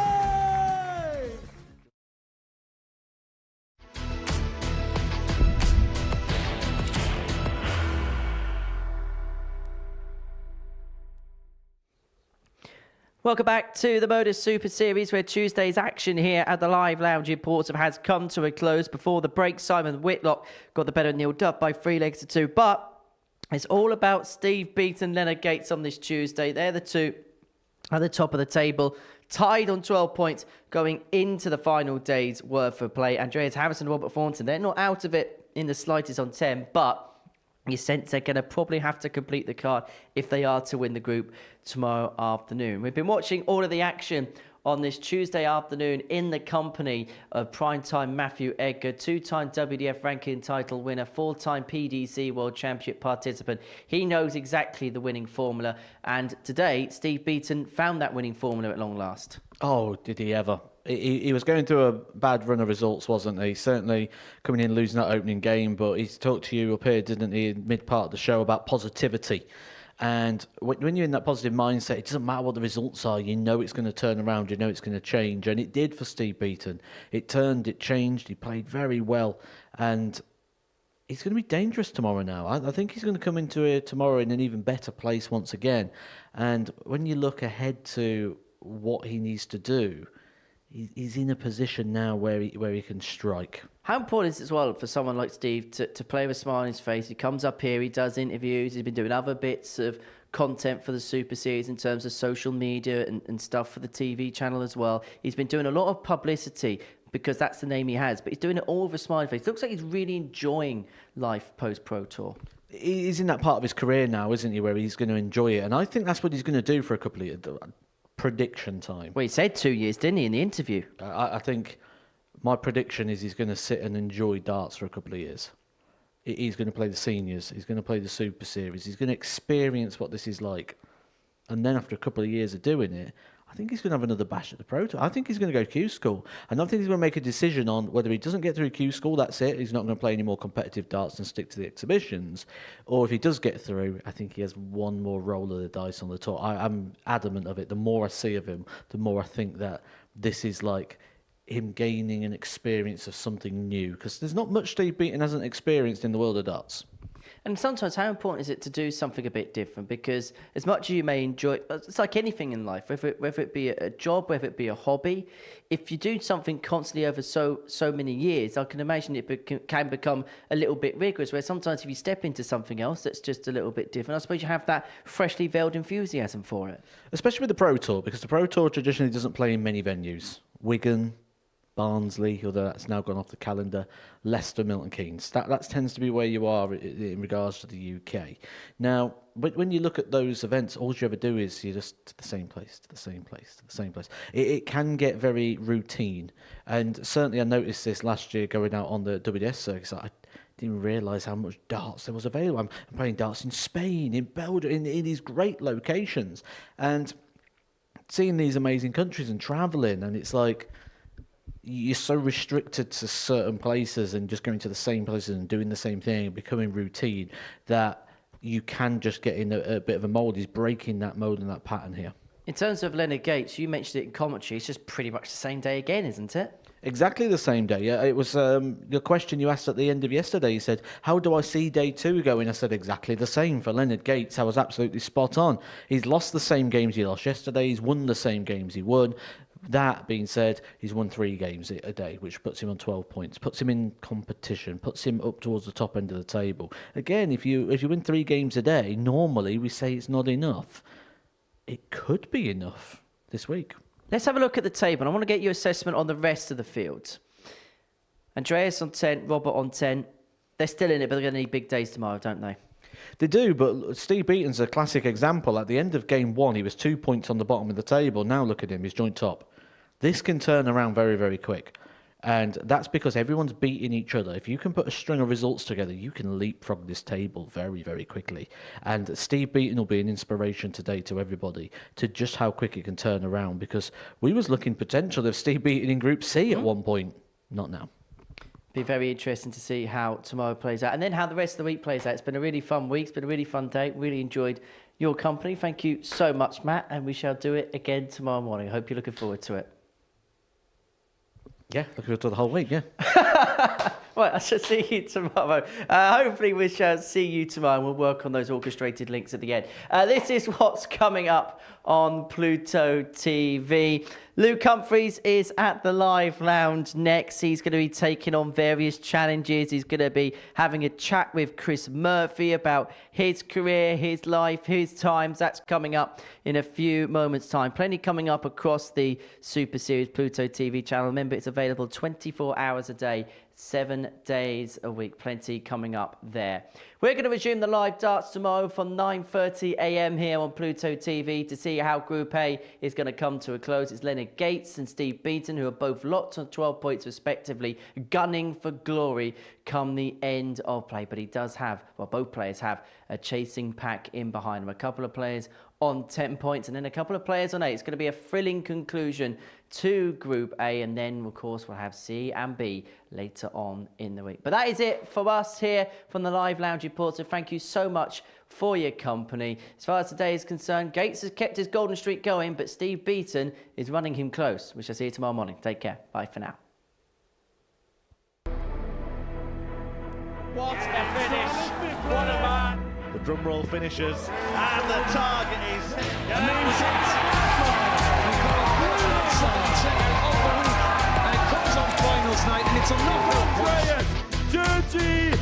Welcome back to the Modus Super Series, where Tuesday's action here at the Live Lounge in Portsmouth has come to a close. Before the break, Simon Whitlock got the better of Neil Duff by 3-2. But it's all about Steve Beaton, Leonard Gates on this Tuesday. They're the two at the top of the table, tied on 12 points going into the final day's worth of play. Andreas Harrison, Robert Thornton, they're not out of it in the slightest on 10, but you sense they're going to probably have to complete the card if they are to win the group tomorrow afternoon. We've been watching all of the action on this Tuesday afternoon in the company of primetime Matthew Edgar, two-time WDF ranking title winner, four-time PDC World Championship participant. He knows exactly the winning formula, and today Steve Beaton found that winning formula at long last.
Oh, did he ever? He was going through a bad run of results, wasn't he? Certainly coming in losing that opening game, but he's talked to you up here, didn't he, in mid-part of the show about positivity. And when you're in that positive mindset, it doesn't matter what the results are. You know it's going to turn around. You know it's going to change. And it did for Steve Beaton. It turned, it changed. He played very well. And he's going to be dangerous tomorrow now. I think he's going to come into it tomorrow in an even better place once again. And when you look ahead to what he needs to do, he's in a position now where he can strike.
How important is it as well for someone like Steve to play with a smile on his face? He comes up here, he does interviews, he's been doing other bits of content for the Super Series in terms of social media and stuff for the TV channel as well. He's been doing a lot of publicity because that's the name he has, but he's doing it all with a smile on his face. It looks like he's really enjoying life post-Pro Tour.
He's in that part of his career now, isn't he, where he's going to enjoy it. And I think that's what he's going to do for a couple of years. Prediction time.
Well, he said 2 years, didn't he, in the interview?
I think my prediction is he's going to sit and enjoy darts for a couple of years. He's going to play the seniors. He's going to play the Super Series. He's going to experience what this is like. And then after a couple of years of doing it, I think he's going to have another bash at the Pro Tour. I think he's going to go Q School. I don't think he's going to make a decision on whether he doesn't get through Q School, that's it. He's not going to play any more competitive darts and stick to the exhibitions. Or if he does get through, I think he has one more roll of the dice on the tour. I'm adamant of it. The more I see of him, the more I think that this is like him gaining an experience of something new. Because there's not much Steve Beaton hasn't experienced in the world of darts.
And sometimes, how important is it to do something a bit different? Because as much as you may enjoy it, it's like anything in life, whether it be a job, whether it be a hobby, if you do something constantly over so many years, I can imagine it can become a little bit rigorous, where sometimes if you step into something else that's just a little bit different, I suppose you have that freshly veiled enthusiasm for it.
Especially with the Pro Tour, because the Pro Tour traditionally doesn't play in many venues. Wigan, Barnsley, although that's now gone off the calendar, Leicester, Milton Keynes. That tends to be where you are in regards to the UK. Now, when you look at those events, all you ever do is you just to the same place, to the same place, to the same place. It can get very routine. And certainly I noticed this last year going out on the WDS circuit. I didn't realise how much darts there was available. I'm playing darts in Spain, in Belgium, in these great locations. And seeing these amazing countries and travelling, and it's like, you're so restricted to certain places and just going to the same places and doing the same thing, becoming routine, that you can just get in a bit of a mould. He's breaking that mould and that pattern here.
In terms of Leonard Gates, you mentioned it in commentary. It's just pretty much the same day again, isn't it?
Exactly the same day. Yeah, it was the question you asked at the end of yesterday. You said, how do I see day 2 going? I said exactly the same for Leonard Gates. I was absolutely spot on. He's lost the same games he lost yesterday. He's won the same games he won. That being said, he's won 3 games a day, which puts him on 12 points, puts him in competition, puts him up towards the top end of the table. Again, if you win 3 games a day, normally we say it's not enough. It could be enough this week.
Let's have a look at the table. I want to get your assessment on the rest of the field. Andreas on 10, Robert on 10. They're still in it, but they're going to need big days tomorrow, don't they?
They do, but Steve Beaton's a classic example. At the end of game 1, he was 2 points on the bottom of the table. Now look at him, he's joint top. This can turn around very, very quick. And that's because everyone's beating each other. If you can put a string of results together, you can leapfrog this table very, very quickly. And Steve Beaton will be an inspiration today to everybody to just how quick it can turn around, because we was looking potential of Steve Beaton in Group C at one point. Not now.
Be very interesting to see how tomorrow plays out, and then how the rest of the week plays out. It's been a really fun week. It's been a really fun day. Really enjoyed your company. Thank you so much, Matt, and we shall do it again tomorrow morning. I hope you're looking forward to it.
Yeah, looking forward to the whole week, yeah.
Right, I shall see you tomorrow. Hopefully we shall see you tomorrow, and we'll work on those orchestrated links at the end. This is what's coming up on Pluto TV. Luke Humphreys is at the Live Lounge next. He's going to be taking on various challenges. He's going to be having a chat with Chris Murphy about his career, his life, his times. That's coming up in a few moments' time. Plenty coming up across the Super Series Pluto TV channel. Remember, it's available 24 hours a day, 7 days a week. Plenty coming up there. We're going to resume the live darts tomorrow from 9:30 a.m. here on Pluto TV to see how Group A is going to come to a close. It's Leonard Gates and Steve Beaton, who are both locked on 12 points respectively, gunning for glory come the end of play. But he does have, well, both players have a chasing pack in behind them. A couple of players on 10 points and then a couple of players on 8. It's going to be a thrilling conclusion to Group A, and then of course we'll have C and B later on in the week. But that is it for us here from the Live Lounge Report, so thank you so much for your company. As far as today is concerned, Gates has kept his golden streak going, but Steve Beaton is running him close. We shall see you tomorrow morning. Take care. Bye for now.
What a finish! What a man!
The drum roll finishes, and the target is
And it comes on finals night, and it's a knockout. Andreas Dirty